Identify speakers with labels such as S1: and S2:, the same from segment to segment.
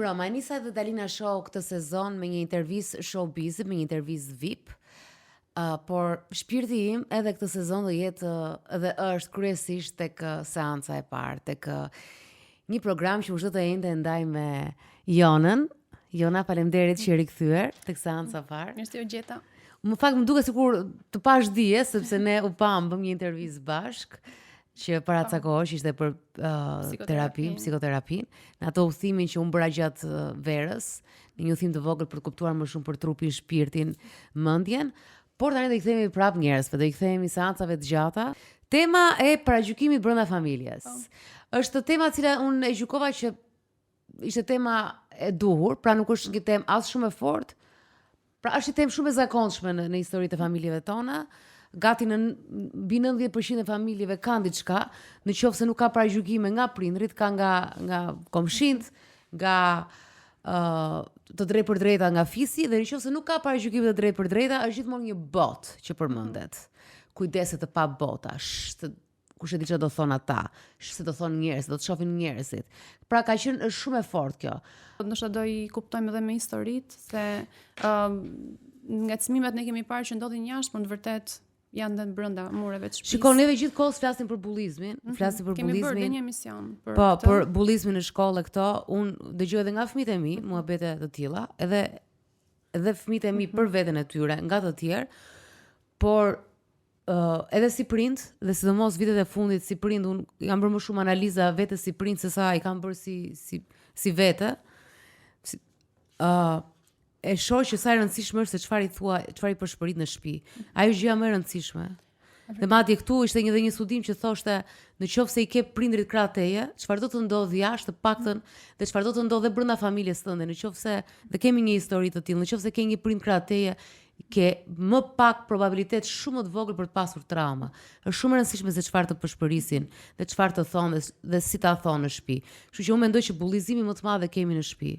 S1: mbrëma, nisa dhe Dalina Show këtë sezon me një intervistë showbiz, me një intervistë VIP. Por shpirti im edhe këtë sezon do jetë edhe është kryesisht tek seanca e parë, tek një program që u çdo të ende ndaj me Jonën. Jona, faleminderit që je rikthyer tek seanca e parë.
S2: Mirë se u gjeta.
S1: Më fakt më duket sikur të pash dije, sepse ne u bëm një intervistë bashk që para ca kohësh ishte për psikoterapin, në ato udhimin që unë bëra gjatë verës, në një udhim të vogël për të kuptuar më shumë për trupin, shpirtin, mendjen, por tani do i kthehemi prapë njerëzve, do i kthehemi seancave të gjata. Tema e paragjykimit brenda familjes. Është tema e cila unë e gjykova që ishte tema e duhur, pra nuk është një temë as shumë e fortë, pra është një temë shumë e zakonshme në historitë e familjeve tona. Gati në mbi 90% e familjeve kanë diçka, në qoftë se nuk ka paragjykime nga prindrit, ka nga komshinët, nga të drejtë për drejta nga fisi, dhe në qoftë se nuk ka paragjykime të drejtë për drejta, është gjithmonë një botë që përmendet. Kujdeset të pa bota, kush e di çfarë do thon ata, se do thon njerëz, do të shohin njerëzit. Pra ka qenë është shumë e fortë kjo.
S2: Ndoshta do i kuptojmë edhe me historitë se ngacmimet ne kemi parë që ndodhin jashtë, por në vërtet janë dhe brenda mureve të shtëpisë.
S1: Shikon, neve gjithkohës flasim për bullizmin, flasim për
S2: Kemi
S1: bullizmin.
S2: bërë një emision për
S1: për bullizmin në shkollë këto, unë dëgjoj edhe nga fëmijët e mi, muhabete të tilla, edhe fëmijët e mi për veten e tyre, nga të tjerë, por edhe si prind, dhe sidomos vitet e fundit si prind, unë jam bërë më shumë analiza vetes si prind se sa i kam bërë si vete. E shoh që sa e rëndësishme është se çfarë i thua, çfarë i përshpërit në shtëpi. Ajo është gjëja më e rëndësishme. Dhe madje këtu ishte një studim që thoshte, në qoftë se i ke prindrit krah teje, çfarë do të ndodhë jashtë, të paktën, dhe çfarë do të ndodhë brenda familjes tënde, në qoftë se dhe kemi një histori të tillë, në qoftë se ke një prind krah teje, ke më pak probabilitet shumë më të vogël për të pasur trauma. Është shumë e rëndësishme se çfarë të përshpërisin, dhe çfarë të thonë dhe si ta thonë në shtëpi. Kështu që unë mendoj që bullizimi më të madh e kemi në shtëpi.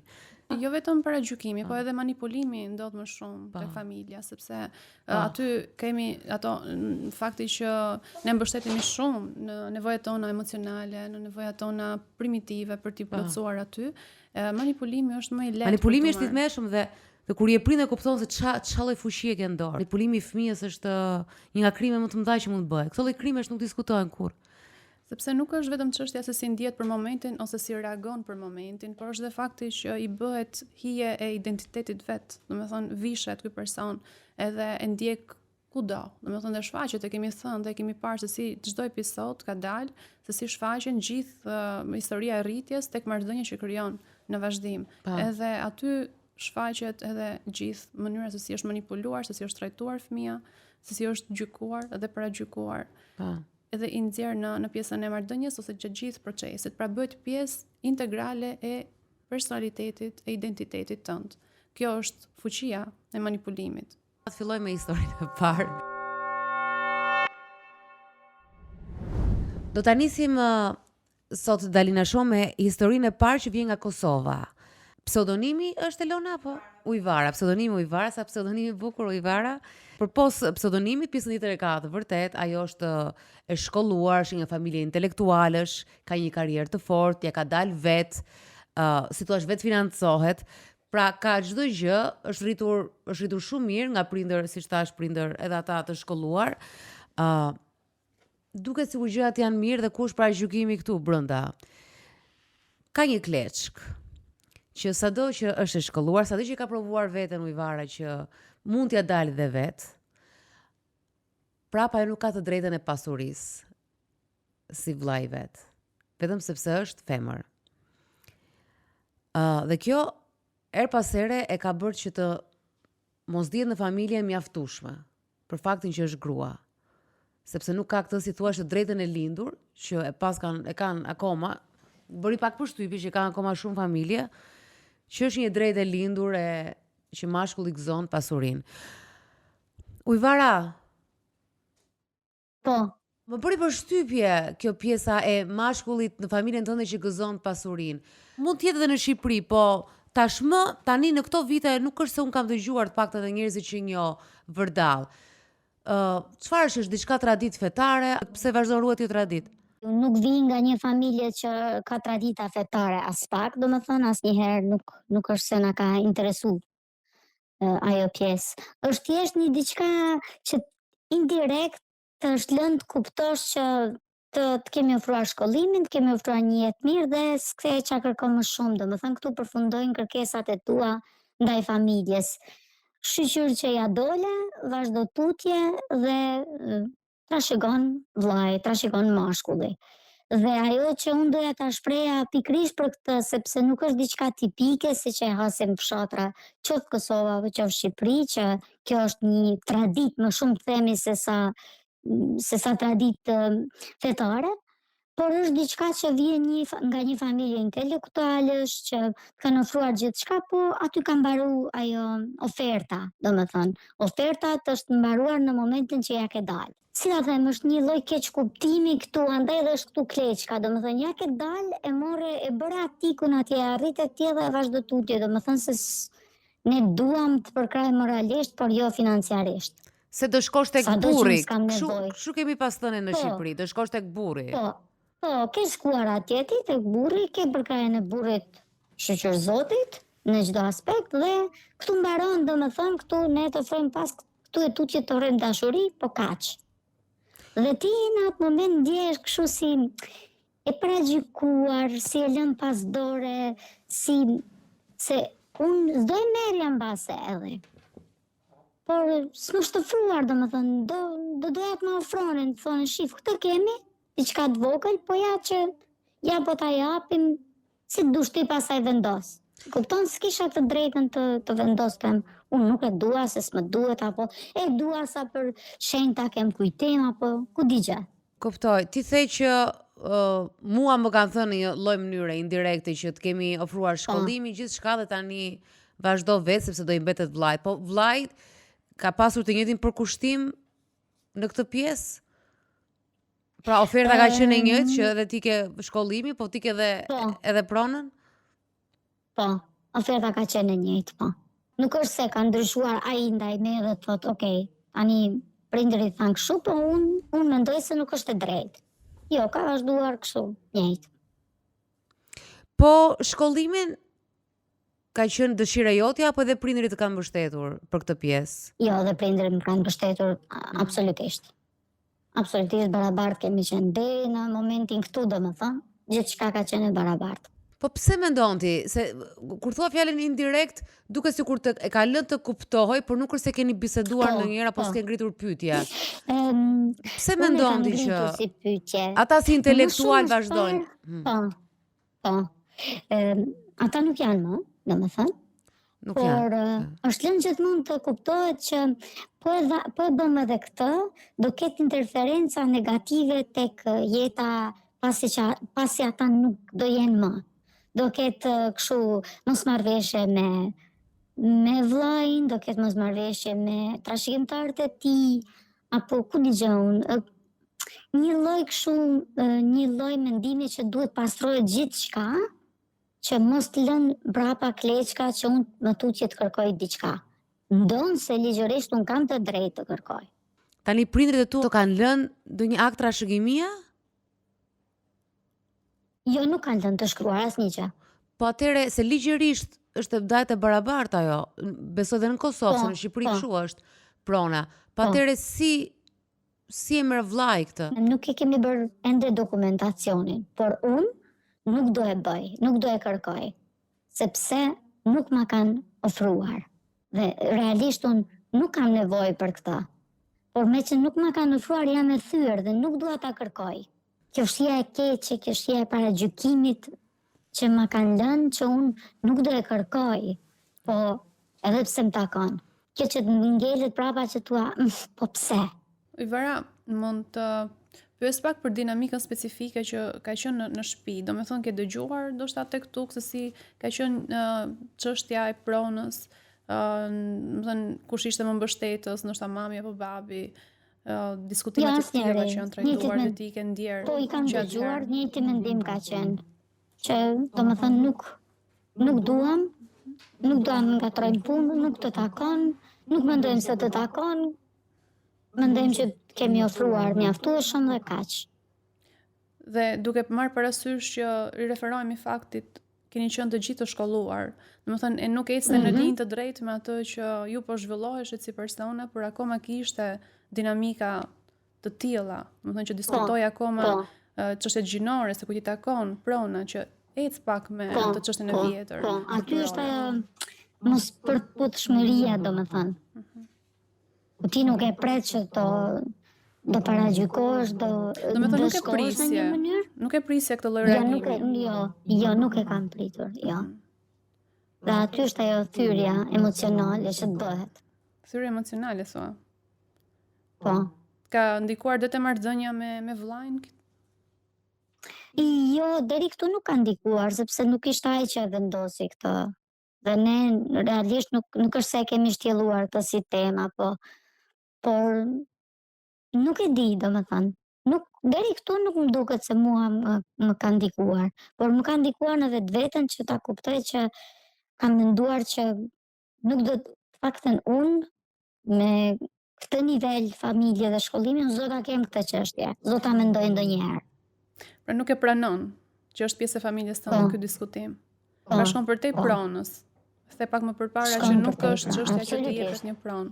S2: Jo vetëm paragjykimi, po edhe manipulimi ndodh më shumë tek familja, sepse aty kemi ato fakti që ne mbështetemi shumë në nevojat tona emocionale, në nevojat tona primitive për t'i plotësuar aty. Manipulimi është më i lehtë.
S1: Manipulimi është i tmeshëm dhe kur je prind e kupton se ç'a lloj fuqie ke në dorë. Manipulimi i fëmijës është një nga krimet më të mëdha që mund të bëhet. Këto lloj krimesh nuk diskutohen kurrë.
S2: Sepse nuk është vetëm çështja se si ndjet për momentin ose si reagon për momentin, por është dhe fakti që i bëhet hije e identitetit vet. Domethënë vishet ky person edhe e ndjek kudo. Domethënë dhe shfaqet, e kemi thënë dhe kemi parë se si çdo episod ka dalë, se si shfaqen gjithë historia e rritjes tek marrëdhënia që krijon në vazhdim. Edhe aty shfaqet edhe gjithë mënyra se si është manipuluar, se si është trajtuar fëmia, se si është gjykuar dhe paragjykuar. Edhe i nxjerr në pjesën e marrëdhënies ose gjatë gjithë procesit. Pra bëhet pjesë integrale e personalitetit, e identitetit tënd. Kjo është fuqia e manipulimit.
S1: Të filloj me historinë e parë. Do ta nisim sot Dalina Show me historinë e parë që vjen nga Kosova. Pseudonimi është Elona apo Ujvara? Pseudonimi Ujvara, sa pseudonimi i bukur Ujvara. Përpos pseudonimit, pjesën tjetër e ka të vërtet, ajo është e shkolluar, është një familje intelektualësh, ka një karrierë të fortë, ja ka dalë vet, si thua vet financohet. Pra ka çdo gjë, është rritur shumë mirë nga prindër, siç thash, prindër edhe ata të shkolluar. Duket sikur gjërat janë mirë dhe ku është paragjykimi këtu brenda. Ka një kleçk që sado që është e shkolluar, sado që ka provuar veten Ujvara që mund t'ja dalë dhe vetë, prapa ajo nuk ka të drejtën e pasurisë si vllai vet, vetëm sepse është femër. Dhe kjo her pas here e ka bërë që të mos dihet në familje mjaftueshme për faktin që është grua. Sepse nuk ka këtë, si thua, të drejtën e lindur, që e kanë akoma, bëri pak përshtypje që kanë akoma shumë familje, që është një drejtë e lindur që mashkulli gëzon pasurinë. Ujvara.
S3: Po.
S1: Më bëri përshtypje kjo pjesa e mashkullit në familjen tënde që gëzon pasurinë. Mund të jetë edhe në Shqipëri, po tani në këto vite nuk është se unë kam dëgjuar të paktën edhe njerëzit që njoh vërdall. Çfarë është diçka traditë fetare, pse vazhdon ruhet kjo traditë?
S3: nuk vi nga një familje që ka tradita fetare as pak, domethënë asnjëherë nuk është se na ka interesu ajo pjesë. Është thjesht një diçka që indirekt të është lënë të kuptosh që të kemi ofruar shkollimin, të kemi ofruar një jetë mirë dhe s'ke çka kërkon më shumë, domethënë këtu përfundojnë kërkesat e tua ndaj familjes. Shqyr që ja dole, vazhdo tutje dhe trashëgon vllai, trashëgon mashkulli. Dhe ajo që unë doja ta shpreha pikërisht për këtë, sepse nuk është diçka tipike si që e hasim fshatra, qoftë Kosova apo qoftë Shqipëri, që kjo është një tradit më shumë të themi se sa tradit fetare, por është diçka që vjen nga një familje intelektualësh që kanë ofruar gjithçka, po aty ka mbaru ajo oferta, domethënë. Oferta është mbaruar në momentin që ja ke dalë. Si ta them, është një lloj keq kuptimi këtu, andaj dhe është këtu kleçka, domethënë ja ke dalë, e morë, e bëra tikun atje, arrit atje dhe vazhdo tutje, domethënë se ne duam të përkraj moralisht, por jo financiarisht.
S1: Se do shkosh tek
S3: Sado që
S1: burri.
S3: unë s'kam nevojë.
S1: Kështu kemi pas thënë në
S3: Po.
S1: Shqipëri, do shkosh tek burri.
S3: Po, ke shkuar atje ti tek burri, ke përkrajen e burrit shoqër Zotit në çdo aspekt dhe këtu mbaron, domethënë këtu ne të ofrojmë pas këtu e tutje të ofrojmë dashuri, po kaq. Dhe ti në atë moment ndjehesh kështu si e paragjykuar, si e lën pas dore, se unë s'do e merja mbase edhe. Por s'më shtëfruar, domethënë, doja të më ofronin, të thonë, shif, këtë kemi, diçka të vogël, po ja po ta japim, si dush ti pasaj vendos. Kupton, s'kisha të drejtën të vendostem. Unë nuk e dua se s'më duhet, apo e dua sa për shenjta kem kujtim, apo ku di gjë.
S1: Kuptoj. Ti the që mua më kanë thënë një lloj mënyre indirekte që të kemi ofruar shkollimi, gjithçka dhe tani vazhdo vetë sepse do i mbetet vllajt. Po vllai ka pasur të njëjtin përkushtim në këtë pjesë? Pra oferta ka qenë e njëjtë që edhe ti ke shkollimi, po ti ke edhe pronën?
S3: Po, oferta ka qenë e njëjtë, po. Nuk është se ka ndryshuar ai ndaj me dhe thotë, okay, tani prindërit thanë kështu, po unë mendoj se nuk është e drejtë. Jo, ka vazhduar kështu, njëjtë.
S1: Po shkollimin ka qenë dëshira jote apo edhe prindërit të kanë mbështetur për këtë pjesë?
S3: Jo, dhe prindërit më kanë mbështetur absolutisht. Absolutisht barabart kemi qenë deri në momentin këtu, domethënë, gjithçka ka qenë e barabartë.
S1: Po pse mendon ti? Se kur thua fjalën indirekt, duket sikur e ka lënë të kuptoj, por nuk është se keni biseduar ndonjëherë apo s'ke ngritur pyetje. Pse mendon ti që
S3: si pyetje?
S1: Ata si intelektual vazhdojnë?
S3: Po. Ata nuk janë më, domethënë.
S1: Nuk janë.
S3: Por është lënë gjithmonë të kuptohet që po e bëm edhe këtë, do ketë interferenca negative tek jeta pasi ata nuk do jenë më. Do ketë kështu mosmarrveshje me vllajin, do ketë mosmarrveshje me trashëgimtarët e tij, apo ku di gjë unë. Një lloj mendimi që duhet pastrohet gjithçka, që mos të lënë brapa kleçka që unë më tutje të kërkoj diçka. Ndonë se ligjërisht unë kam të drejtë të kërkoj.
S1: Tani prindërit e tu të kanë lënë ndonjë akt trashëgimie?
S3: Jo, nuk kanë lënë të shkruar asnjë gjë.
S1: Po atëre se ligjërisht është dhajtë e barabartë ajo. Besoj edhe në Kosovë, se në Shqipëri kështu është prona. Po atëre si e merr vllai këtë?
S3: Nuk e kemi bërë ende dokumentacionin, por unë nuk do e bëj, nuk do e kërkoj, sepse nuk ma kanë ofruar. Dhe realisht unë nuk kam nevojë për këtë. Por me që nuk ma kanë ofruar jam e thyer dhe nuk dua ta kërkoj. Kjo shia e keqe, kjo shia e paragjykimit që ma kanë lënë që unë nuk do e kërkoj, po edhe pse më takon. Kjo që të ngelet prapa që tua, po pse?
S2: Ivara, mund të pyes pak për dinamikën specifike që ka qenë në shtëpi. Domethënë ke dëgjuar ndoshta tek tu se si ka qenë çështja e pronës, domethënë kush ishte më mbështetës, ndoshta mami apo babi, diskutimet e tjera që janë trajtuar dhe ti ke ndjer.
S3: Po i kam dëgjuar, njëjti mendim ka qenë, që domethënë nuk duam ngatrojmë punën, nuk të takon, nuk mendojmë se të takon, mendojmë që kemi ofruar mjaftueshëm dhe kaq.
S2: Dhe duke marrë parasysh që i referohemi faktit keni qenë të gjithë të shkolluar. Domethënë e nuk ecte në linjë të drejtë me atë që ju po zhvilloheshet si persona, por akoma kishte dinamika të tilla. Domethënë që diskutoj akoma çështjet gjinore, se ku ti takon prona që ec pak me të çështjen e vjetër.
S3: Po, aty është ajo mos përputshmëria, domethënë. Ti nuk e pret që do paragjykosh, do
S2: Domethënë nuk e
S3: shkosh në një
S2: prisje.
S3: mënyrë?
S2: Nuk e prisje këtë lloj
S3: Jo,
S2: reagimi.
S3: nuk e kam pritur, jo. Dhe aty është ajo thyrja emocionale që të bëhet.
S2: Thyrje emocionale thua.
S3: Po.
S2: Ka ndikuar dhe te marrëdhënia me vllajën?
S3: Jo, deri këtu nuk ka ndikuar, sepse nuk ishte ai që e vendosi këtë. Dhe ne realisht nuk është se e kemi shtjelluar këtë si tema, por nuk e di, domethënë. Deri këtu nuk më duket se mua më ka ndikuar, por më ka ndikuar në vetveten që ta kuptoj që kam menduar që nuk do faktën unë me këtë nivel familje dhe shkollimi, unë s'do ta kem këtë çështje, s'do ta mendoj ndonjëherë.
S2: Pra nuk e pranon që është pjesë e familjes tënde ky diskutim. Pra shkon përtej pronës. The pak më përpara që nuk është çështja që të jepet një pronë.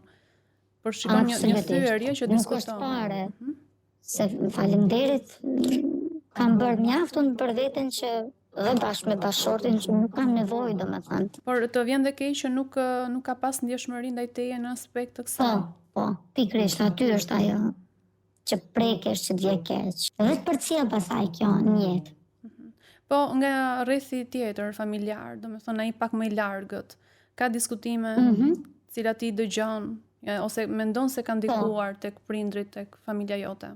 S2: Por shikon një thyerje që
S3: nuk është
S2: diskuton.
S3: fare. Se faleminderit, kam bërë mjaftun për veten që dhe bashkë me bashortin që nuk kam nevojë, domethënë.
S2: Por të vjen dhe keq që nuk ka pas ndjeshmëri ndaj teje në aspekt të kësaj.
S3: Po, pikërisht aty është ajo që prekesh që të vje keq. Dhe të përcjell pasaj kjo në jetë.
S2: Po nga rrethi tjetër familjar, domethënë ai pak më i largët, ka diskutime cilat ti dëgjon ose mendon se kanë ndikuar tek prindrit, tek familja jote?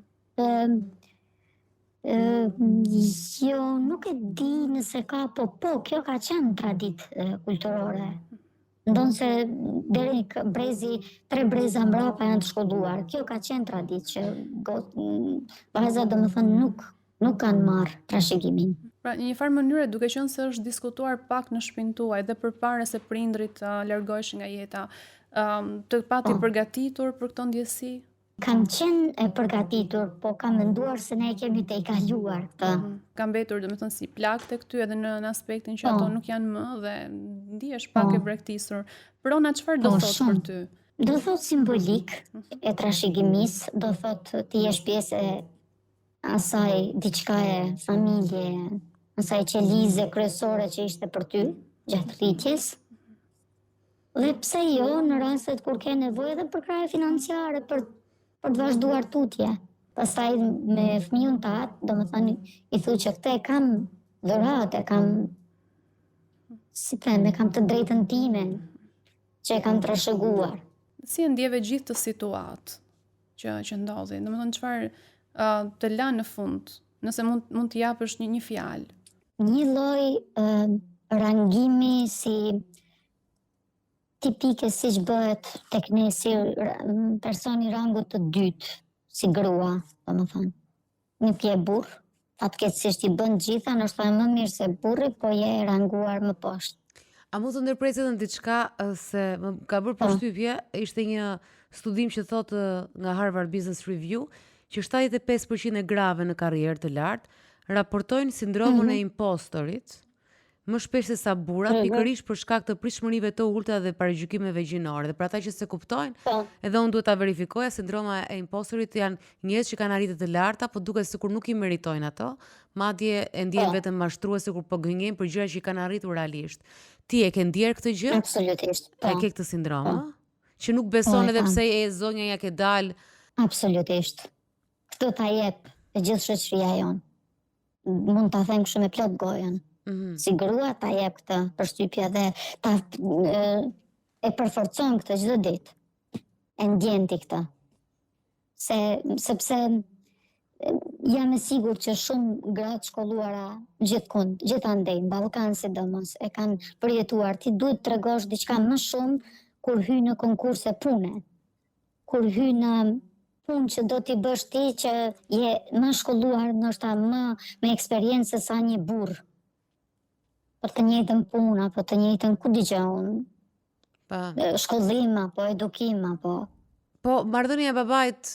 S3: Jo, nuk e di nëse ka, po, kjo ka qenë traditë kulturore. Ndonë se deri brezi, 3 breza mbrapa janë të shkolluar. Kjo ka qenë traditë që vajza domethënë nuk kanë marrë trashëgimin.
S2: Pra, në një farë mënyrë, duke qenë se është diskutuar pak në shtëpinë tuaj dhe përpara se prindrit largoheshin nga jeta, të pati përgatitur për këto ndjesi?
S3: Kam qenë e përgatitur, po kam menduar se ne kemi të i kaluar këtë.
S2: Ka mbetur, domethënë si plak tek ty edhe në aspektin që ato nuk janë më dhe ndihesh pak e brektisur. Prona çfarë do thotë për ty?
S3: Do thotë simbolik e trashëgimisë, do thotë ti jesh pjesë e asaj diçka e familje, asaj qelize kryesore që ishte për ty gjatë rritjes. Dhe pse jo në rastet kur ke nevojë edhe për kraje financiare, për të vazhduar tutje. Pastaj me fëmijën të atë, domethënë i thu që këtë e kam dhuratë, e kam të drejtën time, që e kam trashëguar.
S2: Si e ndjeve gjithë të situatë që ndodhi? Domethënë çfarë të la në fund, nëse mund të japësh një fjalë?
S3: Një lloj rangimi si tipike siç bëhet tek ne si personi rangut të dytë, si grua, domethënë. Nuk je burr, fatkeqësisht i bën gjitha, ndoshta më mirë se burri, po je ranguar më poshtë.
S1: A mund të ndërpreset në diçka se më ka bërë përshtypje, ishte një studim që thotë nga Harvard Business Review që 75% e grave në karrierë të lartë raportojnë sindromun e impostorit më shpesh se sa burrat, pikërisht për shkak të pritshmërive të ulta dhe paragjykimeve gjinore. Dhe për ata që se kuptojnë, edhe unë duhet ta verifikoja, sindroma e impostorit janë njerëz që kanë arritje të larta, po duket sikur nuk i meritojnë ato, madje e ndjejnë vetëm mashtruese kur po gënjejnë për gjëra që kanë arritur realisht. Ti e ke ndjer këtë gjë?
S3: Absolutisht.
S1: E ke këtë sindrom, që nuk beson edhe pse zonja ja ke dal.
S3: Absolutisht. Këtë ta jep e gjithë shoqëria jonë. Mund ta them kështu me plot gojën. Si grua ta jep këtë përshtypje dhe ta e përforcon këtë çdo ditë. E ndjen ti këtë. Sepse jam e sigurt që shumë gratë shkolluara gjithandej në Ballkan sidomos e kanë përjetuar. Ti duhet të tregosh diçka më shumë kur hy në konkurse pune. Kur hy në punë që do t'i bësh ti që je më shkolluar, ndoshta me eksperiencë se sa një burr. Për të njëjtën punë, apo të njëjtën ku dëgjon. Shkollim apo edukim apo.
S1: Po marrëdhënia e babait,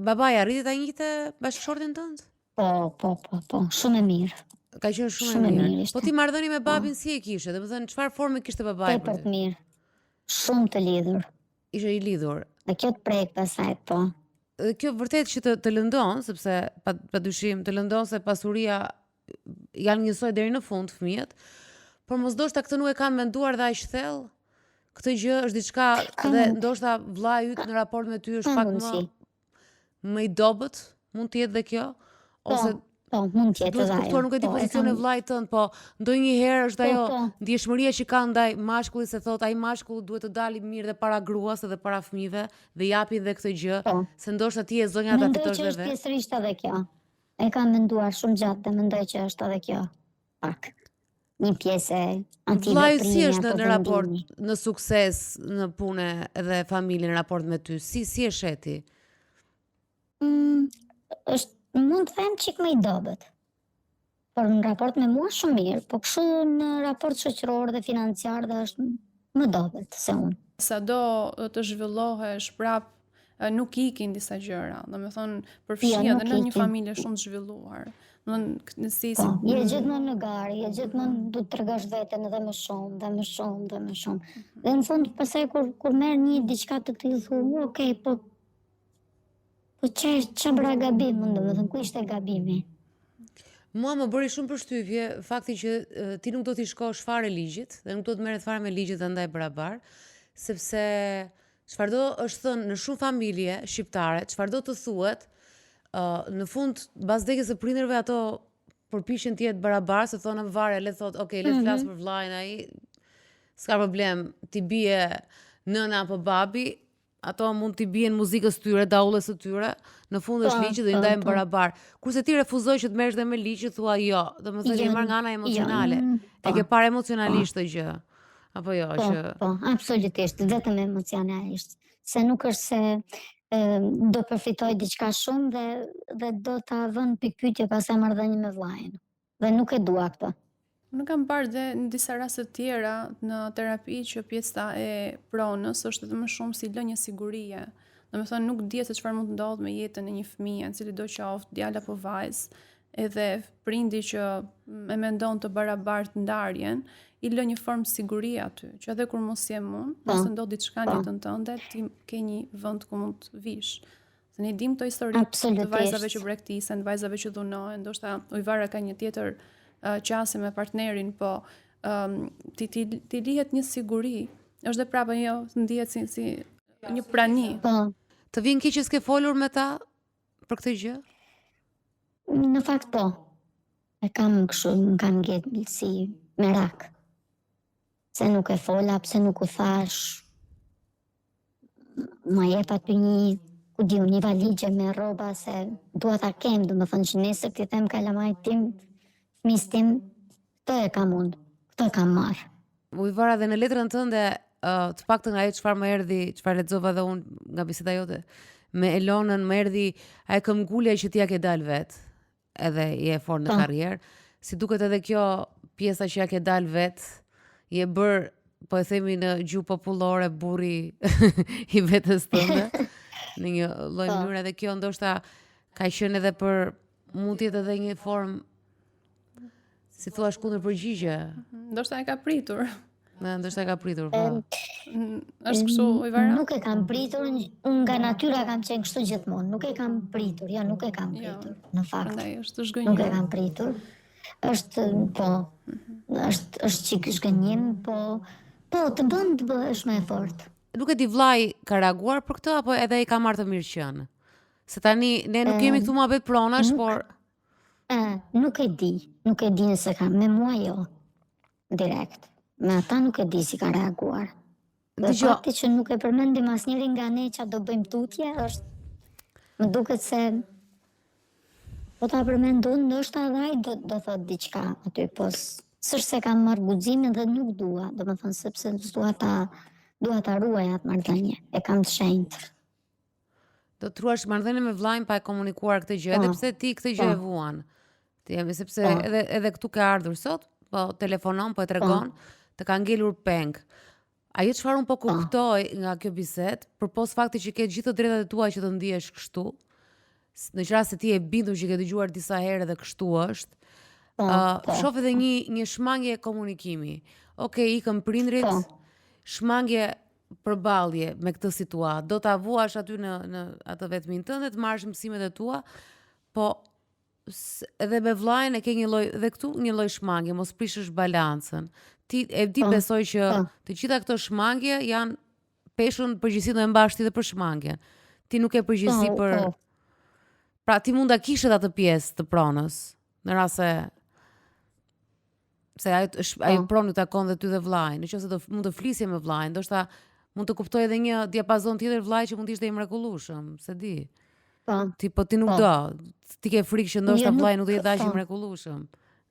S1: babai arriti ta njihte bashkëshortin tënd?
S3: Po, shumë e mirë.
S1: Ka qenë shumë
S3: Shumë
S1: e
S3: e
S1: mirë.
S3: mirë ishte.
S1: Po ti marrëdhënie me babin si e kishe? Domethënë çfarë forme kishte babai për
S3: Tepër
S1: ty?
S3: të mirë. Shumë të lidhur.
S1: Ishe i lidhur.
S3: Dhe kjo të prek pasaj, po.
S1: Dhe kjo vërtet që të lëndon, sepse padyshim të lëndon se pasuria janë njësoj deri në fund fëmijët, por mos ndoshta këtë nuk e kanë menduar dhe aq thellë. Këtë gjë është diçka dhe ndoshta vllai yt në raport me ty është
S3: Ka
S1: pak
S3: mundësi.
S1: më i dobët, mund të jetë dhe kjo, ose
S3: Po, mund tjetë
S1: duhet
S3: dhe ajo.
S1: kuptuar, nuk e di
S3: Po,
S1: pozicion e vllait tënd, po ndonjëherë është ajo
S3: po.
S1: ndjeshmëria që ka ndaj mashkullit, se thot ai mashkulli duhet të dalë mirë dhe para gruas edhe para fëmijëve dhe japin dhe këtë gjë,
S3: Po.
S1: se ndoshta ti e zonja ta
S3: Mendoj
S1: fitosh
S3: që
S1: dhe
S3: është
S1: vetë.
S3: pjesërisht edhe kjo. E kam menduar shumë gjatë dhe mendoj që është edhe kjo. Pak. Një pjesë e
S1: Vllai
S3: antiveprimi
S1: si është
S3: apo
S1: në raport,
S3: vendimi.
S1: në sukses, në punë edhe familje në raport me ty? Si e sheti?
S3: Është mund të them çik më i dobët. Por në raport me mua shumë mirë, po kështu në raport shoqëror dhe financiar dhe është më dobët se unë.
S2: Sado të zhvillohesh prap nuk ikin disa gjëra. Domethënë përfshihet
S3: Jo,
S2: edhe
S3: nuk
S2: në një
S3: ikin.
S2: familje shumë të zhvilluar. Domethënë
S3: Po, je gjithmonë në garë, je gjithmonë du të tregosh veten edhe më shumë, dhe më shumë, dhe më shumë. Dhe në fund pastaj kur merr një diçka të tillë thu, okay, po ç'a bëra gabim, domethënë ku ishte gabimi?
S1: Mua më bëri shumë përshtypje fakti që ti nuk do t'i shkosh fare ligjit dhe nuk do të merret fare me ligjit dhe ndaj barabar, sepse çfarëdo është thënë në shumë familje shqiptare, çfarëdo të thuhet, në fund bazëdhënies së prindërve ato përpiqen të jetë barabar, se thonë vare, le të thotë, okay, le të flas për vllain ai, s'ka problem, ti bie nëna apo babi, ato mund t'i bien muzikës tyre, daulles së tyre, në fund është ligji dhe i ndajmë barabar. Kurse ti refuzoj që të merresh dhe me ligj, thua jo, domethënë je marr nga ana emocionale. E ke parë emocionalisht këtë gjë. Apo jo, që
S3: Po, absolutisht, vetëm emocionalisht. Se nuk është se do përfitoj diçka shumë dhe do ta vën pikë pyetje pastaj marrëdhënie me vllain. Dhe nuk e dua këtë.
S2: Nuk kam parë dhe në disa raste të tjera në terapi që pjesa e pronës është edhe më shumë si lënje sigurie. Domethënë nuk dihet se çfarë mund të ndodhë me jetën e një fëmije, cili do qoftë djalë apo vajzë, edhe prindi që e mendon të barabartë ndarjen, i lë një formë sigurie aty, që edhe kur mos jem unë, nëse ndodh diçka në jetën tënde, ti ke një vend ku mund të vish. Se ne dim këto histori të vajzave që brektisen, vajzave që dhunohen, ndoshta Ujvara ka një tjetër qasje me partnerin, po ti lihet një siguri, është dhe prapë jo, ndihet si një prani.
S3: Po,
S1: të vjen keq që s'ke folur me ta për këtë gjë?
S3: në fakt po. E kam kështu, më kam ngel si merak. Se nuk e fola, pse nuk u thash. Ma jep aty një valigje me rroba se dua ta kem, domethënë që nesër ti them kalamajt tim, fëmis tim, këtë e kam unë, këtë e kam marrë.
S1: Ujvara, dhe në letrën tënde, të paktën ajo çfarë më erdhi, çfarë lexova dhe unë nga biseda jote me Elonën, më erdhi ajo këmbgulja që ti ja ke dalë vet, edhe je fort në karrierë. Si duket edhe kjo pjesa që ja ke dalë vet, je bër, po e themi në gjuhë popullore, burri i vetes tënde, në një lloj mënyre, edhe kjo ndoshta ka qenë edhe për, mund të jetë edhe një formë, si thua, kundër përgjigje.
S2: Ndoshta e ka pritur.
S1: Ndoshta e ka pritur, po.
S2: Është kështu, Ujvara?
S3: Nuk e kam pritur, unë nga natyra kam qenë kështu gjithmonë, nuk e kam pritur, jo, nuk e kam pritur, në fakt.
S2: Prandaj është
S3: Nuk e
S2: zgënjur.
S3: kam pritur. Është, po, është çik zgënjim, po të bën të bëhesh më e fortë.
S1: Nuk e di, vllai ka reaguar për këtë apo edhe i ka marrë të mirë qenë? Se tani ne nuk kemi këtu muhabet pronash, por
S3: Nuk e di nëse ka, me mua jo, direkt. Me ata nuk e di si ka reaguar. Dhe fakti që nuk e përmendim asnjëri nga ne që do bëjmë tutje, është, më duket se po ta përmend unë, ndoshta edhe ai do thotë diçka aty, po s'është se kam marrë guximin dhe nuk dua, domethënë sepse dua ta ruaj atë marrëdhënie, e kam të shenjtë.
S1: do të ruash marrëdhënie me vllain pa e komunikuar këtë gjë, edhe pse ti këtë gjë e vuan. Ti jemi, sepse edhe këtu ka ardhur sot, po telefonon, po e tregon, të ka ngelur peng. Ajo çfarë unë po kuptoj nga kjo bisedë, përpos fakti që ke gjithë të drejtat e tua që të ndihesh kështu, në qëra se ti e bindur që ke dëgjuar disa herë dhe kështu është,
S3: Po.
S1: shoh edhe një shmangje komunikimi. Okej, ikën prindrit, shmangje përballje me këtë situatë. Do ta vuash aty në atë vetmin tënde, të marrësh mësimet e tua, po edhe me vllajën e ke një lloj dhe këtu një lloj shmangje, mos prishësh balancën. Ti e di besoj që të gjitha këto shmangje janë peshën përgjithësi do e mbash ti dhe për shmangjen. Ti nuk e përgjithësi për pra ti mund ta kishe atë pjesë të pronës, në rast se ai pronë takon dhe ty dhe vllajën. Nëse mund të flisje me vllajën, ndoshta mund të kuptoj edhe një diapazon tjetër vllaj që mund të ishte i mrekullueshëm, se di. Ti nuk do. Ti ke frikë që ndoshta vllai nuk do jetë aq i mrekullueshëm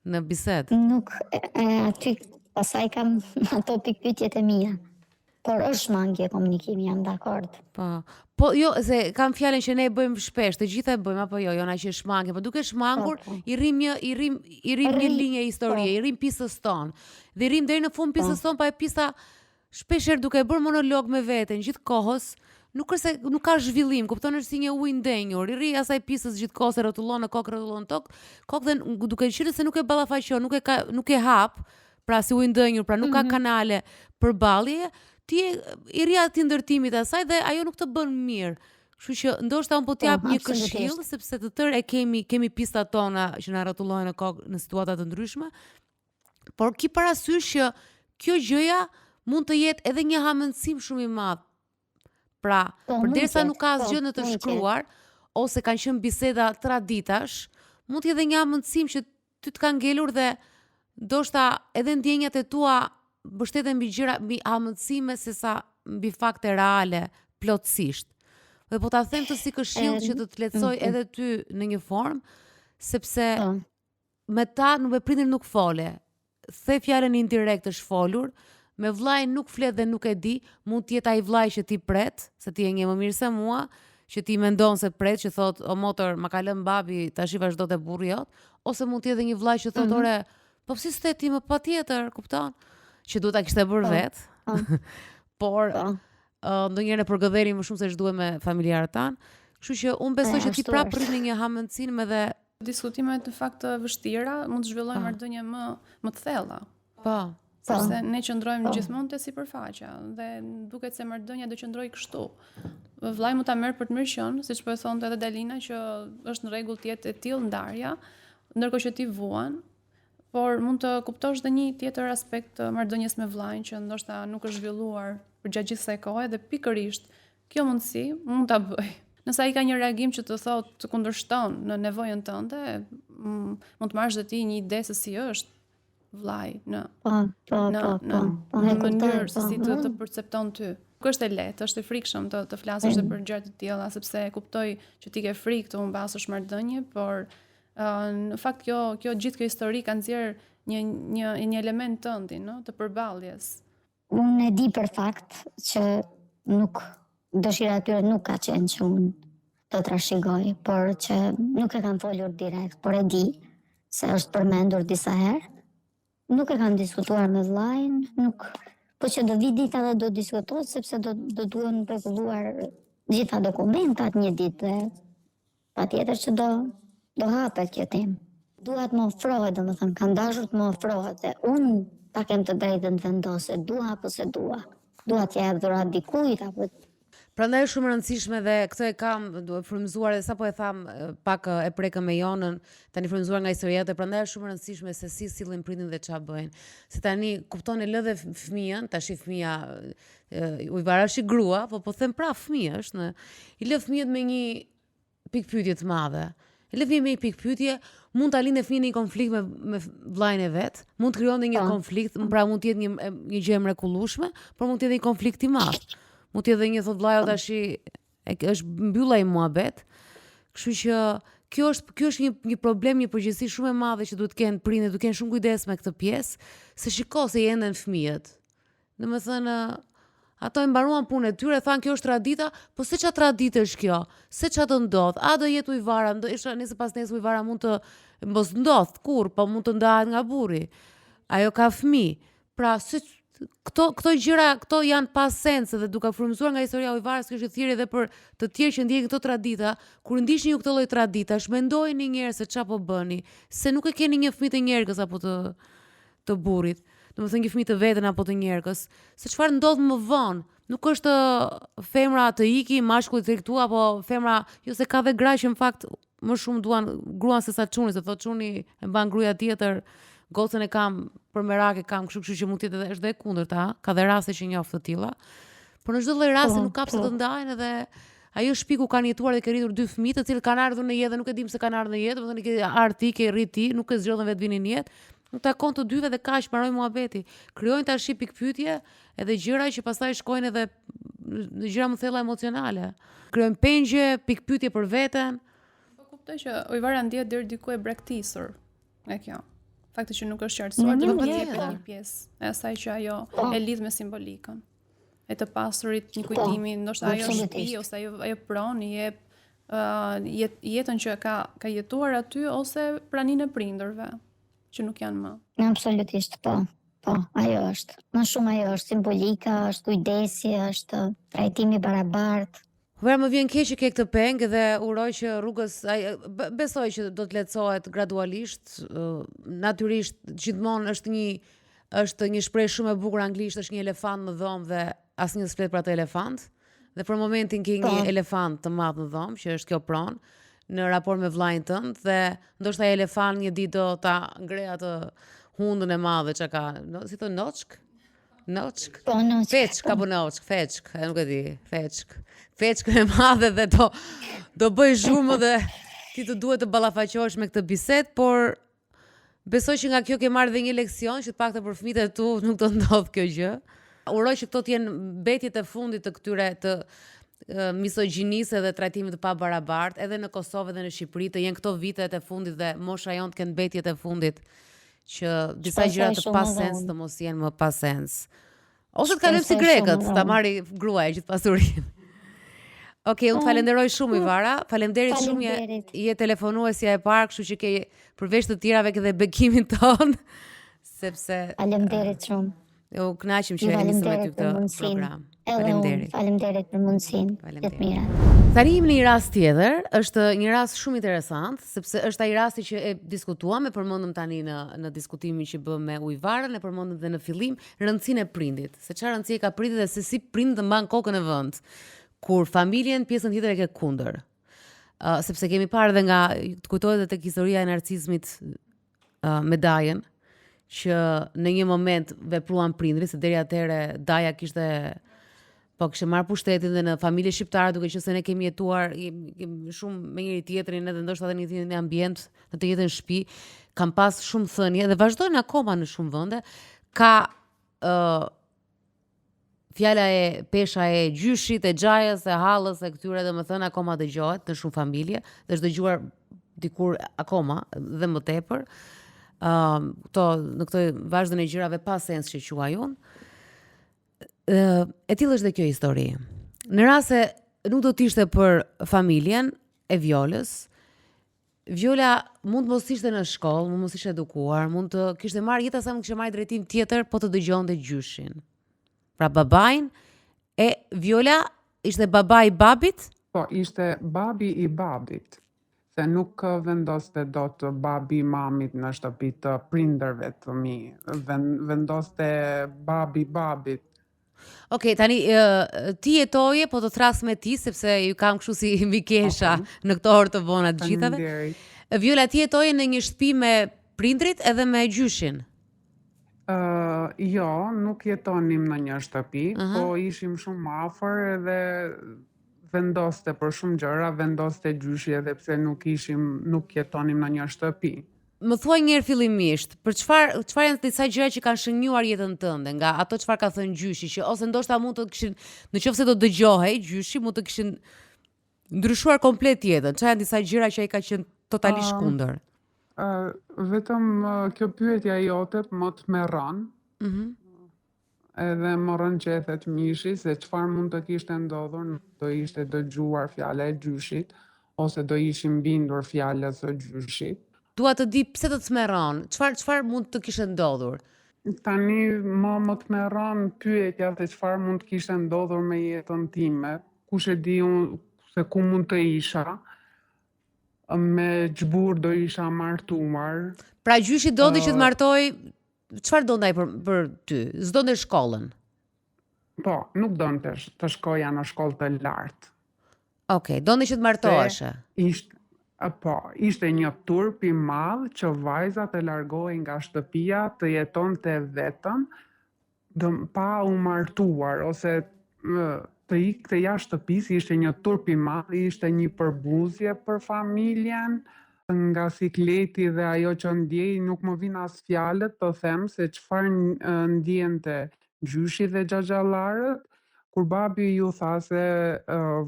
S1: në bisedë.
S3: Nuk aty pasaj kam ato pikpyetjet e mia. Por është shmangje komunikimi, jam dakord.
S1: Po jo, se kam fjalën që ne e bëjmë shpesh, të gjitha e bëjmë apo jo, jona që shmangje, po duke shmangur i rrim një linjë historie, i rrim pisës tonë. Dhe i rrim deri në fund pisës tonë, pa e pisa shpeshherë duke bërë monolog me veten gjithkohës, nuk ka zhvillim, kupton, është si një ujë ndenjur, i rri asaj pisës gjithkohës, e rrotullon në kokë, rrotullon në kokë dhe duke qenë se nuk e ballafaqon, nuk e hap, pra si ujë ndenjur, pra nuk ka kanale përballje, ti i rri aty ndërtimit asaj dhe ajo nuk të bën mirë. Kështu që ndoshta un po t'jap një këshill sepse të tërë kemi pistat tona që na rrotullojnë në kokë në situata të ndryshme, por ki parasysh që kjo gjëja mund të jetë edhe një hamendësim shumë i madh. Pra, përderisa nuk ka asgjë në të shkruar ose kanë qenë biseda traditash, mund të jetë edhe një hamendësim që ty të ka ngelur dhe ndoshta edhe ndjenjat e tua mbështeten mbi hamendësime sesa mbi fakte reale plotësisht. Dhe po ta them të si këshill që të të lehtësoj edhe ty në një formë, sepse me ta me prindër nuk fole. The fjalën indirekt është folur, me vllajën nuk flet dhe nuk e di, mund të jetë ai vllai që ti pret, se ti e nje më mirë se mua, që ti mendon se pret, që thot o motor, ma ka lënë babi, tash i vazhdo te burri jot, ose mund të jetë një vllai që thot ore, po pse s'te ti më patjetër, kupton? Që duhet ta kishte bërë vet. Por ndonjëherë përgëdheri më shumë se ç'duhet me familjarët tan. Kështu që unë besoj që ti prapë rrin në një hamendësim edhe
S2: diskutimet në fakt të vështira mund të zhvillojnë marrëdhënie më të thella.
S1: Sepse
S2: ne qëndrojmë gjithmonë te sipërfaqja dhe duket se marrëdhënia do qëndrojë kështu. Vllai mund ta merr për të mirë qenë, siç po e thonte edhe Dalina, që është në rregull të jetë e tillë ndarja, ndërkohë që ti vuan. Por mund të kuptosh dhe një tjetër aspekt të marrëdhënies me vllajën që ndoshta nuk është zhvilluar përgjatë gjithë kësaj kohe dhe pikërisht kjo mundësi mund ta bëj. Nëse ai ka një reagim që të thotë të kundërshton në nevojën tënde, mund të marrësh dhe ti një ide se si është vllai në mënyrë se si të percepton ty. Nuk është e lehtë, është e frikshëm të flasësh për gjëra të tilla sepse e kuptoj që ti ke frikë të humbasësh marrëdhënie, por në fakt kjo gjithë kjo histori ka nxjerr një element tëndi, no, të përballjes.
S3: Unë e di për fakt që nuk dëshira e tyre nuk ka qenë që unë të trashëgoj, por që nuk e kanë folur direkt, por e di se është përmendur disa herë. Nuk e kanë diskutuar me vllajën, po që do vi dita dhe do diskutohet sepse do duhen rregulluar gjitha dokumentat një ditë dhe patjetër që do hapet kjo temë. Duhet më ofrohet, domethënë, kanë dashur të më ofrohet dhe unë ta kem të drejtën të vendose, dua apo se dua. Dua t'ja jap dhurat dikujt apo.
S1: Prandaj është shumë e rëndësishme dhe këtë e kam frymëzuar dhe sapo e tham pak e prekëm me Jonën, tani frymëzuar nga historia e prandaj është shumë e rëndësishme se si sillin prindin dhe ç'a bëjnë. Se tani kupton e lë dhe fëmijën, tash fëmia u varash i grua, po them prap fëmijë është i lë fëmijët me një pikpyetje të madhe. E lë fëmijën me një pikpyetje, mund ta lindë fëmijën në një konflikt me vllajën e vet, mund të krijonte një konflikt, pra mund të jetë një gjë e mrekullueshme, por mund të jetë një konflikt i madh. Mund të jetë një thot vllajë tash është mbylla i muhabet. Kështu që kjo është një problem, një përgjegjësi shumë e madhe që duhet të kenë prindërit, duhet të kenë shumë kujdes me këtë pjesë, se shiko se enden fëmijët. Domethënë ato e mbaruan punën e tyre, thanë kjo është tradita, po se ç'a traditë është kjo? Se ç'a do ndodh? A do jetë ujvara, nëse pas nesër ujvara mund të mos ndodh kurr, po mund të ndahet nga burri. Ajo ka fëmijë. Pra këto gjëra, këto janë pas sens dhe duke frymëzuar nga historia e Ujvarës, kështë thirrje edhe për të tjerë që ndjekin këto tradita, kur ndishni ju këtë lloj traditash, mendojeni një herë se çfarë po bëni, se nuk e keni një fëmijë të njerëkës apo të burrit. Domethënë një fëmijë të vetën apo të njerëkës, se çfarë ndodh më vonë. Nuk është femra të iki, mashkulli të riktu, apo femra, jo se ka dhe gra që në fakt më shumë duan gruan se sa çuni, se thotë çuni e mban gruaja tjetër, gocën e kam për merak e kam, kështu që mund të jetë edhe është dhe e kundërta, ka dhe raste që njoh të tilla. Por në çdo lloj rasti nuk ka pse të ndahen edhe ajo shtëpi ku kanë jetuar dhe ke rritur 2 fëmijë, të cilët kanë ardhur në jetë dhe nuk e dim se kanë ardhur në jetë, domethënë ke ardh ti, ke rrit ti, nuk e zgjodhen vetë vinin në jetë. Nuk takon të dyve dhe kaq mbaroi muhabeti. Krijojnë tash pikpyetje edhe gjëra që pastaj shkojnë edhe në gjëra më thella emocionale. Krijojnë pengje, pikpyetje për veten.
S2: Po kuptoj që Ujvara ndihet deri diku e braktisur nga kjo. Fakti që nuk është qartësuar, do të jepet një pjesë e asaj që ajo e lidh me simbolikën. E të pasurit, një kujtimi, ndoshta ajo shtëpi ose ajo pronë i jep jetën që ka jetuar aty ose praninë e prindërve që nuk janë më.
S3: Absolutisht, po, ajo është. Më shumë ajo është simbolika, është kujdesi, është trajtimi barabartë.
S1: Vera më vjen keq që ke këtë peng dhe uroj që rrugës, besoj që do të lehtësohet gradualisht, natyrisht gjithmonë është një shprehje shumë e bukur anglisht, është një elefant në dhomë dhe asnjë s'flet për atë elefant. Dhe për momentin ke një elefant të madh në dhomë, që është kjo pronë, në raport me vllajën tënd dhe ndoshta ai elefant një ditë do ta ngrej atë hundën e madhe që ka, si thon noçk? Noçk?
S3: Po, noçk.
S1: Feçk apo noçk, feçk, nuk e di, feçk. Feçkën e madhe dhe do bëj zhurmë dhe ti të duhet të ballafaqohesh me këtë bisedë, por besoj që nga kjo ke marrë dhe një leksion që të paktën për fëmijët e tu nuk do ndodh kjo gjë. Uroj që këto të jenë mbetjet e fundit të këtyre të misogjinisë dhe trajtimit të pabarabartë edhe në Kosovë dhe në Shqipëri, të jenë këto vitet e fundit dhe mosha jonë të kenë mbetjet e fundit që disa gjëra të pasens të mos jenë më pasens. Ose të kalojmë si grekët, ta marri gruaja gjithë pasurinë. Okej, unë falenderoj shumë Ujvara, faleminderit shumë je telefonuesja e parë, kështu që ke përveç të tjerave ke dhe bekimin ton, sepse
S3: Faleminderit shumë.
S1: U kënaqem që e nisëm me ty këtë program.
S3: Faleminderit për mundësinë. Gjithë mira.
S1: Tani jemi në një rast tjetër, është një rast shumë interesant, sepse është ai rasti që e diskutuam, e përmendëm tani në diskutimin që bëm me Ujvarën, e përmendëm dhe në fillim rëndësinë e prindit, se çfarë rëndësie ka prindi dhe se si prindi të mban kokën në vend, kur familjen pjesën tjetër e ke kundër. Sepse kemi parë edhe nga të kujtohet edhe tek historia e narcizmit me Dajen, që në një moment vepruan prindrit, se deri atëherë Daja kishte marrë pushtetin dhe në familje shqiptare, duke qenë se ne kemi jetuar shumë me njëri tjetrin edhe ndoshta edhe në një ambient, në të njëjtën shtëpi, kam pas shumë thënie dhe vazhdojnë akoma në shumë vende, ka fjala e pesha e gjyshit, e xhajës, e hallës, e këtyre domethënë akoma dëgjohet në shumë familje, dhe është dëgjuar dikur akoma dhe më tepër. Në këtë vazhdën e gjërave pa sens që quaj unë. E tillë është dhe kjo histori. Në rast se nuk do të ishte për familjen e Violës, Viola mund mos ishte në shkollë, mund mos ishte edukuar, mund të kishte marrë jeta sa mund kishte marrë drejtim tjetër, po të dëgjonte gjyshin. Pra babain e Viola ishte baba i babit?
S4: Po, ishte babi i babit. Se nuk vendoste do të babi i mamit në shtëpi të prindërve të mi. Vendoste babi i babit.
S1: Okej, tani ti jetoje, po të thras me ti, sepse ju kam kështu si mikesha në këto orë të vona të gjithave. Viola, ti jetoje në një shtëpi me prindrit edhe me gjyshin?
S4: Jo, nuk jetonim në një shtëpi, po ishim shumë afër edhe vendoste për shumë gjëra, vendoste gjyshi edhe pse nuk jetonim në një shtëpi.
S1: Më thuaj njëherë fillimisht, për çfarë janë disa gjëra që kanë shënjuar jetën tënde, nga ato çfarë ka thënë gjyshi, që ose ndoshta mund të kishin, nëse do dëgjohej gjyshi, mund të kishin ndryshuar komplet jetën. Çfarë janë disa gjëra që ai ka qenë totalisht kundër?
S4: Vetëm kjo pyetja jote më të merron. Edhe më rënqethet mishi se çfarë mund të kishte ndodhur, do ishte dëgjuar fjala e gjyshit ose do ishim bindur fjalës së gjyshit.
S1: Dua të di pse të smerron, çfarë mund të kishte ndodhur?
S4: Tani më të merron pyetja se çfarë mund të kishte ndodhur me jetën time, kush e di unë se ku mund të isha, me ç'burr do isha martuar.
S1: Pra gjyshi donte që të martoj, çfarë donte ai për ty? S'donte shkollën.
S4: Po, nuk donte të shkoja në shkollë të lartë.
S1: Okej, donte që të martoheshe.
S4: Ishte një turp i madh që vajza të largohej nga shtëpia, të jetonte vetëm, pa u martuar ose të ikte jashtë shtëpisë. Ishte një turp i madh, ishte një përbuzje për familjen. Nga sikleti dhe ajo që ndjej, nuk më vin as fjalët të them se çfarë ndjente gjyshi dhe xhaxhallarët kur babi ju tha se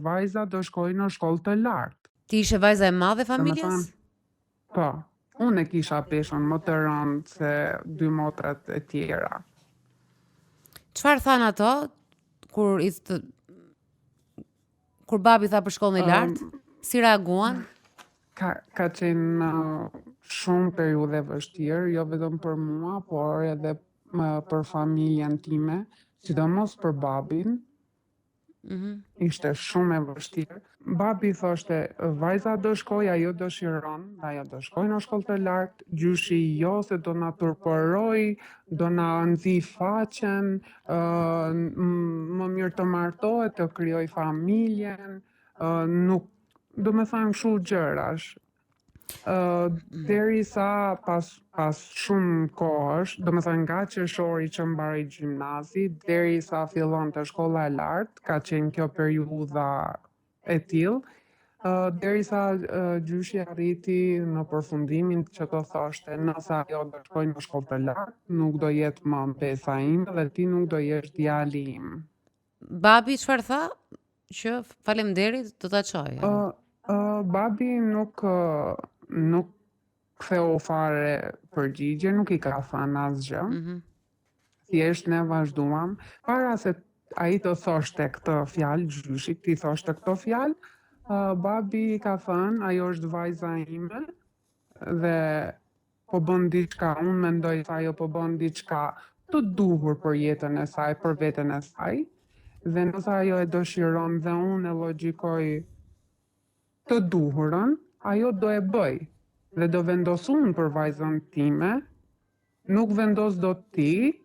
S4: vajza do shkojë në shkollë të lartë.
S1: Ti ishe vajza e madhe e familjes?
S4: Po, unë e kisha peshën më të rëndë se 2 motrat e tjera.
S1: Çfarë than ato kur babi tha për shkollën e lartë? Si reaguan?
S4: Ka qenë shumë periudhe vështirë, jo vetëm për mua, por edhe për familjen time, sidomos për babin. Ishte shumë e vështirë. Babi thoshte, vajza do shkoj, ajo dëshiron, ajo do shkoj në shkollë të lartë, gjyshi jo se do na turpëroj, do na nxi faqen, më mirë të martohet, të krijoj familjen, nuk, do me thënë kështu gjërash. Derisa pas shumë kohësh, do me thënë nga qershori që mbaroi gjimnazi, derisa fillon të shkolla e lartë, ka qenë kjo periudha e tillë, derisa gjyshi arriti në përfundimin që të thoshte, nëse ajo do shkojë në shkollë të lartë, nuk do jetë më mbesa ime dhe ti nuk do jesh djali im.
S1: Babi çfarë tha? Që faleminderit, do ta çoj.
S4: Babi nuk ktheu fare përgjigje, nuk i ka thënë asgjë. Thjesht ne vazhduam. Para se ai të thoshte këtë fjalë, gjyshi ti thoshte këtë fjalë, babi ka thënë, ajo është vajza ime dhe po bën diçka, unë mendoj se ajo po bën diçka të duhur për jetën e saj, për veten e saj, dhe nëse ajo e dëshiron dhe unë e logjikoj të duhurën, ajo do e bëj dhe do vendos unë për vajzën time, nuk vendos do ti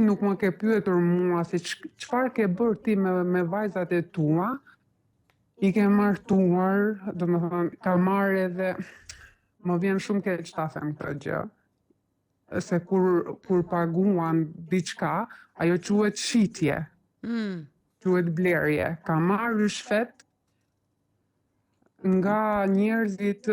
S4: nuk më ke pyetur mua se çfarë ke bërë ti me vajzat e tua, i ke martuar, do me thënë, ka marrë edhe, më vjen shumë keq ta them këtë gjë, se kur paguan diçka, ajo quhet shitje, quhet blerje, ka marrë rishfet nga njerëzit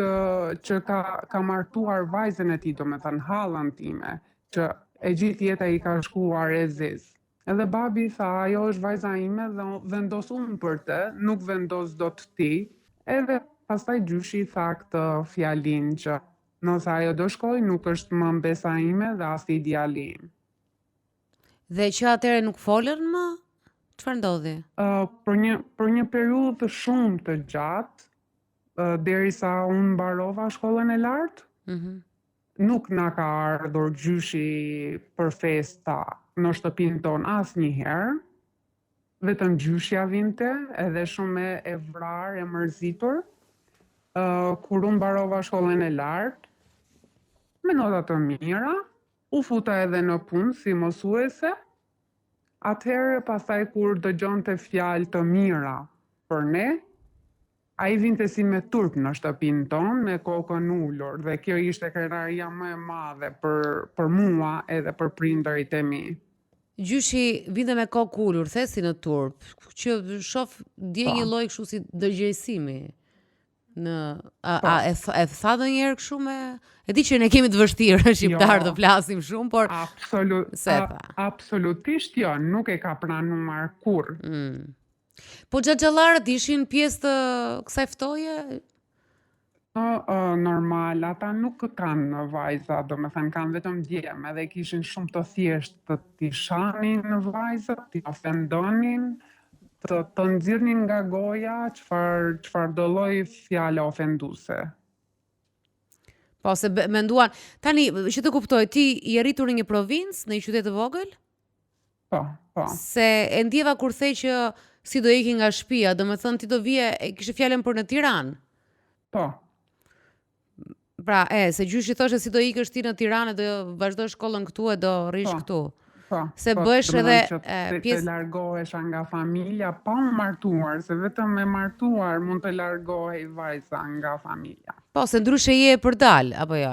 S4: që ka martuar vajzën e tij, do me thënë hallën time, që e gjithë jeta i ka shkuar e zez. Edhe babi tha, ajo është vajza ime dhe vendos unë për të, nuk vendos do të ti. Edhe pastaj gjyshi tha këtë fjalin që nëse ajo do shkoj, nuk është më mbesa ime dhe as ideali im.
S1: Dhe që atëre nuk folën më? Çfarë ndodhi?
S4: Për një periudhë shumë të gjatë, derisa unë mbarova shkollën e lartë, nuk na ka ardhur gjyshi për festa në shtëpinë tonë asnjëherë. Vetëm gjyshja vinte, edhe shumë e vrarë, e mërzitur. Kur unë mbarova shkollën e lartë, me nota të mira, u futa edhe në punë si mësuese. Atëherë, pastaj kur dëgjonte fjalë të mira për ne, ai vinte si me turp në shtëpinë tonë, me kokën ulur, dhe kjo ishte krenaria më e madhe për mua edhe për prindërit e mi.
S1: Gjyshi vinte me kokë ulur, the si në turp, që shoh dje një lloj kështu si dëgjësimi. E tha ndonjëherë kështu me... E di që ne kemi të vështirë shqiptar të flasim shumë, por...
S4: Absolutisht jo, nuk e ka pranuar kurrë.
S1: Po xhaxhallarët ishin pjesë të kësaj ftoje?
S4: Normal, ata nuk kanë vajza, do me thënë kanë vetëm djemë, edhe kishin shumë të thjeshtë të t'i shanin vajzat, t'i ofendonin, të nxirrnin nga goja çfarë do lloj fjale ofenduese.
S1: Po, se menduan, tani, që të kuptoj, ti i arritur në një provincë, në një qytet të vogël?
S4: Po.
S1: Se e ndjeva kur thej që si do iki nga shtëpia, do me thënë ti do vije, e kishe fjalën për në Tiranë.
S4: Po.
S1: Pra, se gjyshi thoshe si do ikësh ti në Tiranë, do vazhdo shkollën këtu e do rish këtu. Se bësh edhe
S4: pjesë të largohesh nga familja pa u martuar, se vetëm me martuar mund të largohej vajza nga familja.
S1: Po, se ndryshe je për dal, apo jo?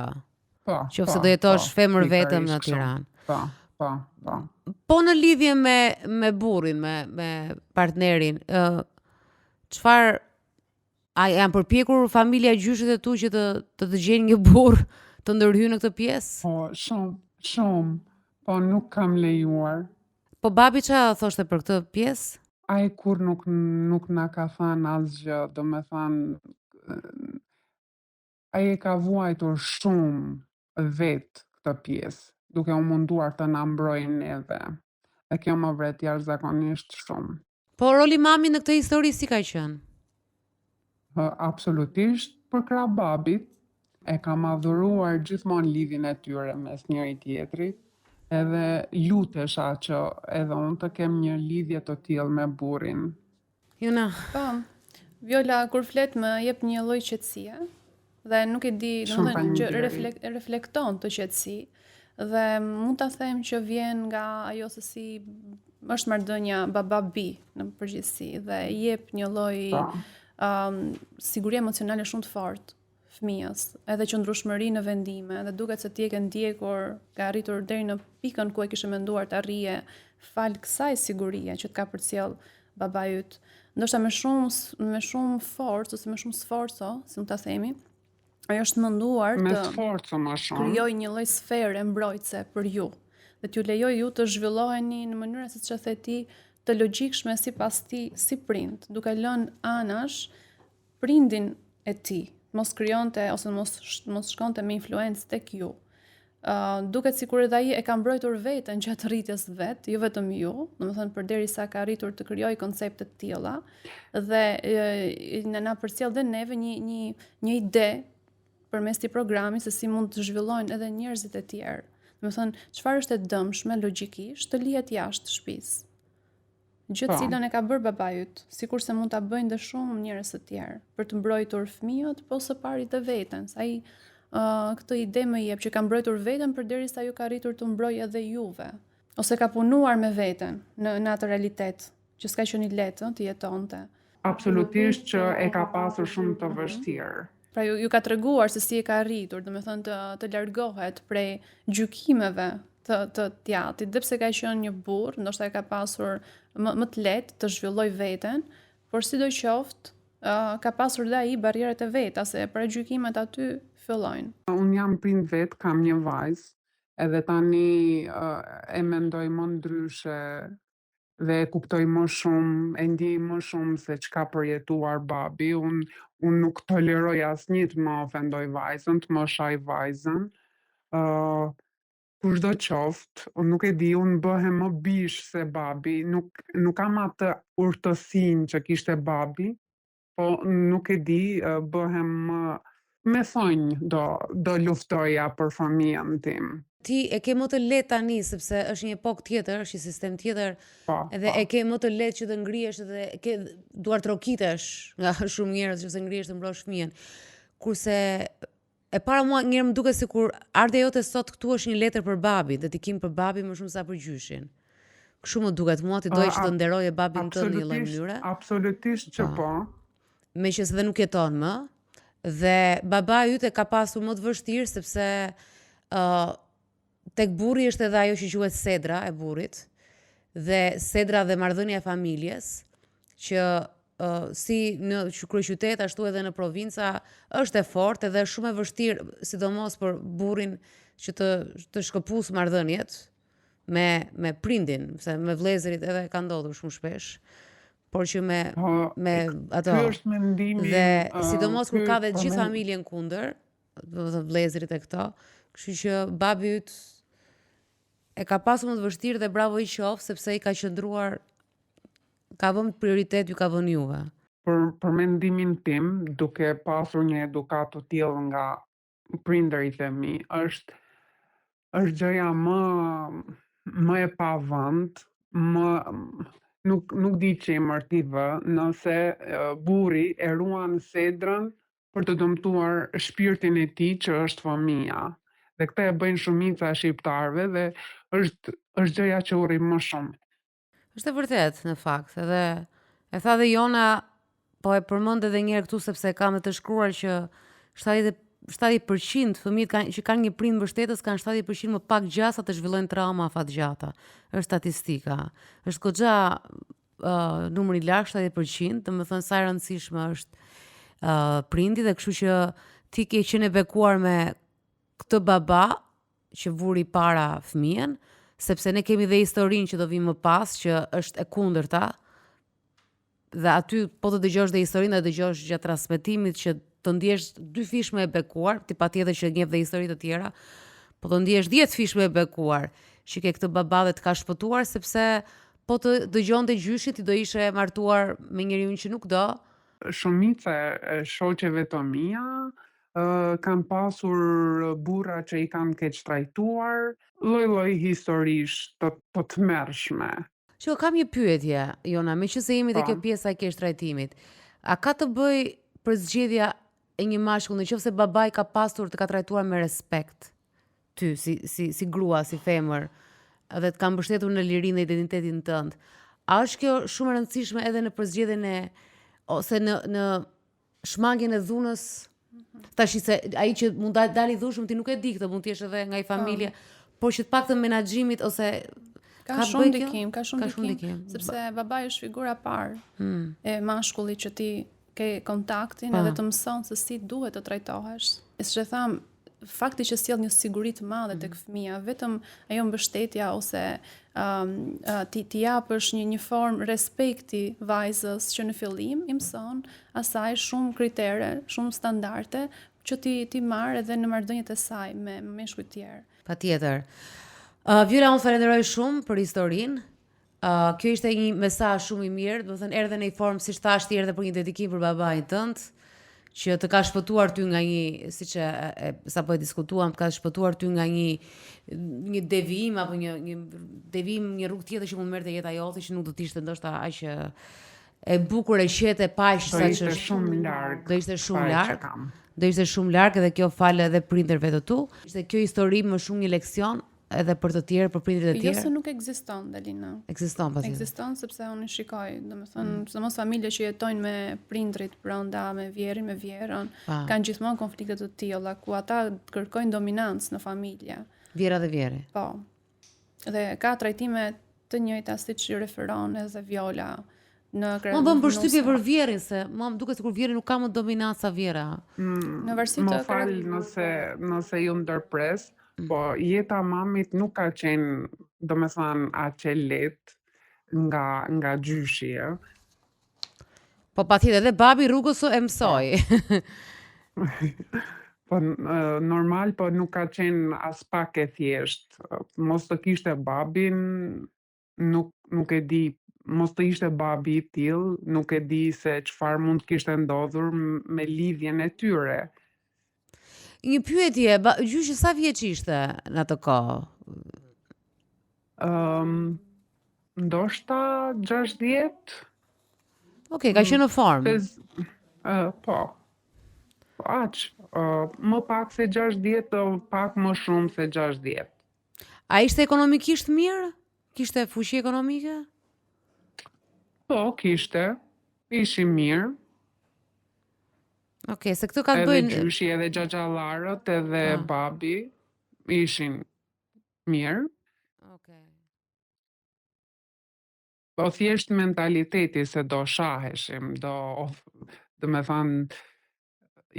S4: Po.
S1: Qofse do jetosh femër vetëm në Tiranë.
S4: Po.
S1: Po në lidhje me burrin, me partnerin, çfarë a janë përpjekur familja e gjyshit e tu që të gjejnë një burr të ndërhyjë në këtë pjesë?
S4: Po, shumë. Po nuk kam lejuar.
S1: Po babi çfarë thoshte për këtë pjesë?
S4: Ai kur nuk na ka thënë asgjë, do me thënë, ai e ka vuajtur shumë vetë këtë pjesë, duke u munduar të na mbrojë neve. Dhe kjo më vret jashtëzakonisht shumë.
S1: Po roli mami në këtë histori si ka qenë?
S4: Absolutisht për krah babit, e ka madhuruar gjithmonë lidhjen e tyre mes njëri tjetrit. Edhe lutesha që edhe unë të kem një lidhje të tillë me burrin.
S1: Jona.
S2: Po, Viola kur flet më jep një lloj qetësie dhe nuk e di, domethënë që reflekton të qetësi dhe mund ta them që vjen nga ajo se si është marrëdhënia baba-bi në përgjithësi dhe jep një lloj sigurie emocionale shumë të fortë fëmijës, edhe qëndrueshmëri në vendime, dhe duket se ti e ke ndjekur, ka arritur deri në pikën ku e kishe menduar të arrije fal kësaj sigurie që të ka përcjell baba yt. Ndoshta me shumë forcë ose me shumë sforco, si mund ta themi, ajo është menduar të krijojë një lloj sfere mbrojtëse për ju, dhe t'ju lejoj ju të zhvilloheni në mënyra siç e the ti, të logjikshme sipas ti si prind, duke lënë anash prindin e tij. Mos krijonte ose mos shkonte me influencë tek ju. Duket sikur edhe ai e ka mbrojtur veten gjatë rritjes vet, jo vetëm ju, domethënë përderisa ka arritur të krijojë koncepte të tilla dhe na përcjell dhe neve një ide përmes këtij programi se si mund të zhvillohen edhe njerëzit e tjerë. Domethënë, çfarë është e dëmshme logjikisht të lihet jashtë shtëpisë. Gjë të cilën e ka bërë baba yt, sikurse mund ta bëjnë dhe shumë njerëz të tjerë për të mbrojtur fëmijët, po së pari të veten. Ai këtë ide më jep që ka mbrojtur veten përderisa ju ka arritur të mbrojë edhe juve, ose ka punuar me veten në atë realitet që s'ka qenë i lehtë të jetonte.
S4: Absolutisht që e ka pasur shumë të vështirë.
S2: Pra ju ka treguar se si e ka arritur, domethënë të largohet prej gjykimeve të tjatit, dhe pse ka qenë një burr, ndoshta e ka pasur më të lehtë të zhvilloj veten, por sidoqoftë ka pasur dhe ai barrierat e veta, se paragjykimet aty fillojnë.
S4: Unë jam prind vet, kam një vajzë, edhe tani e mendoj më ndryshe dhe e kuptoj më shumë, e ndjej më shumë se çka përjetuar babi. Unë nuk toleroj asnjë të më ofendoj vajzën, të më shaj vajzën. Kushdo qoftë, unë nuk e di, unë bëhem më bish se babi, nuk kam atë urtësinë që kishte babi, po nuk e di, bëhem me thonjë do luftoja për fëmijën tim.
S1: Ti e ke më të lehtë tani, sepse është një epokë tjetër, është një sistem tjetër, edhe e ke më të lehtë që të ngrihesh dhe ke duar trokitesh nga shumë njerëz që se ngrihesh të mbrosh fëmijën. Kurse e para mua njerë më duke sikur ardha jote sot këtu është një letër për babin, dhe ti kim për babin më shumë sa për gjyshin. Kështu më duket mua, ti doje që të nderoje babin tënd në një lloj mënyre.
S4: Absolutisht që po.
S1: Meqense dhe nuk jeton më, dhe baba yt e ka pasur më të vështirë sepse tek burri është edhe ajo që quhet sedra e burrit, dhe sedra dhe marrëdhënia e familjes, që si në kryeqytet ashtu edhe në provinca është e fortë edhe shumë e vështirë, sidomos për burrin që të shkëpus marrëdhëniet me prindin, se me vëllezërit edhe ka ndodhur shumë shpesh, por që me ato.
S4: Ky është mendimi.
S1: Dhe sidomos kur ka dhe gjithë familjen kundër, vëllezërit e këto, kështu që babi yt e ka pasur më të vështirë dhe bravo i qof, sepse i ka qëndruar, ka vënë prioritet, ju ka vënë juve.
S4: Për mendimin tim, duke pasur një edukat të tillë nga prindërit e mi, është gjëja më e pavënd, nuk di çemër t'i vë, nëse burri e ruan sedrën për të dëmtuar shpirtin e tij që është fëmia. Dhe këtë e bëjnë shumica e shqiptarëve dhe është gjëja që urrim më shumë.
S1: Është e vërtet, në fakt, edhe e tha dhe Jona, po e përmend edhe një herë këtu sepse kam të shkruar që 70% fëmijët që kanë një prind mbështetës kanë 70% më pak gjasa të zhvillojnë trauma afatgjata. Është statistika. Është goxha numri i lartë 70%, domethënë sa e rëndësishme është prindi dhe kështu që ti ke qenë e bekuar me këtë baba që vuri para fëmijën, sepse ne kemi dhe historinë që do vim më pas që është e kundërta. Dhe aty po të dëgjosh dhe historinë dhe dëgjosh gjatë transmetimit që të ndjesh 2 fish më e bekuar, ti patjetër që njeh dhe histori të tjera, po të ndjesh 10 fish më e bekuar që ke këtë baba dhe të ka shpëtuar sepse po të dëgjonte gjyshi ti do ishe martuar me njeriu që nuk do.
S4: Shumica e shoqeve të mia kanë pasur burra që i kanë keq trajtuar, lloj historish të tmerrshme.
S1: Që kam një pyetje, Jona, meqense jemi te kjo pjesa e keq trajtimit. A ka të bëj për zgjedhja e një mashkulli, nëse babai ka pasur të ka trajtuar me respekt ty si grua, si femër, dhe të ka mbështetur në lirinë dhe identitetin tënd. A është kjo shumë e rëndësishme edhe në përzgjedhjen ose në shmangjen e dhunës? Tash se ai që mund të dalë i dhushëm ti nuk e di këtë, mund të jesh edhe nga i familje, por që të paktën menaxhimit ose
S2: ka shumë ndikim, sepse babai është figura parë e mashkullit që ti ke kontaktin edhe të mëson se si duhet të trajtohesh. Siç e tham, fakti që sjell një siguri të madhe tek fëmia, vetëm ajo mbështetja ose ti japësh një formë respekti vajzës që në fillim i mëson asaj shumë kritere, shumë standarde që ti marr edhe në marrëdhëniet e saj me meshkuj të tjerë.
S1: Patjetër. Vjola, unë falenderoj shumë për historinë. Kjo ishte një mesazh shumë i mirë, do të thënë erdhe në një formë siç thash ti, erdhe për një dedikim për babain tënd, që të ka shpëtuar ty nga një, siç sapo e diskutuam, të ka shpëtuar ty nga një devijim apo një devijim, një rrugë tjetër që mund merrte jeta jote që nuk do të ishte ndoshta aq e bukur e qetë e paq sa që
S4: është shumë larg.
S1: Do ishte shumë larg. Do ishte shumë larg edhe kjo falë edhe prindërve të tu. Ishte kjo histori më shumë një leksion edhe për të tjerë, për prindërit e tjerë.
S2: Jo se nuk ekziston, Dalina.
S1: Ekziston patjetër.
S2: Ekziston sepse unë shikoj, domethënë, sidomos familje që jetojnë me prindrit brenda, me vjerin, me vjerën, kanë gjithmonë konflikte të tilla ku ata kërkojnë dominancë në familje.
S1: Vjera dhe vjeri.
S2: Po. Dhe ka trajtime të njëjta siç i referon edhe Vjola. Më
S1: bën përshtypje për vjerin se më duket sikur vjeri nuk ka më dominancë sa vjera.
S2: Në varësi të
S4: nëse ju ndërpres, po jeta mamit nuk ka qenë, domethënë, aq e lehtë nga gjyshi.
S1: Po patjetër edhe babi rrugës e mësoi.
S4: Po normal, po nuk ka qenë as pak e thjeshtë. Mos të kishte babin, nuk e di. Mos të ishte babi i tillë, nuk e di se çfarë mund të kishte ndodhur me lidhjen e tyre.
S1: Një pyetje, gjyshi sa vjeç ishte në atë kohë?
S4: Ndoshta 60.
S1: Okej, ka qenë në formë.
S4: Po. Aq, më pak se 60, pak më shumë se 60.
S1: A ishte ekonomikisht mirë? Kishte fuqi ekonomike?
S4: Po, kishte. Ishin mirë.
S1: Okej, se këtë ka të bëjnë...
S4: Edhe gjyshi, edhe xhaxhallarët, edhe babi ishin mirë.
S1: Okej.
S4: Po thjesht mentaliteti se do shaheshim, do me thënë,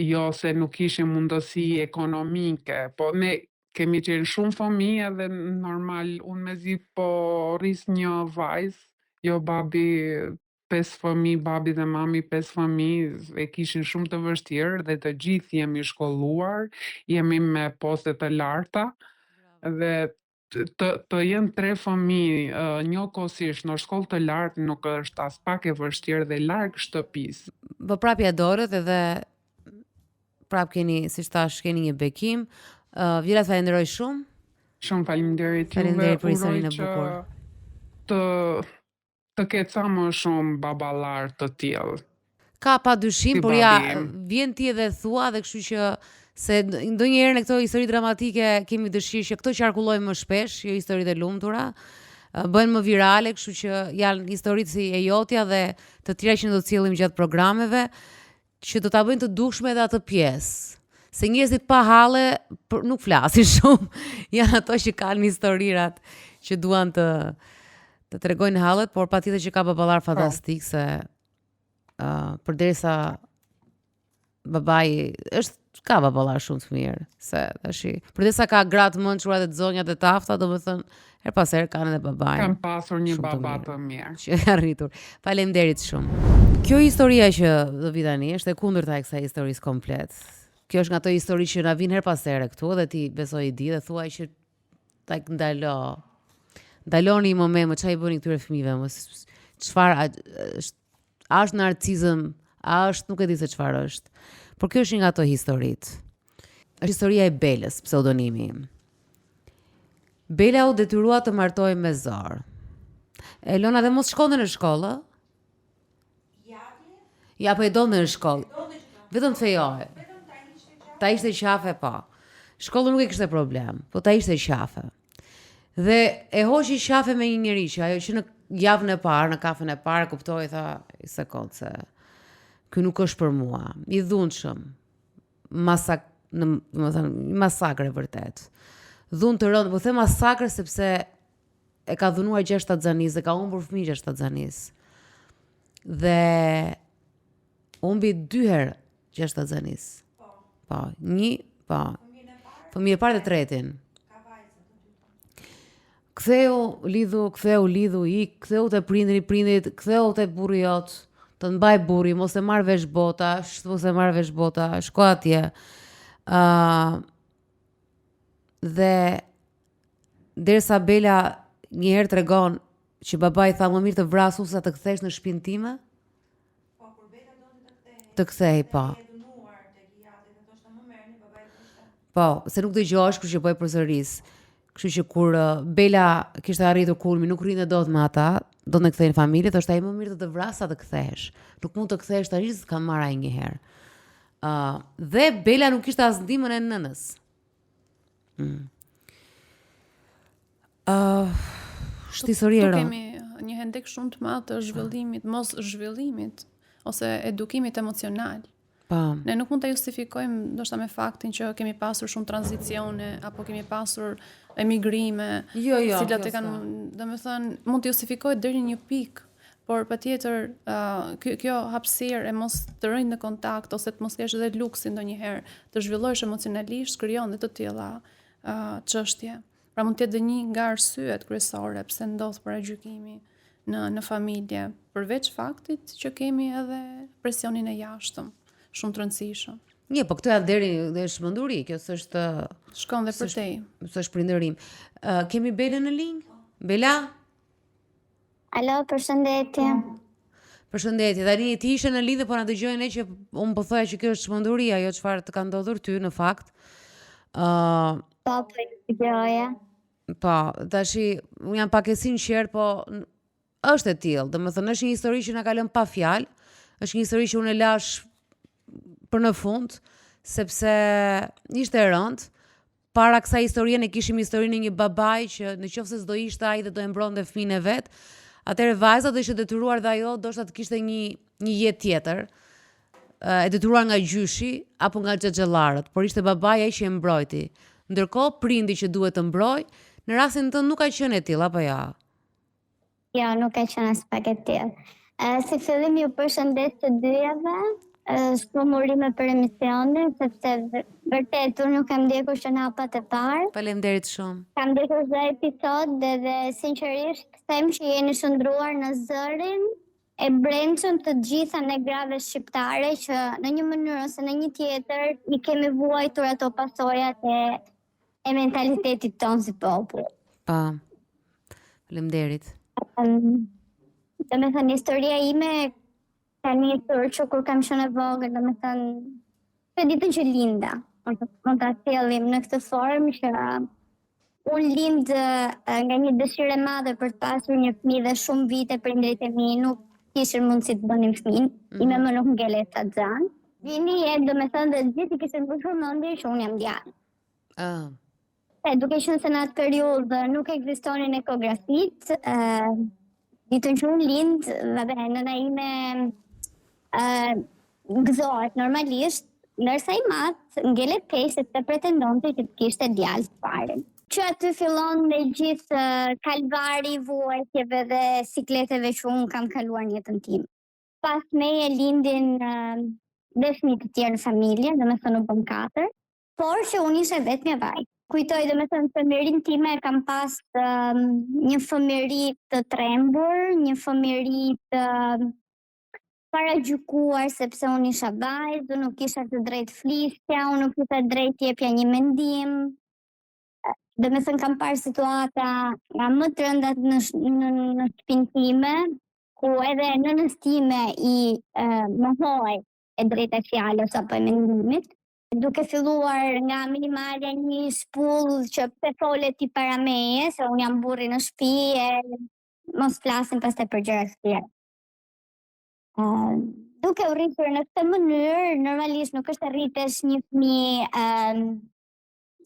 S4: jo se nuk kishim mundësi ekonomike, po ne kemi qenë shumë fëmijë dhe normal unë mezi po rris një vajzë, jo babi 5 fëmijë, babi dhe mami 5 fëmijë, e kishin shumë të vështirë dhe të gjithë jemi shkolluar, jemi me poste të larta dhe të jenë 3 fëmijë njëkohësisht në shkollë të lartë nuk është as pak e vështirë dhe larg shtëpisë.
S1: Po prapja dorët edhe prap keni, siç thash, keni një bekim. Vjera, falenderoj shumë.
S4: Shumë faleminderit.
S1: Faleminderit për historinë e bukur.
S4: Të ketë sa më shumë baballar të tillë.
S1: Ka pa dyshim,
S4: Si
S1: por ja
S4: babi.
S1: vjen ti edhe thua dhe kështu që se ndonjëherë në këto histori dramatike kemi dëshirë që këto qarkullojmë më shpesh, jo historitë e lumtura, bëhen më virale, kështu që janë historitë si e jotja dhe të tjera që ne do të cillim gjatë programeve, që do ta bëjnë të dukshme edhe atë pjesë. Se njerëzit pa halle nuk flasin shumë, janë ato që kanë historirat që duan të tregojnë hallet, por patjetër që ka baballar fantastik se përderisa babai ka baballar shumë të mirë, se tash përderisa ka gratë mençura dhe zonjat e tafta, domethënë her pas here kanë edhe babain.
S4: Kam pasur një
S1: Shumë të
S4: baba
S1: mirë.
S4: të mirë.
S1: Që ka arritur. Faleminderit shumë. Kjo historia që do vi tani është e kundërta e kësaj historisë komplet. Kjo është nga ato histori që na vin her pas here këtu dhe ti besoj i di dhe thuaj që ta ndaloni një moment, më çfarë i bëni këtyre fëmijëve, mos çfarë është narcizëm, është nuk e di se çfarë është. Por kjo është një nga ato historitë. Është historia e Belës, pseudonimi. Bela u detyrua të martohej me zor. Elona dhe mos shkonte në shkollë. Ja, po e donte në shkollë. Vetëm të fejohej. Ta ishte qafe, po. Shkolla nuk e kishte problem, po ta ishte qafe. Dhe e hoqi qafe me një njeri që ajo që në javën e parë, në kafen e parë, kuptoi, tha, i sekond se ky nuk është për mua. I dhunshëm. Masakre vërtet. Dhunë të rëndë, po them masakre sepse e ka dhunuar 6 taxanis dhe ka humbur fëmijë 6 taxanis. Dhe humbi 2 herë 6 taxanis. Po, fëmijë e parë dhe tretin. Ktheu, lidhu, ktheu te prindrit, ktheu te burri jot, të mbaj burri, mos e marr vesh bota, shko atje. Dhe derisa Bela një herë tregon që babai tha më mirë të vrasu sa të kthesh në shtëpinë time. Të kthej, po. Po, se nuk dëgjohesh, kështu që bëj përsëris. Kështu që kur Bela kishte arritur kulmin, nuk rrinte dot me ata, do të kthejnë familje, thoshte ai më mirë të vras sa të kthesh. Nuk mund të kthesh tani, s'ka marr ai një herë. Dhe Bela nuk kishte as ndihmën e nënës. Është histori e rëndë.
S2: Kemi një hendek shumë të madh të zhvillimit, mos zhvillimit ose edukimit emocional. Ne nuk mund të justifikojmë ndoshta me faktin që kemi pasur shumë tranzicione apo kemi pasur emigrime, cilat e kanë, domethënë, mund të justifikohet deri në një pikë, por patjetër kjo hapësirë e mos të rënë në kontakt ose të mos kesh edhe luksin ndonjëherë të zhvillohesh emocionalisht krijon dhe të tilla çështje. Pra mund të jetë një nga arsyet kryesore pse ndodh paragjykimi në familje, përveç faktit që kemi edhe presionin e jashtëm, shumë të rëndësishëm.
S1: Po këto janë deri në shmenduri, kjo s'është
S2: shkon dhe për tej.
S1: S'është prindërim. Kemi Belën në linjë? Bela?
S3: Alo, përshëndetje.
S1: Përshëndetje. Tani ti ishe në lidhje, po na dëgjojnë që unë po thoya që kjo është shmenduri, ajo çfarë të ka ndodhur ty në fakt.
S3: Po, dëgjoja.
S1: Po, tashi unë jam pak e sinqert, po është e tillë. Domethënë është një histori që na ka lënë pa fjalë, është një histori që unë e lash për në fund, sepse ishte e rëndë. Para kësaj historie ne kishim historinë e një babai që nëse s'do ishte ai dhe do e mbronte fëmijën e vet, atëherë vajza do ishte detyruar dhe ajo ndoshta të kishte një jetë tjetër, e detyruar nga gjyshi apo nga xhaxhallarët, por ishte babai ai që e mbrojti. Ndërkohë prindi që duhet të mbrojë, në rastin tënd nuk ka qenë e tillë apo ja?
S3: Jo, nuk ka qenë as pak e tillë. Si fillim ju përshëndet të dyjave. Shumë urime për emisionin, sepse vërtet unë nuk kam ndjekur që në hapat e parë.
S1: Faleminderit shumë.
S3: Kam ndjekur çdo episod dhe sinqerisht them që jeni shndruar në zërin e brendshëm të gjitha ne grave shqiptare që në një mënyrë ose në një tjetër i kemi vuajtur ato pasojat e mentalitetit tonë si popull.
S1: Pa. Faleminderit.
S3: Domethënë historia ime ka nisur që kur kam qenë e vogël, domethënë Të ditën që linda, mund ta sjellim në këtë formë që unë lind nga një dëshirë e madhe për të pasur një fëmijë dhe shumë vite prindërit e mi nuk kishin mundësi të bënin fëmijë, ime më nuk ngele sa xhan. Vini domethënë dhe gjithë i kishin bërë mendje që unë jam djalë. Duke qenë se në atë periudhë nuk ekzistonin ekografit, ditën që unë lind, nëna ime gëzohet normalisht, ndërsa i matë ngelet keq se të pretendonte që të kishte djalë të parin. Që aty fillon me gjithë kalvari, vuajtjeve dhe sikleteve që unë kam kaluar në jetën time. Pas meje lindin dhe fëmijë të tjerë në familje, domethënë u bëm 4, por që unë isha vetëm e vaj. Kujtoj domethënë fëmijërinë time kam pas një fëmijëri të trembur, një fëmijëri të paragjykuar sepse unë isha vajzë, unë nuk kisha të drejtë flisja, unë nuk kisha drejtë jepja një mendim. Domethënë kam parë situata nga më të rëndat në shtëpinë time, ku edhe nënës time i mohoi e drejta fjalës apo e mendimit, duke filluar nga minimalja një shpull që pse folet ti para meje, se unë jam burri në shtëpi e mos flasim pastaj për gjëra të tjera. Duke u rritur në këtë mënyrë, normalisht nuk është rritesh një fëmijë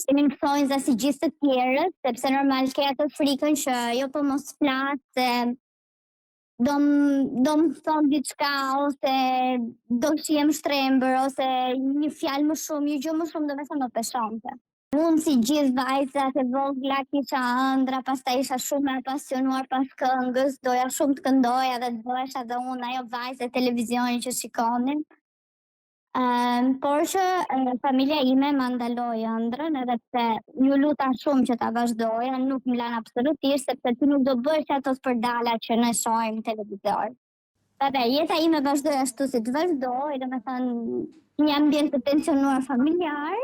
S3: që më mësojnë si gjithë të tjerët, sepse normal ke atë frikën që jo po mos flas, do më thonë diçka, ose do që jem shtrembër, ose një fjalë më shumë, një gjë më shumë do me thënë më peshonte. Unë si gjithë vajzat e vogla kisha ëndra, pastaj isha shumë e pasionuar pas këngës, doja shumë të këndoja dhe doja edhe unë ajo vajzë e televizionit që shikonin. Por që familja ime më ndaloi ëndrën, edhe pse ju luta shumë që ta vazhdoja, nuk më lan absolutisht, sepse ti nuk do bësh ato spërdalat që ne shohim në televizor. Jeta ime vazhdoi ashtu si të vazhdoi, domethënë një ambient të tensionuar familjar,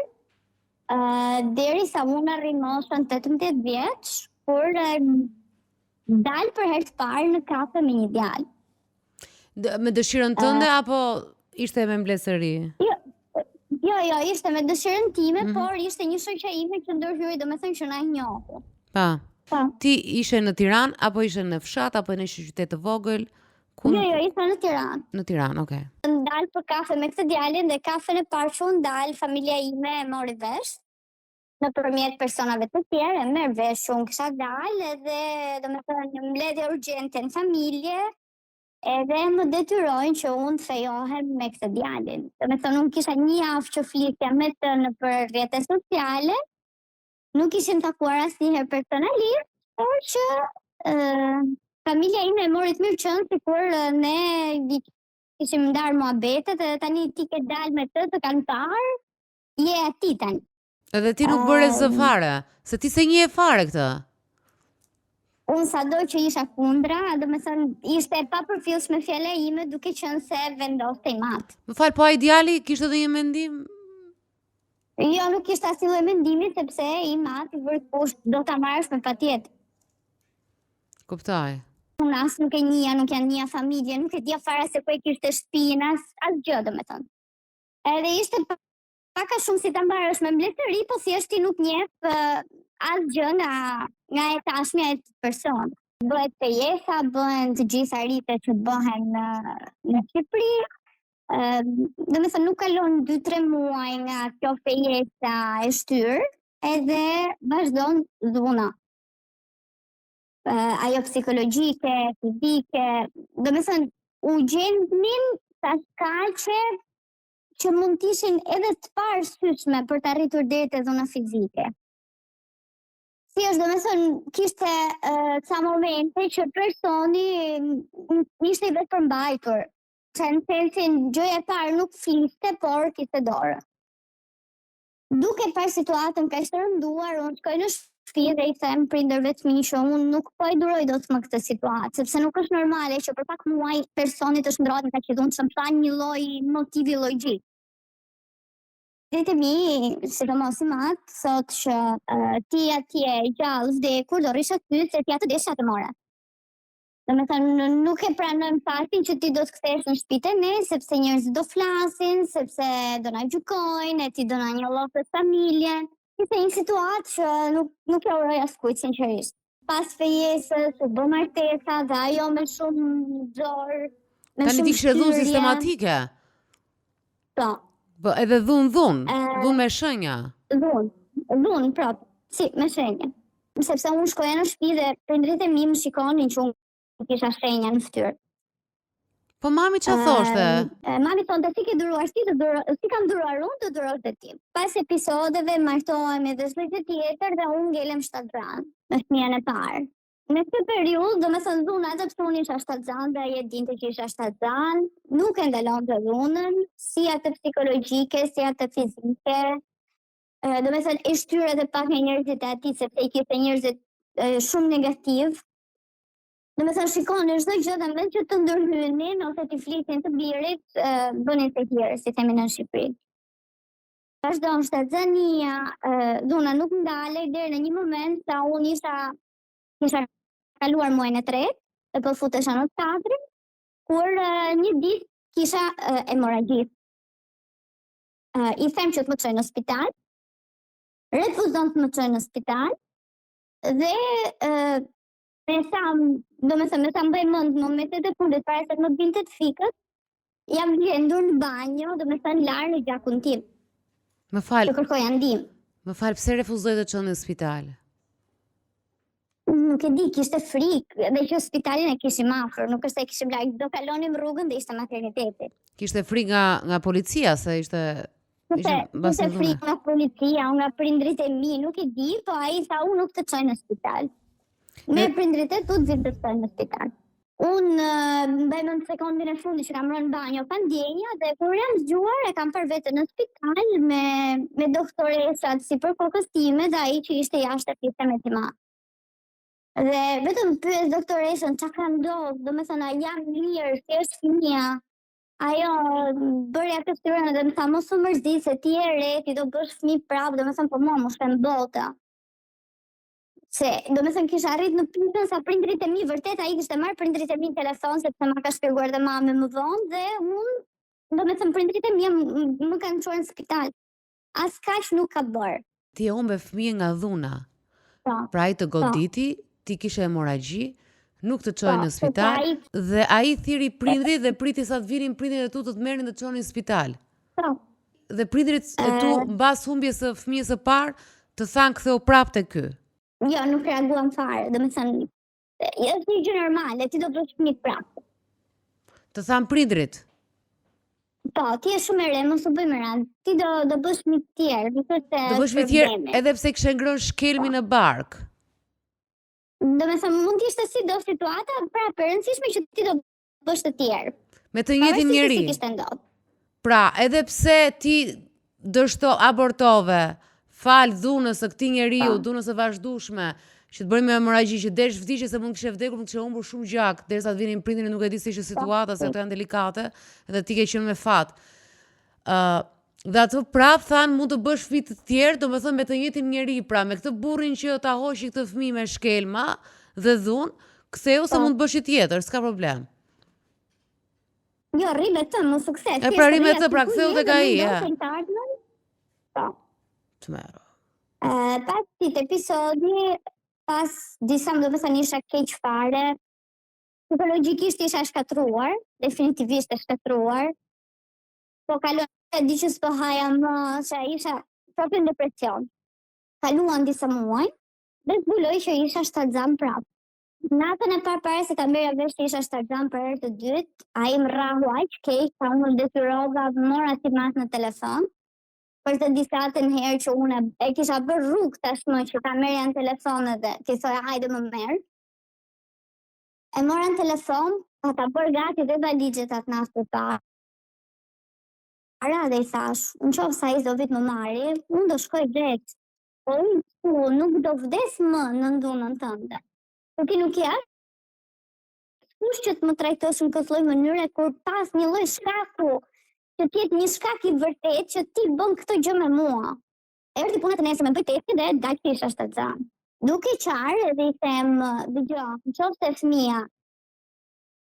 S3: derisa unë arri moshën 18 vjeç, kur dal për herë të parë në kafe me një djalë.
S1: Me dëshirën tënde apo ishte me mbledhëri?
S3: Jo, ishte me dëshirën time, por ishte një shoqja ime që ndërhyri, domethënë që na njohu.
S1: Ti ishe në Tiranë apo ishe në fshat apo në një qytet të vogël?
S3: Jo, isha në Tiranë.
S1: Në Tiranë, okay.
S3: Ndal për kafe me këtë djalin dhe kafen e parë që ndal, familja ime e mori vesh. Nëpërmjet personave të tjerë, e merr vesh që unë kisha dalë dhe domethënë një mbledhje urgjente në familje. Edhe më detyrojnë që unë të fejohem me këtë djalin. Domethënë unë kisha një javë që flisja me të nëpër rrjetet sociale, nuk ishim takuar asnjëherë personalisht, por që familja ime e mori të mirë qenë sikur ne kishim ndarë muhabetet edhe tani ti ke dalë me të kanë parë, je aty tani.
S1: Edhe ti nuk bëre zë fare, se ti se një e fare këtë.
S3: Unë sado që isha kundra, domethënë ishte pa përfillshme fjala ime duke qenë se vendoste i matë.
S1: Më fal, po ai djali kishte edhe një mendim?
S3: Jo, nuk kishte asnjë lloj mendimi sepse i matë i vërkush do ta marrësh me patjetër.
S1: Kuptoj.
S3: Unë as nuk e njihja, nuk janë njihja familje, nuk e dija fare se ku e kishte shtëpinë, asgjë domethënë. Edhe ishte pak a shumë si ta marrësh me mbletëri, po thjesht ti nuk njeh asgjë nga e tashmja e person. Bëhet pejesa, bëhen të gjitha rritet që bëhen në Shqipëri. Domethënë nuk kalon 2-3 muaj nga kjo pejesa e shtyrë, edhe vazhdon dhuna. Ajo psikologjike, fizike, domethënë u gjendnin sa shkaqe që mund të ishin edhe të parësyeshme për të arritur deri te dhuna fizike. Si është domethënë kishte ca momente që personi ishte i vetë përmbajtur. Në sensin gjëja e parë nuk fliste, por kishte dorë. Duke parë situatën kaq të rënduar, unë shkoj në shtëpi dhe i them prindërve të mi që unë nuk po e duroj dot më këtë situatë, sepse nuk është normale që për pak muaj personi të shndrohet nga çdo të një lloj motivi logjik. Dhe mi, sidomos i matë, thot që ti atje gjallë vdekur do rish aty se ti atë desha të more. Domethënë nuk e pranojmë faktin që ti do të kthehesh në shtëpitë e ne, sepse njerëzit do flasin, sepse do na gjykojnë, e ti do na njollosh familjen. Ishte një situatë që nuk e uroj askujt sinqerisht. Pas fejesës u bë martesa dhe ajo me shumë zor, me
S1: Tani ti kishe dhunë sistematike.
S3: Po.
S1: Po edhe dhunë me shenja.
S3: Dhunë prap, si me shenja. Sepse unë shkoja në shtëpi dhe prindrit e mi më shikonin që unë kisha shenja në fytyrë.
S1: Po mami çfarë thoshte?
S3: Mami thonte si ke duruar ti, si kam duruar unë, të durosh dhe ti. Pas episodeve martohemi dhe s'lë tjetër dhe unë ngelem shtatzan me fëmijën e parë. Në këtë periudhë, domethënë dhuna edhe pse unë isha shtatzan dhe ai e dinte që isha shtatzan, nuk e ndalonte dhunën, si atë psikologjike, si atë fizike. Domethënë e shtyr edhe pak nga njerëzit e atij sepse i kishte njerëzit shumë negativ. Domethënë shikoni çdo gjë dhe me që të ndërhynin ose të flisin të birit, bënin të tjerë, si themi në Shqipëri. Vazhdon shtatzania, dhuna nuk ndalej deri në një moment sa unë kisha kaluar muajin e tretë, dhe po futesha në 4, kur një ditë kisha hemoragji. I them që të më çojnë në spital, refuzon të më çojnë në spital dhe me sa mbaj mend në momentet e fundit para se të më binte të fikët, jam gjendur në banjo, domethënë larë në gjakun tim.
S1: Më fal.
S3: Të kërkoja ndihmë.
S1: Më fal, pse refuzoi të çonte në spital?
S3: Nuk e di, kishte frikë, dhe që spitalin e kishim afër, nuk është se kishim larg, do kalonim rrugën dhe ishte materniteti.
S1: Kishte frikë nga policia se ishte
S3: Kishte frikë nga policia, nga prindrit e mi, nuk e di, po ai tha unë nuk të çoj në spital. Me prindrit e tu të vinë të çoj në spital. Unë mbaj në sekondin e fundit që kam rënë banjo pa ndjenja dhe kur jam zgjuar e kam parë veten në spital me doktoresat si për kokës time dhe ai që ishte jashtë pjesë me ti ma. Dhe vetëm pyes doktoresën çka ka ndodhur, domethënë a jam mirë, si është fëmia. Ajo bëri atë shtyrën dhe më tha mos u mërzi se ti je re, ti do bësh fëmijë prapë, domethënë po mua më shkon bota. Se domethënë kisha arrit në pikën sa prindrit e mi vërtet ai kishte marrë prindrit e mi në telefon sepse ma ka shpjeguar dhe mami më vonë dhe unë domethënë prindrit e mi më kanë çuar në spital. As kaq nuk ka bërë.
S1: Ti e humbe fëmijën nga dhuna. Pra ai të goditi, ti kishe hemoragji, nuk të çojnë në spital dhe ai thiri prindrit dhe priti sa të vinin prindrit e tu të merrin të çonin në spital. Dhe prindrit e tu mbas humbjes së fëmijës së parë të thanë ktheu prapë te ky.
S3: Jo, nuk reaguam fare, domethënë është një gjë normale, ti do bësh fëmijë prapë.
S1: Të thanë prindrit.
S3: Po, ti je shumë e re, mos u bëj më radhë. Ti do bësh fëmijë të tjerë,
S1: do bësh fëmijë të tjerë edhe pse kishe ngrënë shkelmi në bark.
S3: Domethënë mund të ishte si do situata, pra e rëndësishme që ti do bësh të tjerë.
S1: Me të njëjtin njeri. Pra, edhe pse ti abortove, fal dhunës së këtij njeriu, dhunës së vazhdueshme, që të bëri me hemoragji, që desh vdiqje se mund kishe vdekur, mund kishe humbur shumë gjak, derisa të vinin prindërit nuk e di si ishte situata, se ato janë delikate, dhe ti ke qenë me fat. Dhe ato prap thanë mund të bësh fëmijë të tjerë, domethënë me të njëjtin njeri, pra me këtë burrin që ta hoqi këtë fëmijë me shkelma dhe dhunë, ktheu se mund të bësh i tjetër, s'ka problem.
S3: Jo, rri me të, më sukses.
S1: E pra rri me të, pra ktheu tek ai,
S3: Po.
S1: Të merë.
S3: Pas këtij episodi, pas disa domethënë isha keq fare, psikologjikisht isha shkatruar, definitivisht e shkatruar. Po kalon di që s'po haja më, që isha proprio në depresion. Kaluan disa muaj, dhe zbuloj që isha shtatzan prapë. Natën e parë se ta merja vesh që isha shtatzan për herë të dytë, ai më rrahu aq keq, sa unë detyrova, mora si mas në telefon, për të disatën herë që unë e kisha bërë rrugë tashmë që ta merja në telefon edhe ti thoja hajde më merr. E mora në telefon, pa ta bërë gati dhe valigjet atë natë të parë. Dhe i thash, në qoftë sa i do vit më marri, unë do shkoj drejt. Po unë nuk do vdes më në dhunën tënde. Po ti nuk je kush që të më trajtosh në këtë lloj mënyre kur pas një lloj shkaku, që të jetë një shkak i vërtet që ti bën këtë gjë me mua. Erdhi puna të nesër me bëj testi dhe dal që isha shtatzan. Duke qarë edhe i them, dëgjoj, në qoftë se fëmia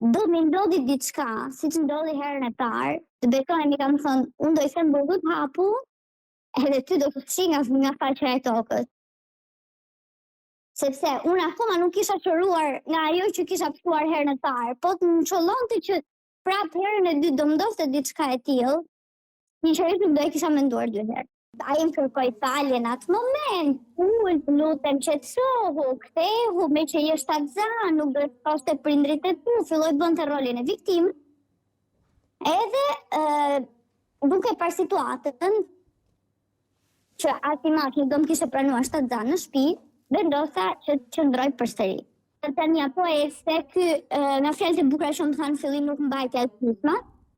S3: do mi ndodhi diçka, si që ndodhi herën e parë, të betojmë i kam thënë, unë do i them burgut hapu, edhe ty do të fshi nga faqja e tokës. Sepse unë akoma nuk kisha qëruar nga ajo që kisha pësuar herën e parë, po të më qollonte që prap herën e dytë do më ndodhte diçka e tillë, sinqerisht nuk do e kisha menduar 2 herë. Ai më kërkoi falje në atë moment, lutem qetësohu, kthehu, me që je shtatzan, nuk do të thoshte prindrit e tu, filloi bënte rolin e viktimë. Edhe duke parë situatën që Atimaki do më kishe pranuar shtatzan në shtëpi, vendosa që të qëndroj përsëri. Tani apo e se ky nga fjalët e bukura që më thanë fillim nuk mbajtja e shtëpisme,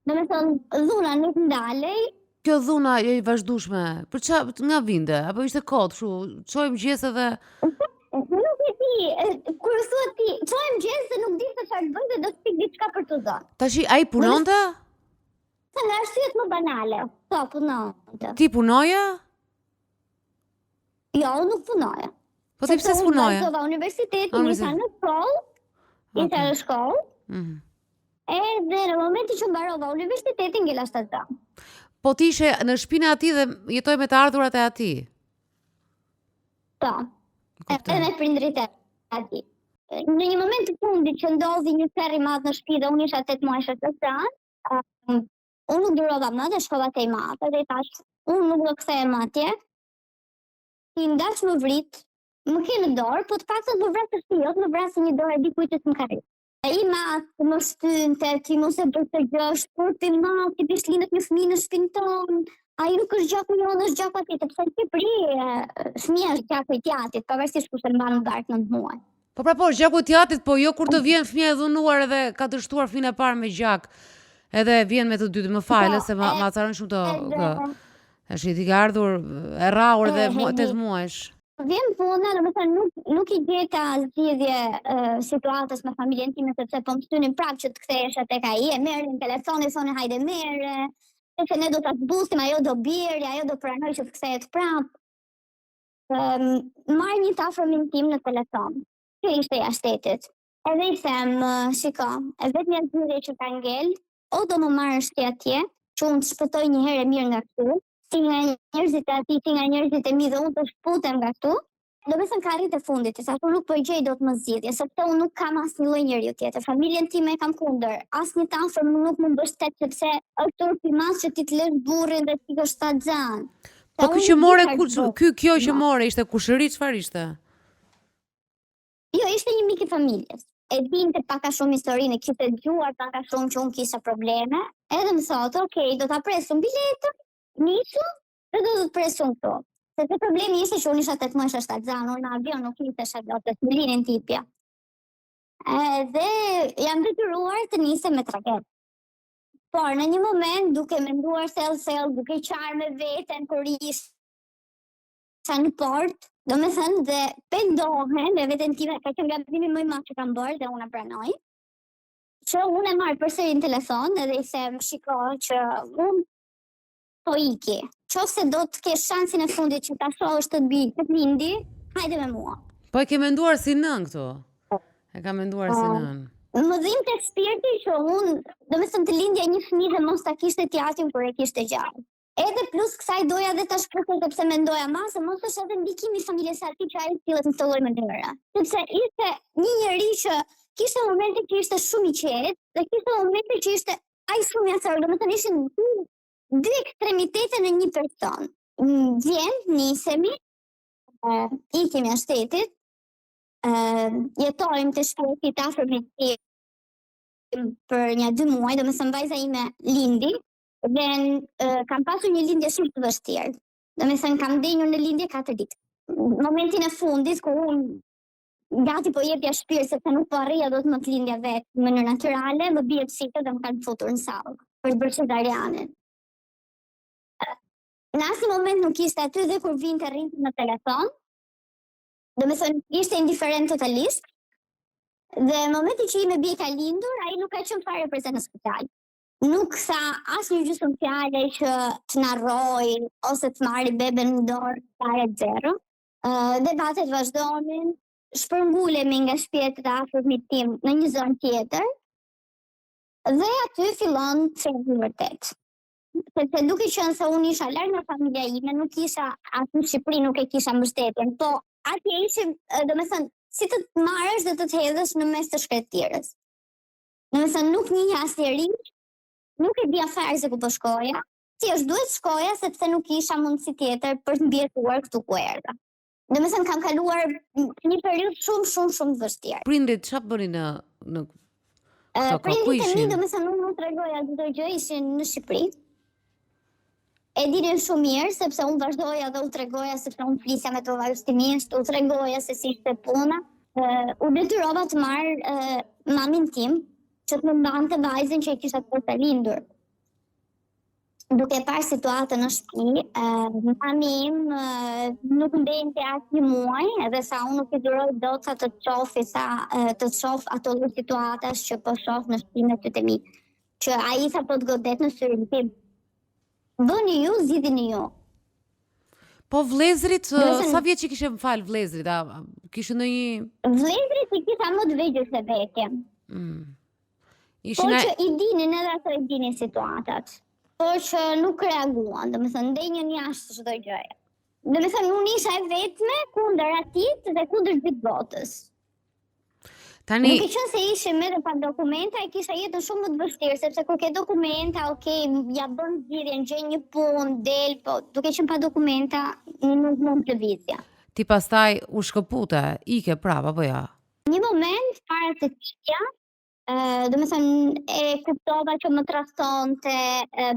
S3: domethënë dhuna nuk ndalej.
S1: Kjo dhuna e i vazhdueshme, për çfarë nga vinte? Apo ishte kot, kështu, çoj mëngjes edhe
S3: Nuk e di, kur thua ti, çoj mëngjes dhe nuk di se çfarë bënte, do të pik diçka për të dhënë.
S1: Tashi ai punonte?
S3: Sa nga arsyet më banale. Po, punonte.
S1: Ti punoje?
S3: Jo, unë nuk punoja.
S1: Po ti pse s'punoje?
S3: Unë vazhdova universitetin, isha në shkollë, isha në shkollë, edhe në momentin që mbarova universitetin, ngela shtatzan.
S1: Po ti ishe në shtëpinë e atij dhe jetoj me të ardhurat e atij.
S3: Po. Edhe me prindrit e atij. Në një moment të fundit që ndodhi një ferr i madh në shtëpi dhe unë isha 8 muaj shtatzan, unë nuk durova më dhe shkova te i madhe dhe i thash, unë nuk do kthehem atje. Ti ndash më vrit, më ke në dorë, po të paktën më vrasë shtëpi, më vrasë një dorë e dikujt që s'më ka rrit. I matë më shtynte, ti mos e përtëgjosh, por ti matë, ti bish lindet një fëmijë në shtëpinë tonë, ai nuk është gjaku jonë, është gjaku atij, sepse në Shqipëri fëmia është gjaku i tjatit, pavarësisht kush e mban në bark 9 muaj.
S1: Po pra po, gjaku i tjatit, po jo kur të vjen fëmia e dhunuar edhe ka dështuar fëmijën e parë me gjak. Edhe vjen me të dytë, më falë se ma acaron shumë të është i ka ardhur e rrahur edhe 8 muajsh.
S3: Vjen puna, domethënë nuk i gjeta zgjidhje situatës me familjen time, sepse po më shtynin prapë që të kthehesh tek ai, e merrin telefonin, thonë hajde merre, se ne do ta zbusim, ajo do bjerë, ajo do pranoj që të kthehet prapë. Marr një të afërmin tim në telefon, që ishte jashtë shtetit. Edhe i them, shiko, e vetmja zgjidhje që ka ngel, o do më marrësh ti atje, që unë të shpëtoj një herë e mirë nga këtu, si nga njerëzit e atij, si nga njerëzit e mi dhe unë të shputem nga këtu, do me thënë ka arrit e fundit, sa unë nuk po i gjej dot më zgjidhje, sepse unë nuk kam asnjë lloj njeriu tjetër. Familjen time e kam kundër, asnjë të afër nuk më mbështet sepse është turp i madh që ti të lësh burrin dhe ti ke shtatzan.
S1: Po kjo që more kjo që more ishte kushëri, çfarë ishte?
S3: Jo, ishte një mik i familjes. E dinte paka shumë historinë, kishte dëgjuar paka shumë që unë kisha probleme, edhe më thotë, "Okej, do ta presum biletën, nisu, dhe do të presum këtu." Sepse problemi ishte që unë isha 8 muaj shtatzan, unë në avion nuk ishte dotës, më linin tipja. Dhe jam detyruar të nisem me tragedë. Por në një moment, duke menduar thellë, duke qarë me veten kur isha në port, do me thënë dhe pendohen dhe veten time ka qenë gabimi më i madh që kam bërë dhe unë e pranoj. Që unë e marr përsëri në telefon edhe i them, shiko që unë po iki. Qofse do të kesh shansin e fundit që ta shohësh të lindi, hajde me mua.
S1: Po e ke menduar si nën këtu? E ka menduar si nën.
S3: Më dhimbte shpirti që unë, domethënë të lindja një fëmijë dhe mos ta kishte tjatin kur e kishte gjallë. Edhe plus kësaj doja dhe ta shpresoj sepse mendoja më se mos është edhe ndikimi i familjes së atij që ai sillet në këtë lloj mënyre. Sepse ishte një njeri që kishte momente që ishte shumë i qetë dhe kishte momente që ishte ai shumë i acerë, domethënë ishin dy ekstremitete në një person. Vjen, nisemi, ikim jashtë shtetit, jetojmë të shtëpit afër me për një 2 muaj, domethënë vajza ime lindi dhe kam pasur një lindje shumë të vështirë. Domethënë kam ndenjur në lindje 4 ditë. Momentin e fundit kur unë gati po jepja shpirt sepse nuk po arrija dot më të lindja vetë në mënyrë natyrale, më bie psikë dhe më kanë futur në sallë për të bërë cesarianen. Në asnjë moment nuk ishte aty dhe kur vinte rrinte në telefon, domethënë ishte indiferent totalisht. Dhe momenti që i me bie ka lindur, ai nuk ka qenë fare prezent në spital. Nuk tha asnjë gjysmë fjale që të narroj ose të marri beben në dorë, fare zero. Debatet vazhdonin, shpërngulemi nga shtëpia e afërmit tim në një zonë tjetër. Dhe aty fillon çelësi vërtet. Sepse duke qenë se unë isha larg nga familja ime, nuk isha aty në Shqipëri, nuk e kisha mbështetjen, po atje ishim, domethënë, si të marrësh dhe të hedhësh në mes të shkretirës. Domethënë nuk njihja asnjëri, nuk e dija fare se ku po shkoja. Thjesht duhet shkoja sepse nuk kisha mundësi tjetër për të mbijetuar këtu ku erdha. Domethënë kam kaluar një periudhë shumë të vështirë.
S1: Prindrit çfarë bënin në këto kohë? Ku
S3: Prindrit e mi,
S1: ishin?
S3: domethënë unë nuk tregoja çdo gjë, ishin në Shqipëri. E dinin shumë mirë, sepse unë vazhdoja dhe u tregoja, sepse unë flisja me to vazhdimisht, u tregoja se si ishte puna. U detyrova të marr mamin tim, që të më mbante vajzën që e kisha të lindur. Duke parë situatën në shtëpi, mami im nuk mbente asnjë muaj, edhe sa unë nuk i duroj dot sa të shoh ato situatash që po shoh në shtëpinë të mi. Që ai sa po të godet në syrin tim. Bëni ju, zgjidhni ju.
S1: Po vëllezrit, sa vjeç i kishe vëllezrit? A kishe ndonjë
S3: Vëllezrit i kisha më të vegjël se vete. Po që i dinin edhe ato i dinin situatat. Po që nuk reaguan, domethënë ndenjën jashtë çdo gjëje. Domethënë unë isha e vetme kundër atit dhe kundër gjithë botës.
S1: Tani
S3: Duke qenë se ishim edhe pa dokumenta, e kisha jetën shumë më të vështirë, sepse kur ke dokumenta, okay, ja bën zgjidhjen, gjen një punë, del, po duke qenë pa dokumenta, nuk mund të lëvizja.
S1: ti pastaj u shkëpute, ike prapa apo ja?
S3: Një moment para të këtja, domethënë e kuptova që më trastonte,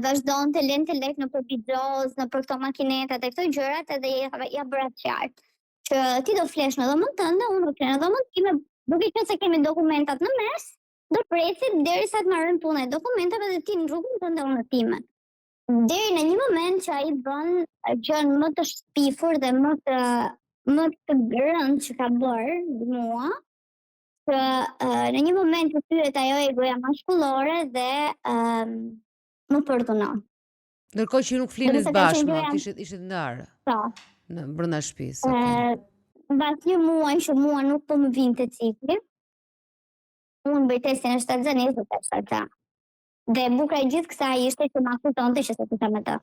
S3: vazhdonte lente lek në për bizos, në për këto makinetat e këto gjërat, edhe ja bëra qartë. Që ti do flesh në dhomën tënde, unë do flesh në dhomën time, duke qenë se kemi dokumentat në mes, do presim derisa të marrën puna e dokumentave dhe ti në rrugën tënde unë në time. Deri në një moment që ai bën gjën më të shpifur dhe më të grënë që ka bërë mua, që në një moment të pyet ajo egoja maskullore dhe më përdonon.
S1: Ndërkohë që ju nuk flini së bashku, ishit ndarë
S3: Po.
S1: në brenda shtëpisë.
S3: Mbas një muaj që mua nuk po më vinte cikli, unë bëj testin e shtatzanisë dhe të shtatzan. Dhe buka e gjithë kësaj ishte që ma akuzonte që se kisha me të.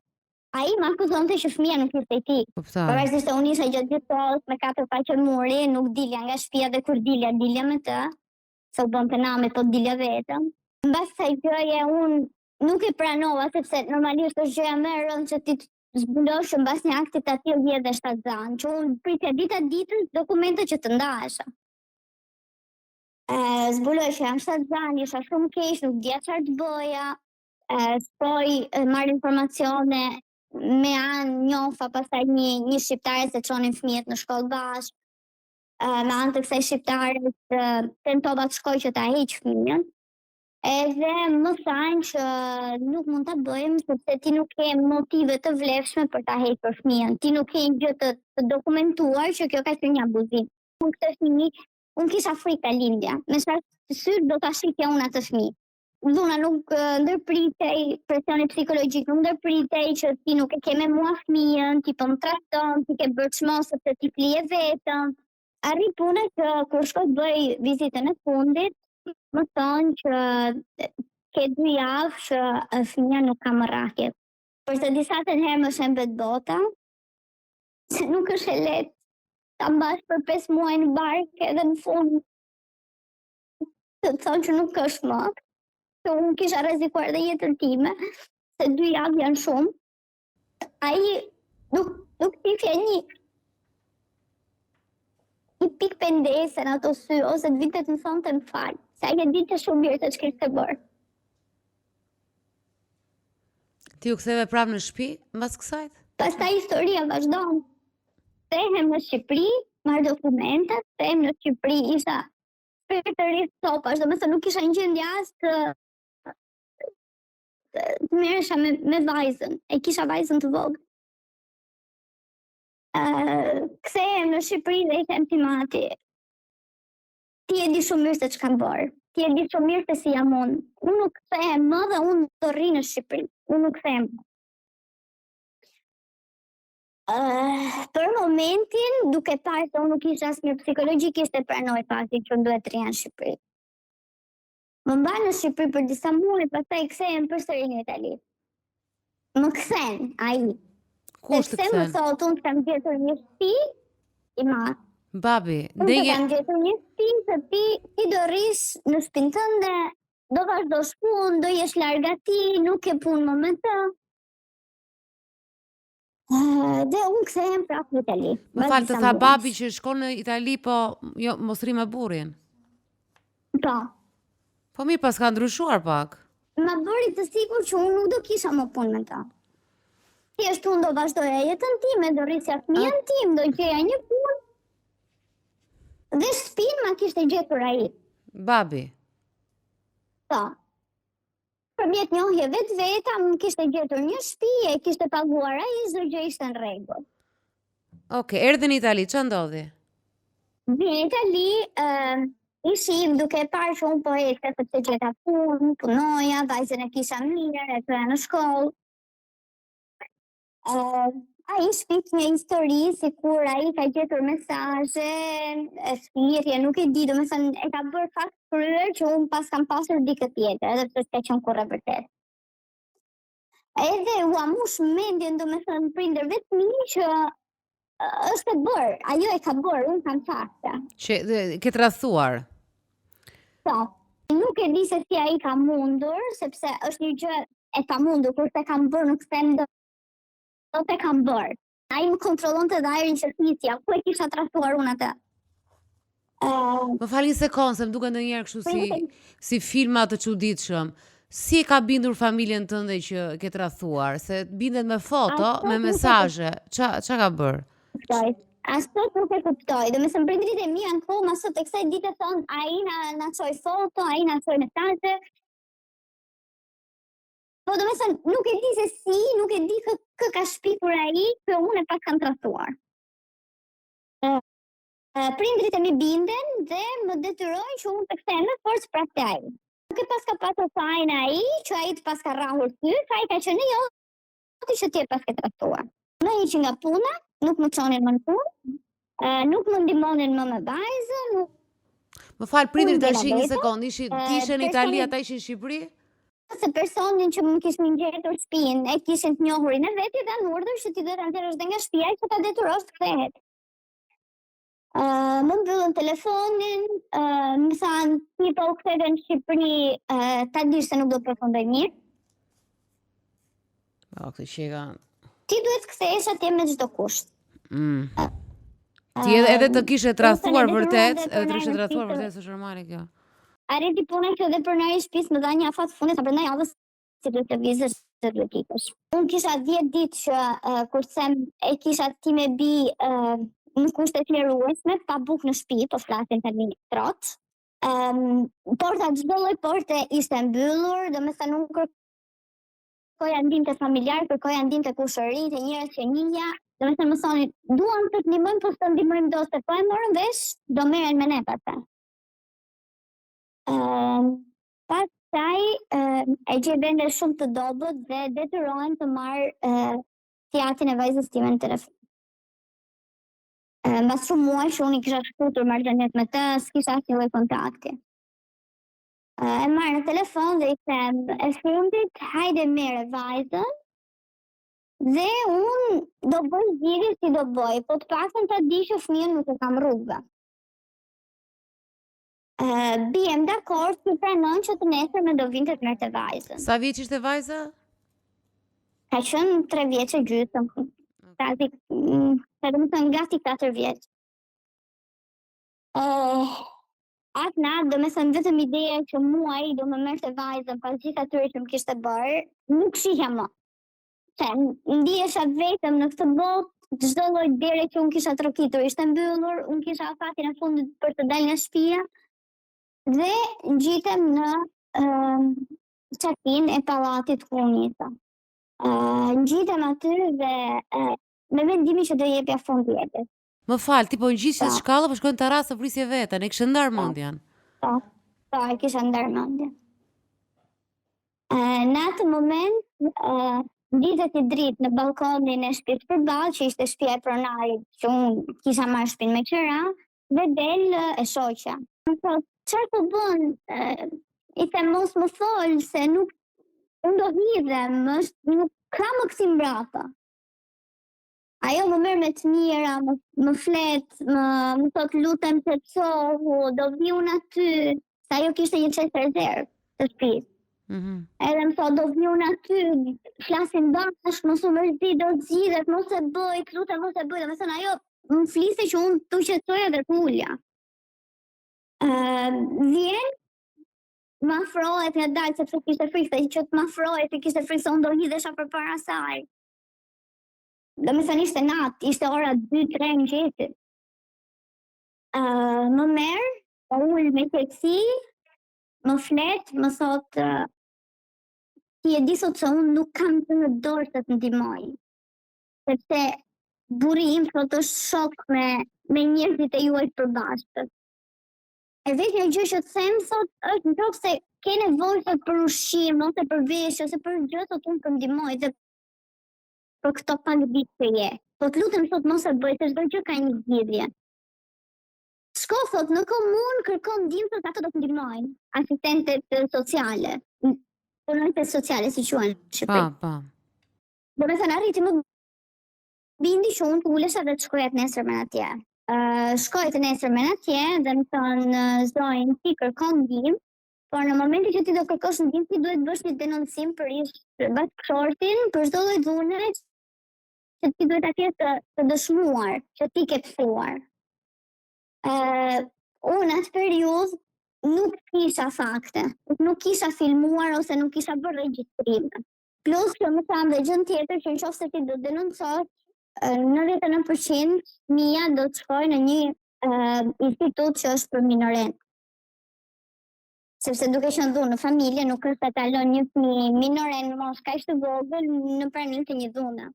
S3: Ai ma akuzonte që fëmia nuk ishte i tij. Pavarësisht se unë isha gjatë gjithë kohës me 4 faqe muri, nuk dilja nga shtëpia dhe kur dilja me të, se u bënte nami, po dilja vetëm. Mbas kësaj gjëje unë nuk e pranova, sepse normalisht është gjëja më e rëndë që ti zbulosh mbas një akti të tillë vjet dhe shtatzan, që unë pritja ditën dokumente që të ndahesha. Zbuloj që jam shtatzan, isha shumë keq, nuk dija çfarë të bëja, spoj marr informacione me anë njofa pastaj një shqiptare se çonin fëmijët në shkollë bashkë. Me anë të kësaj shqiptare tentova të shkoj që ta heq fëmijën. Edhe më thanë që nuk mund ta bëjmë sepse ti nuk ke motive të vlefshme për ta hequr fëmijën. Ti nuk ke një gjë të dokumentuar që kjo ka qenë një abuzim. Këtë fëmijë, unë kisha frikë lindja. Me çfarë syr do ta shihja unë atë fëmijë. Dhuna nuk ndërpritej presioni psikologjik, nuk ndërpritej që ti nuk e ke me mua fëmijën, ti po më trahton, ti ke bërë çmos sepse ti flije vetëm. Arri puna që kur shkoj bëj vizitën e fundit, më thonë që ke 2 javë që fëmija nuk ka më rakjet. Përse disa të herë më shembet bota, se nuk është e lehtë ta mbash për 5 muaj në barkë edhe në fund të thonë që nuk është më. Që unë kisha rrezikuar dhe jetën time, se 2 javë janë shumë. Ai nuk tifje një pikë pendese në ato sy, ose të vinte të më thonë të më falë. Se ai e dinte shumë mirë të ç'kishte bërë.
S1: Ti u ktheve prapë në shtëpi mbas kësaj?
S3: Pastaj historia vazhdon. Kthehem në Shqipëri, marr dokumentat, kthehem në Shqipëri, isha shpirtërisht topash, domethënë nuk isha në gjendje as të merresha me vajzën. E kisha vajzën të vogël. Kthehem në Shqipëri dhe i them ti mati, ti e di shumë mirë se ç'kam bërë. Ti e di shumë mirë se si jam unë. Unë nuk kthehem më dhe unë do rri në Shqipëri. Unë nuk kthehem. Për momentin, duke parë se unë nuk isha asnjë psikologjikisht e pranoj faktin që duhet të rria në Shqipëri. Më mbanë në Shqipëri për disa muaj, pastaj kthehen përsëri në Itali. Më kthen ai.
S1: Kush të
S3: Sepse më
S1: kthen?
S3: thotë unë kam gjetur një shtëpi i madh.
S1: Babi,
S3: Unë të kam gjetur një shtëpi se ti do rrish në shtëpinë tënde, do vazhdosh punë, do jesh larg atij, nuk ke punë më me të. Dhe unë kthehem prapë në Itali.
S1: më fal, të tha babi që shkon në Itali, po jo, mos rri me burrin.
S3: Po.
S1: Po mirë, pas ka ndryshuar pak.
S3: Më bëri të sigurt që unë nuk do kisha më punë me ta. Thjesht unë do vazhdoja jetën time, do rrisja fëmijën tim, do gjeja një punë. Dhe shtëpinë ma kishte gjetur ai.
S1: Babi.
S3: Po. Përmjet njohje vetveta, më kishte gjetur një shtëpi, e kishte paguar ai, çdo gjë ishte në rregull.
S1: Okej, erdhe në Itali, ç'a ndodhi?
S3: Në Itali, ishim duke parë që unë po ecë sepse gjeta punë, punoja, vajzën e kisha mirë, e këja në shkollë. Ai shpik një histori si kur ai ka gjetur mesazhe, shpirje, nuk e di, do me thënë e ka bërë fakt kryer që unë pas kam pasur dikë tjetër, edhe pse s'ka qenë kurrë vërtet. Edhe u amush mendjen, do me thënë prindërve të mi që është e bërë, ajo e ka bërë, unë kam fakte.
S1: Që ke tradhuar.
S3: Po, nuk e di se si ai ka mundur, sepse është një gjë e pamundur, kur se kam bërë nuk them do të kam bërë. Ai më kontrollonte dhe ajrin shërtisja, ku e kisha tradhuar unë atë.
S1: Më fal një sekondë, se më duket ndonjëherë kështu si filma të çuditshëm. Si e ka bindur familjen tënde që ke tradhuar? Se bindet me foto, me mesazhe. Ç'a ka bërë?
S3: Ashtu nuk e kuptoj. Do me thënë prindrit e mi akoma sot e kësaj dite thonë ai na çoi foto, ai na çoi mesazhe. Po do me thënë nuk e di se si, nuk e di kë ka shpikur ai, që unë e pas kam tradhuar. Prindrit e mi binden dhe më detyrojnë që unë të kthehem me forcë pranë ai. Nuk e pas ka pasur fajin ai, që ai të pas ka rrahur ty, ai ka qenë jo, ti që ti e pas ke tradhuar. Në hiqin nga puna, nuk më çonin më në punë, nuk më ndihmonin më me vajzën.
S1: Më fal, prindrit tash një sekondë, ishin në Itali, ata ishin në Shqipëri?
S3: Se personin që më kishin gjetur shtëpinë e kishin të njohurin e vet i dhanë urdhër që ti do ta nxjerrësh dhe nga shtëpia që ta detyrosh të kthehet. Më mbyllën telefonin, më thanë ti po u ktheve në Shqipëri, ta dish se nuk do të përfundoj mirë.
S1: Këtë që
S3: ti duhet të kthehesh atje me çdo kusht.
S1: Ti edhe të kishe tradhuar vërtet, është normale kjo.
S3: Arriti puna që edhe për nari shtëpisë më dha një afat fundit, sa brenda javës si duhet të vizësh se duhet ikësh. Unë kisha 10 ditë që kurse e kisha ti me bi në kushte të liruesme, pa bukë në shtëpi, po flasin tani trot. Porta çdo lloj porte ishte mbyllur, domethënë unë kërkoja ndihmë të familjar, kërkoja ndihmë të kushërit, të njerëz që njihja, domethënë më thonin, duam të të ndihmojmë, po të ndihmojmë do se po e morën vesh, do merren me ne pastaj. Pastaj e gjej vende shumë të dobët dhe detyrohen të marrë fjatin e vajzës time në telefon. Mbas shumë muaj që unë i kisha shkutur marrëdhëniet me të, s'kisha asnjë lloj kontakti. E marrë në telefon dhe i them, e fundit, hajde merre vajzën dhe unë do bëj zgjidhje si do bëj, po të paktën ta di që fëmijën nuk e kam rrugëve. Bijem dakord që pranon që të nesër me do vinte të merrte vajzën.
S1: Sa vjeç ishte vajza?
S3: Ka qenë 3 vjeç e gjysmë. Gati, domethënë gati 4 vjeç. Atë natë, domethënë vetëm ideja që mua ai do më merrte vajzën pas gjithë atyre që më kishte bërë, nuk shihja më. Se ndihesha vetëm në këtë botë, çdo lloj dere që unë kisha trokitur ishte mbyllur, unë kisha afatin e fundit për të dalë nga shtëpia. Dhe ngjitem në çatin e pallatit ku unë jeta. Ngjitem aty dhe me vendimin që do jepja fund jetës.
S1: Më fal, ti po ngjishe shkallë, po shkojnë të rasë të vrisje veten, e kishe ndar mendjen.
S3: Po, e kisha ndar mendjen. Në atë moment, ditët i dritë në balkonin e shtëpisë përballë, që ishte shtëpia e pronarit, që unë kisha marrë shtëpinë me qira, dhe del e shoqja. Më thotë, çfarë po bën? i them mos më fol se nuk unë do hidhem, nuk ka më kësi mbrapa. Ajo më merr me të mira, më flet, më thot lutem të qohu, do vi unë aty, se ajo kishte një çest rezervë të shtëpisë. Edhe më thot do vi unë aty, flasin bashkë, mos u mërzi, do zgjidhet, mos e bëj, lutem mos e bëj, domethënë ajo më fliste që unë tu qetësoja dhe ulja. Vjen më afrohet nga dalë sepse kishte frikë, që të më afrohet, kishte frikë se unë do hidhesha përpara saj. Domethënë ishte natë, ishte ora 2-3 mëngjesit. Më merr, më ul me qetësi, më flet, më thot ti e di sot se unë nuk kam të në dorë të të ndihmoj. Sepse burri im thot është shok me njerëzit e juaj përbashkët. E vetë një gjë që të them thot është në tokë se ke nevojë për ushqim, ose për veshje, ose për gjë thot unë të ndihmoj dhe për këto pandemik që je. Po të lutem thot mos e bëj, se çdo gjë ka një zgjidhje. Shko thot në komunë, kërkon ndihmë thot ato do të ndihmojnë. Asistentët sociale, punonjësit sociale si quhen në Shqipëri.
S1: Po.
S3: Domethënë arriti më bindi që unë të ulesha dhe të shkoja të nesërmen atje. Shkoj të nesërmen atje dhe më thonë Zojnë ti kërkon ndihmë, por në momentin që ti do kërkosh ndihmë ti duhet bësh një denoncim për bashkëshortin, për çdo lloj dhune që ti duhet atje të dëshmuar, që ti ke thuar. Unë atë periudhë nuk kisha fakte, nuk kisha filmuar ose nuk kisha bërë regjistrime. Plus që më thamë dhe gjën tjetër që nëse ti do denoncosh, 99% mia do të shkoj në një institut që është për minoren. Sepse duke qenë dhunë në familje, nuk është të kalon një fëmijë minoren mosh kaq të vogël në pranim të një dhune.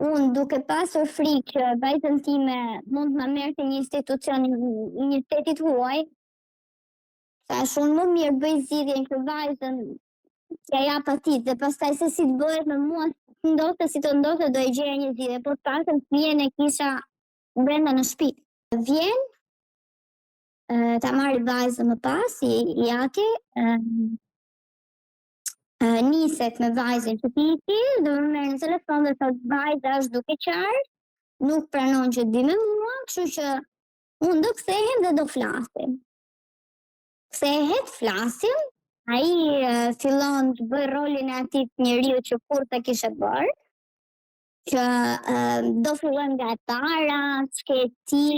S3: Unë duke pasur frikë që vajzën time mund më merrte një institucion një shtetit huaj, thash unë më mirë bëj zgjidhjen që vajzën që ja patit dhe pastaj se si të bëhet me mua ndodhte si të ndodhte do e gjeja një zgjidhje, po të paktën fëmijën e kisha brenda në shtëpi. Vjen ta marri vajzën më pas, i ati, niset me vajzën që piti, dhe më merr në telefon dhe thot vajza është duke qarë, nuk pranon që di me mua, kështu që unë do kthehem dhe do flasim. Kthehet, flasim, ai fillon të bëj rolin e atij njeriu që kur ta kishe bërë, që do fillojmë nga e para, ç'ke ti,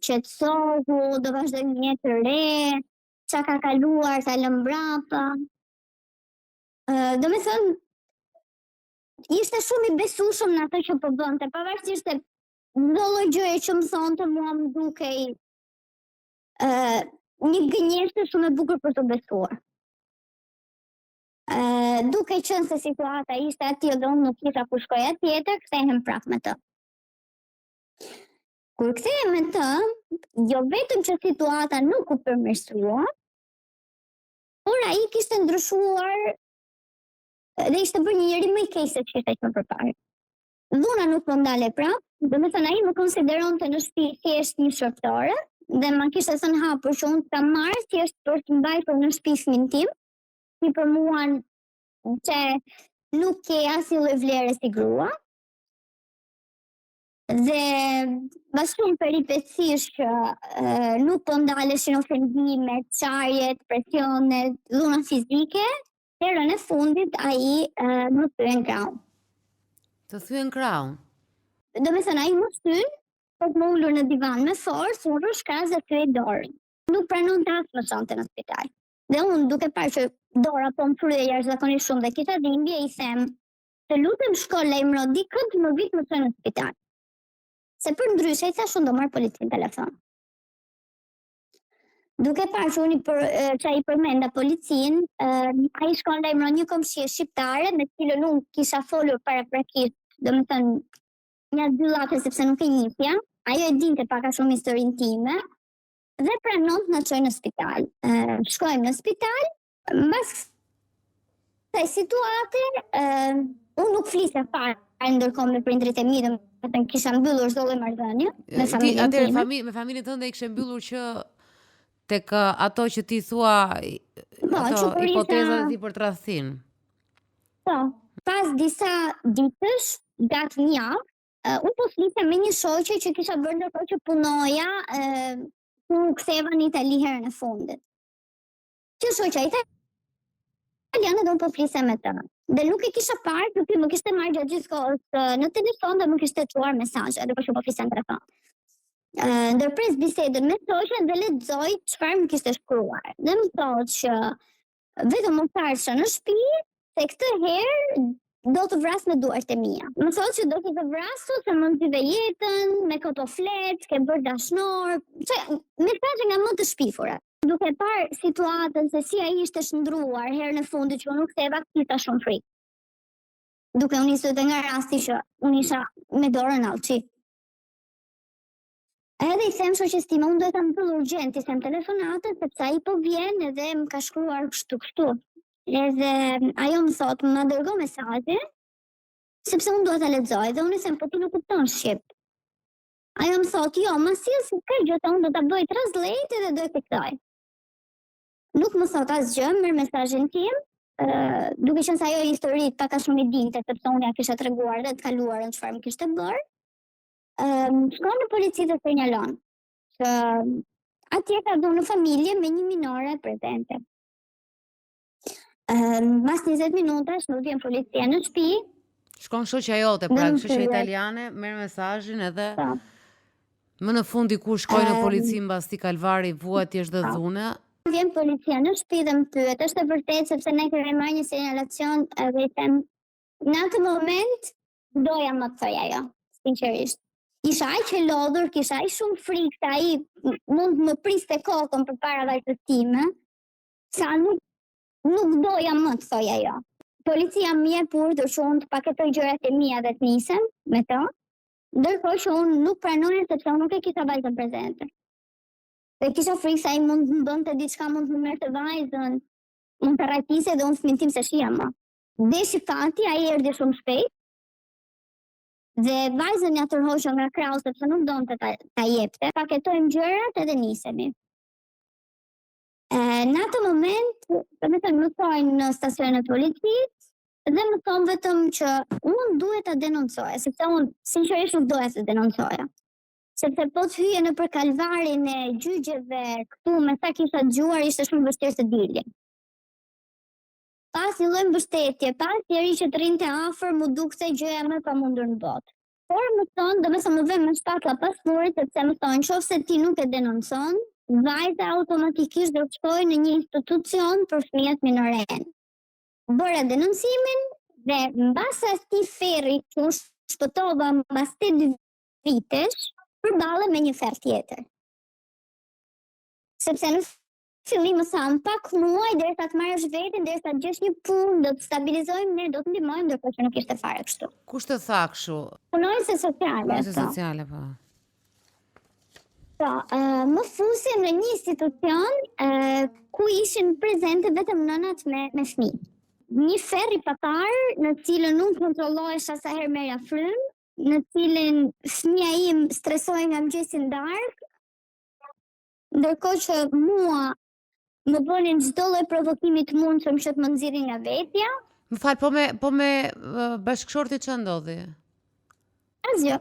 S3: qetësohu, do vazhdojmë një jetë të re, çka ka kaluar, ta lëm mbrapa. Domethënë, ishte shumë i besueshëm në atë që po bënte, pavarësisht se çdo lloj gjëje që më thonte mua më dukej një gënjeshtër shumë e bukur për të besuar. Duke qenë se situata ishte atje dhe unë nuk kisha ku shkoja tjetër, kthehem prapë me të. Kur kthehem me të, jo vetëm që situata nuk u përmirësua, por ai kishte ndryshuar dhe ishte bërë një njeri më i keq se ç'ishte më përpara. Dhuna nuk më ndale prapë, domethënë ai më konsideronte në shtëpi thjesht një shoqëtore dhe më kishte thënë hapur që unë ta marr thjesht për të mbajtur në shtëpi fëmin tim, si për mua që nuk ke asnjë lloj vlere si grua. Dhe pas shumë peripecish që nuk po ndaleshin ofendimet, çarjet, presionet, dhuna fizike, herën e fundit ai më thyen krahun.
S1: Të thyen krahun?
S3: Domethënë ai më thyn, po më ulur në divan me forcë, unë rrosh krahas dhe thyej dorën. Nuk pranon të asë më shante në spital. Dhe unë duke parë që dora po më frye jashtëzakonisht shumë dhe kisha dhimbje, i them, të lutem shko lajmëro dikën të më vit më thënë në spital. Se për ndryshe i thash unë do marr policin telefon. Duke parë që unë që ai përmenda policin, ai shkon lajmëron një komshie shqiptare me cilën unë kisha folur paraprakisht, domethënë një 2 llafë sepse nuk e njihja. Ajo e dinte pak a shumë historinë time. Dhe pranon të na çojë në spital. Shkojmë në spital, mbas kësaj situate, unë nuk flisja fare ndërkohë me prindrit e mi, domethënë kisha mbyllur çdo lloj marrëdhënie me familjen time.
S1: Me familjen tënde i kishe mbyllur që tek ato që ti thua, ato hipotezat e ti për tradhtin.
S3: Po, pas disa ditësh, gati një javë, unë po fliste me një shoqe që kisha bërë ndërkohë që punoja, ku ktheva në Itali herën e fundit. Që shoqja italiane do po fliste me të. Dhe nuk e kisha parë, porque më kishte marrë gjatë gjithë kohës në telefon dhe më kishte çuar mesazhe, edhe po fliste në telefon. Ndërpres bisedën me shoqen dhe lexoj çfarë më kishte shkruar. Dhe më thotë që vetëm më farsha në shtëpi, se këtë herë do të vras me duart e mia. Më thotë që do të vrasu se më nxive jetën, me këto flet, ke bërë dashnor, mesazhe nga më të shpifura. Duke parë situatën se si ai ishte shndruar herën e fundit që unë ktheva, kisha shumë frikë. Duke u nisur edhe nga rasti që unë isha me dorën alçi. Edhe i them shoqes time, unë duhet ta mbyll urgjent, i them telefonatën, sepse ai po vjen edhe më ka shkruar kështu. Edhe ajo më thot, më dërgo mesazhe, sepse unë duhet ta lexoj, dhe unë i them, po ti nuk kupton shqip. Ajo më thot, jo, ma si ka gjë, unë do ta bëj translate dhe do e kuptoj. Nuk më thot asgjë, merr mesazhin tim, duke qenë se ajo histori pak a shumë i dinte, sepse unë ja kisha treguar dhe të kaluarën çfarë më kishte bërë. Shkon në polici dhe sinjalon që atje ka dhënë familje me një minore presente. Mas 20 minutash nuk vjen policia në shtëpi.
S1: Shkon shoqja jote, pra shoqja italiane, merr mesazhin edhe më në fund diku shkoi në polici mbas ti kalvari, vuajt ti është dhe dhune.
S3: Vjen policia në shtëpi dhe më pyet, është e vërtetë sepse ne kemi marrë një sinjalacion dhe i them, në atë moment doja më të thoj ajo, sinqerisht. Isha aq e lodhur, kisha aq shumë frikë se ai mund më priste kokën përpara vajzës time, sa nuk doja më të thoj ajo. Policia më jep urdhër që unë të paketoj gjërat e mia dhe të nisem me to, ndërkohë që unë nuk pranoja sepse unë nuk e kisha vajzën prezente. Dhe kisha frikë se ai mund të bënte diçka, mund të merrte vajzën, mund të rrajtise dhe unë fëmin tim se shija më. Deshi fati, ai erdhi shumë shpejt. Dhe vajzën ja tërhoqëm nga krau sepse nuk donte ta jepte, paketojmë gjërat edhe nisemi. Në atë moment, më thonë në stacionin e policisë dhe më thonë vetëm që unë duhet ta denoncoja, sepse unë sinqerisht nuk doja të denoncoja. Sepse po të hyje në për kalvarin e gjyqjeve këtu me sa kisha dëgjuar, ishte shumë vështirë të dilje. Pas një lloj mbështetje, pas njëri që të rinte afër, mu dukte gjëja më e pamundur në botë. Por më thonë, më vjen me shpatlla pas murit, sepse më thonë, nëse ti nuk e denoncon, vajza automatikisht do të shkojë në një institucion për fëmijët minoren. Bëra denoncimin dhe mbas asaj ferri që shpëtova mbas 8 vitesh, përballem me një ferr tjetër. Sepse në fillim më thanë pak muaj derisa të marrësh veten, derisa të gjesh një punë, do të stabilizojmë ne, do të ndihmojmë, ndërkohë që nuk ishte fare kështu.
S1: Kush të tha kështu?
S3: Punonjëse sociale.
S1: Punonjëse sociale, po.
S3: Po, më fusin në një institucion ku ishin prezente vetëm nënat me fëmijë. Një ferr i papar në cilën nuk kontrollohesha sa herë merja frymë, në cilën fëmia im stresoi nga mëngjesi në darkë, ndërkohë që mua më bënin çdo lloj provokimi të mundshëm që të më nxirrin nga vetja.
S1: Më fal, po me bashkëshorti ç'a ndodhi?
S3: Asgjë.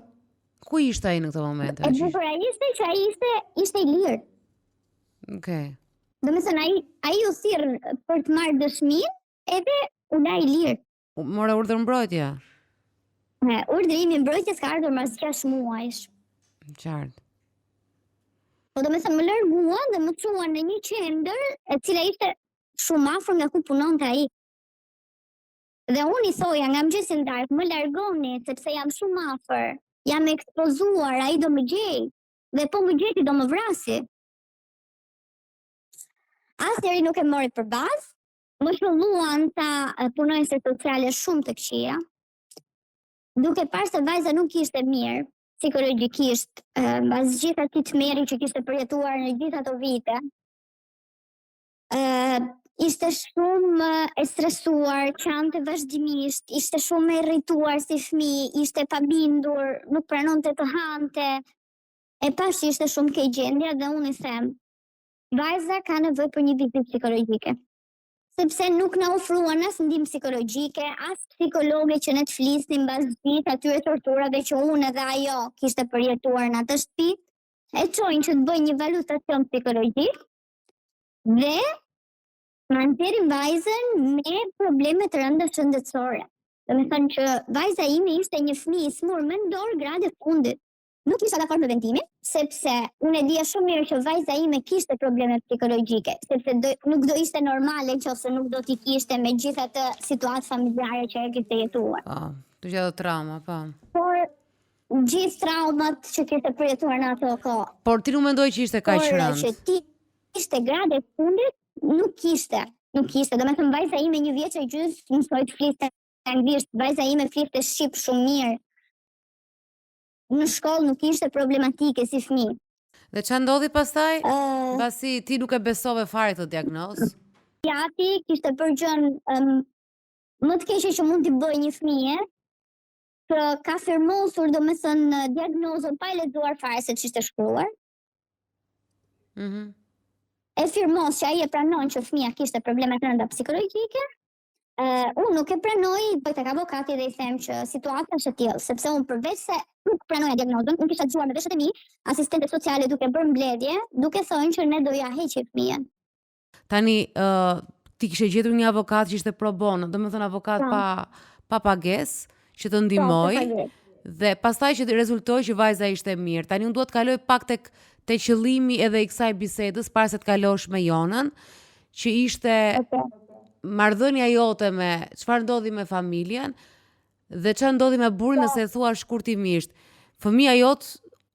S1: Ku ishte ai në këtë moment?
S3: E bukura ishte që ai ishte i lirë.
S1: Okej.
S3: Domethënë ai u thirr për të marrë dëshminë, edhe u la i lirë.
S1: Mora urdhër mbrojtje?
S3: Urdhrimi i mbrojtjes ka ardhur mas 6 muajsh.
S1: Qartë.
S3: Po domethënë më larguan dhe më çuan në një qendër e cila ishte shumë afër nga ku punonte ai. Dhe unë i thoja nga mëngjesi në darkë, më largoni sepse jam shumë afër, jam ekspozuar, ai do më gjej, dhe po më gjeti do më vrasi. Asnjëri nuk e mori për bazë, më shpëlluan ta punonjëse sociale shumë të këqija, duke parë se vajza nuk ishte mirë psikologjikisht, mbas gjithë atij tmerri që kishte përjetuar në gjithë ato vite. Ishte shumë e stresuar, qante vazhdimisht, ishte shumë e irrituar si fëmijë, ishte pabindur, nuk pranonte të hante. E pash ishte shumë keq gjendja dhe unë i them, vajza ka nevojë për një vizitë psikologjike. Sepse nuk na ofruan as ndihmë psikologjike, as psikologe që ne të flisnin mbas ditë atyre torturave që unë edhe ajo kishte përjetuar në atë shtëpi, e çojnë që të bëjnë një valutacion psikologjik dhe ma nxjerrin vajzën me probleme të rënda shëndetësore. Do me thënë që vajza ime ishte një fëmijë i smur mendor grade fundit. Nuk isha dakord me vendimin, sepse unë e dija shumë mirë që vajza ime kishte probleme psikologjike, sepse nuk do ishte normale nëse nuk do t'i kishte me gjithë atë situatë familjare që e kishte jetuar.
S1: Po, të gjithë trauma, po.
S3: Por gjithë traumat që kishte përjetuar në ato kohë.
S1: Por ti nuk mendoj që ishte kaq
S3: Por
S1: rënd.
S3: që ti ishte grade fundit, nuk kishte. Do me thënë vajza ime 1 vjeç e gjys mësoi të fliste anglisht, vajza ime fliste shqip shumë mirë. Në shkollë nuk ishte problematike si fëmijë.
S1: Dhe ç'a ndodhi pastaj? Pasi ti nuk e besove fare këtë diagnozë.
S3: Psikiatri kishte përgjën më të keqe që mund t'i bëjë një fëmijë, që ka firmosur domethënë diagnozën pa e lexuar fare se ç'ishte shkruar. E firmos që ai e pranon që fëmia kishte probleme të rënda psikologjike. Unë nuk e pranoj, bëj tek avokati dhe i them që situata është e tillë, sepse unë përveç se nuk pranoja diagnozën, unë kisha dëgjuar me veshët e mi, asistente sociale duke bërë mbledhje, duke thënë që ne do ja heqim fëmijën.
S1: Tani ti kishe gjetur një avokat që ishte pro bono, domethënë avokat pa pagesë, që të ndihmoj. Dhe pastaj që rezultoi që vajza ishte mirë. Tani unë duhet të kaloj pak tek qëllimi edhe i kësaj bisedës para se të kalosh me Jonën, që ishte marrëdhënia jote me çfarë ndodhi me familjen dhe çfarë ndodhi me burrin nëse e thua shkurtimisht. Fëmia jot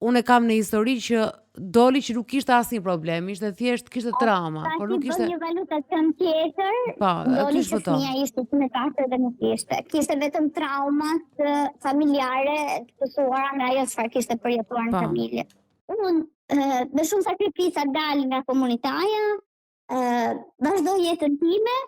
S1: unë e kam në histori që doli që nuk kishte asnjë problem, ishte thjesht kishte trauma, por nuk kishte
S3: një valutacion tjetër.
S1: Po,
S3: doli që fëmia ishte me kafshë dhe nuk kishte. Kishte vetëm traumat familjare të pësuara nga ajo çfarë kishte përjetuar në familje. Unë me shumë sakrifica dal nga komunitaja, vazhdoj jetën time.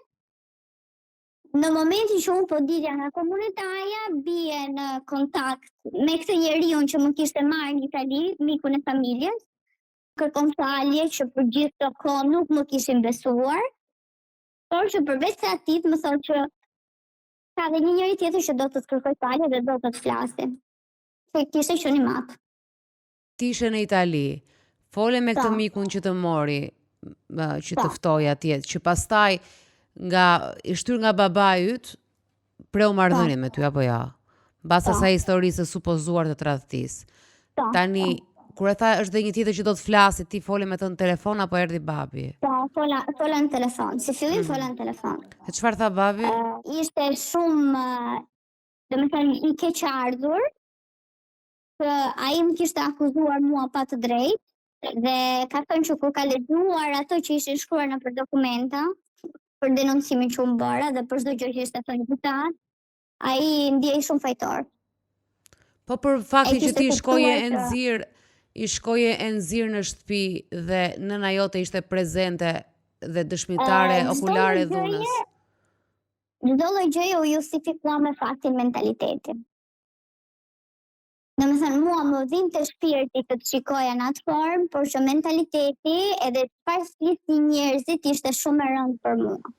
S3: Në momentin që unë po dilja nga komunitaja, bie në kontakt me këtë njeriu që më kishte marrë në Itali, mikun e familjes. Kërkon falje që për gjithë të kohë nuk më kishin besuar, por që përveç se atit më thonë që ka dhe një njeri tjetër që do të të kërkoj falje dhe do të të flasim. Se kishte qenë i madh.
S1: Ti ishe në Itali, fole me këtë mikun që të mori, që të ftoi atje, që pastaj i shtyr nga babai yt, preu marrëdhënien me ty apo ja? Mbas asaj historisë supozuar të tradhtisë. Tani kur e tha është dhe një tjetër që do të flasi, ti fole me të në telefon apo erdhi babi?
S3: Po, fola në telefon. Si fillim fola në telefon.
S1: E çfarë tha babi?
S3: Ishte shumë, domethënë i keqardhur, që ai më kishte akuzuar mua pa të drejtë dhe ka thënë që kur ka lexuar ato që ishin shkruar nëpër dokumenta, për denoncimin që unë bëra dhe për çdo gjë që ishte thënë deputat, ai ndjej shumë fajtor. Po
S1: për faktin që ti shkoje e nxirr në shtëpi dhe nëna jote ishte prezente dhe dëshmitare okulare dhunës.
S3: Çdo lloj gjëje u justifikua me faktin mentalitetin. Domethënë mua më dhinte shpirti të shikoja në atë formë, por që mentaliteti edhe çfarë flisnin njerëzit ishte shumë e rëndë për mua.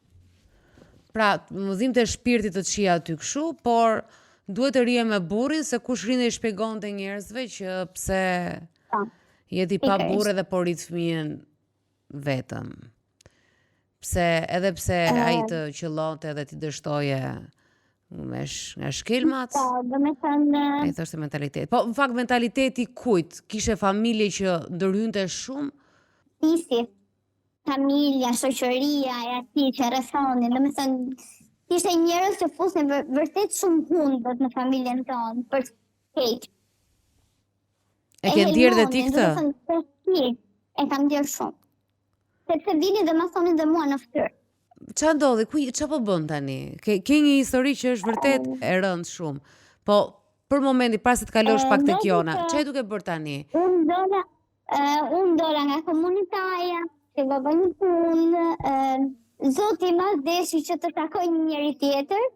S1: Pra, më dhinte shpirti të shija aty kështu, por duhet të rije me burrin se kush rinde i shpjegonte njerëzve që pse jeti pa burrë dhe po rit fëmijën vetëm. Edhe pse ai të qëllonte dhe ti dështoje nga shkelmat.
S3: Po, domethënë
S1: ai thoshte mentalitet. Po, në fakt mentaliteti kujt? Kishe familje që ndërhynte shumë?
S3: Nisi. Familja, shoqëria e atij që rrethonin, domethënë ishte njerëz që fusnin vërtet shumë hundët në familjen tonë për keq.
S1: E ke ndjerë dhe ti këtë?
S3: Domethënë, e kam ndjerë shumë. Sepse vini dhe ma thonin dhe mua në fytyrë.
S1: Qa ndodhi? Qa po bën tani? Ke një histori që është vërtet e rëndë shumë. Po, për momenti, para se të kalosh pak të Jona, qa e duke bërë tani?
S3: Unë dola nga komunitaja, që bëbë një punë, zoti ma deshi që të takoj një njeri tjetër,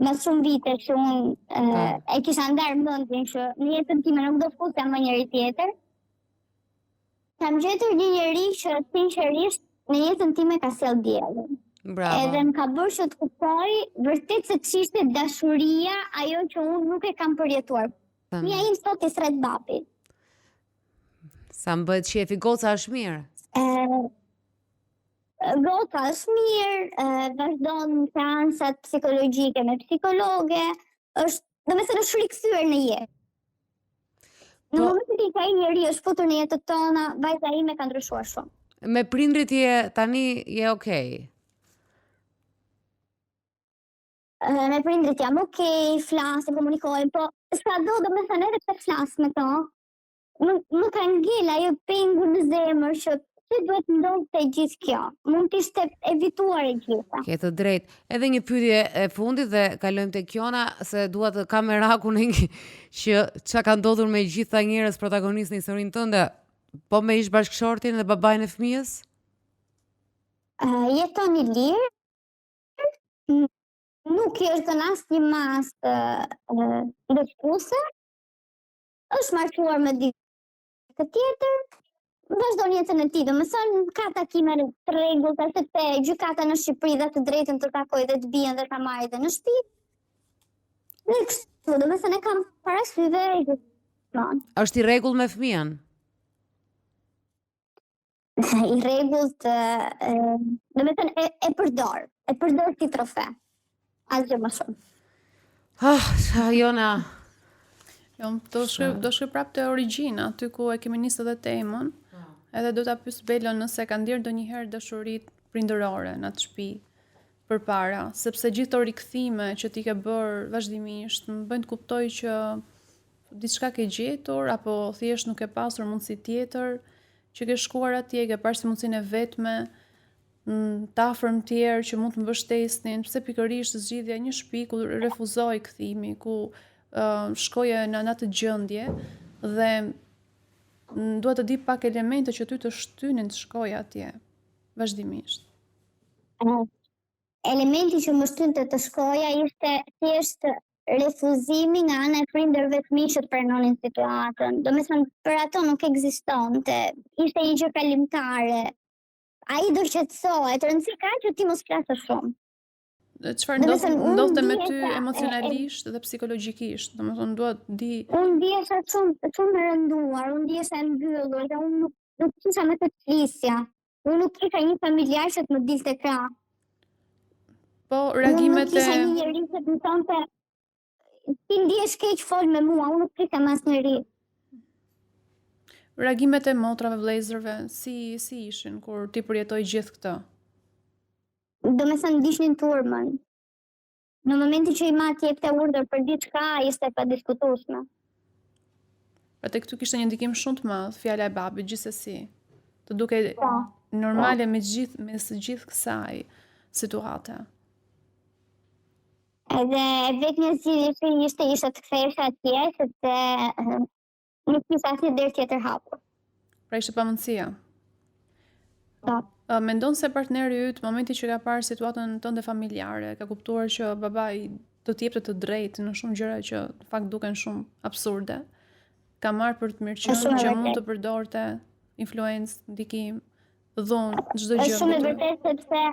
S3: ma shumë vite që unë e kisha ndarë mëndin që në jetën time nuk do fusja më njeri tjetër, Kam gjetur një njeri që sinqerisht në jetën time ka sjell diellin.
S1: Bravo.
S3: Edhe më ka bërë që të kuptoj vërtet se ç'ishte dashuria, ajo që unë nuk e kam përjetuar. Mia im sot i sret babi.
S1: Sa më bëhet shefi, goca është mirë.
S3: Goca është mirë, vazhdon seansat psikologjike me psikologe, domethënë është rikthyer në jetë. Në momentin që ai njeri është futur në jetën tona, vajza ime ka ndryshuar shumë.
S1: Me prindrit tani je okay.
S3: Me prindrit jam okay, flasim, komunikojmë, po sado domethënë edhe pse flas me to, nuk ka ngel ajo pengu në zemër që si duhet ndodhte gjithë kjo. Mund të ishte evituar e gjitha.
S1: Ke të drejtë. Edhe një pyetje e fundit dhe kalojmë te Kiona se dua të kam merakun që çka ka ndodhur me gjithë ta njerëz protagonistë në historinë tënde, po me ish bashkëshortin dhe babain e fëmijës?
S3: Jeton i lirë, nuk i është dhënë asnjë masë lëshkuese, është martuar me dikë tjetër, vazhdon jetën e tij. Domethënë ka takime të rregullta sepse gjykata në Shqipëri dha të drejtën të takojë dhe të bien dhe ta marrë edhe në shtëpi. Dhe kështu, domethënë e kam parasyve gjithmonë.
S1: Është i rregull me fëmijën?
S3: I rregullt, domethënë e përdor si trofe. Asgjë më shumë.
S1: Jona.
S2: Jo, do shkoj prapë te origjina, aty ku e kemi nisë edhe temën. Edhe do ta pyes Belon nëse ka ndier ndonjëherë dashuritë prindërore në atë shtëpi përpara, sepse gjithë to rikthime që ti ke bër vazhdimisht më bëjnë të kuptoj që diçka ke gjetur apo thjesht nuk e pasur mundësi tjetër që ke shkuar atje, ke parë si mundësinë e vetme, të afërm tjerë që mund të mbështesnin, pse pikërisht zgjidhja një shtëpi ku refuzoi kthimi, ku shkoje në atë gjendje dhe dua të di pak elemente që ty të shtynin të shkoj atje vazhdimisht.
S3: Elementi që më shtynte të shkoja ishte thjesht refuzimi nga ana e prindërve të mi që të pranonin situatën. Domethënë për ato nuk ekzistonte, ishte një gjë kalimtare. Ai do qetësohet, rëndësi ka që ti mos flasësh shumë.
S2: Çfarë ndodhte me ty emocionalisht dhe psikologjikisht? Domethënë dua të di.
S3: Unë ndjesha shumë e rënduar, unë ndjesha e mbyllur, dhe unë nuk kisha me të flisja. Unë nuk kisha një familjar që të më dilte krah.
S2: Po reagimet
S3: Unë nuk kisha një njerëz që të më thonte ti ndihesh keq, fol me mua, unë nuk kisha me asnjëri.
S2: Reagimet e motrave, vëllezërve, si ishin kur ti përjetoi gjithë këtë?
S3: Domethënë ndiqnin turmën. Në momentin që i mati jepte urdhër për diçka, ishte pa diskutueshme.
S2: Pra tek ty kishte një ndikim shumë të madh fjala e babit gjithsesi. Të duke normale me së gjithë kësaj situate.
S3: Edhe vetëm zgjidhja ishte të kthehesh atje sepse nuk kisha asnjë derë tjetër hapur.
S2: Pra ishte pamundësia.
S3: Po.
S2: Mendon se partneri yt, momenti që ka parë situatën tënde familjare, ka kuptuar që babai do të jepte të drejtë në shumë gjëra që në fakt duken shumë absurde, ka marrë për të mirëqenë që mund të përdorte influencë, ndikim, dhunë, çdo gjë.
S3: Është shumë e vërtetë sepse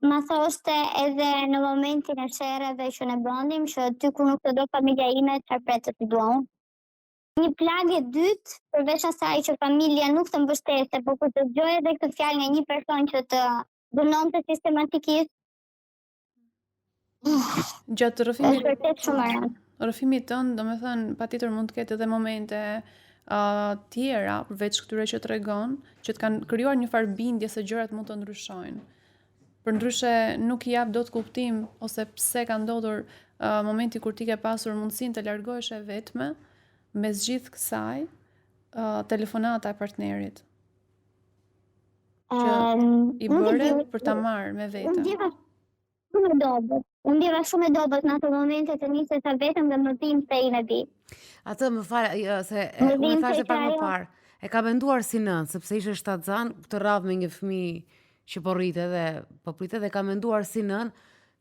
S3: ma thoshte edhe në momentin e sherrave që ne bëndim që ty kur nuk të do familja ime, çfarë pret të dua unë. Një plagë e dytë, përveç asaj që familja nuk të mbështeste, por kur të dëgjoj edhe këtë fjalë nga një person që të dënonte sistematikisht.
S2: Gjatë
S3: Është vërtet shumë e rëndë.
S2: Rrëfimit tënd, domethënë patjetër mund të ketë edhe momente tjera përveç këtyre që tregon, që të kanë krijuar një farë bindje se gjërat mund të ndryshojnë. Përndryshe nuk i jap dot kuptim ose pse ka ndodhur momenti kur ti ke pasur mundësinë të largohesh e vetme. Mes gjithë kësaj, telefonata e partnerit që i bëre për ta marrë me vete.
S3: Unë ndjeva shumë e dobët në ato momente të niseta vetëm dhe më dhimbte se i në di.
S1: Atë më fal, se unë e thashë pak më parë. E ka menduar si nën, sepse ishte shtatzan të radh me një fëmijë që po rritet dhe ka menduar si nën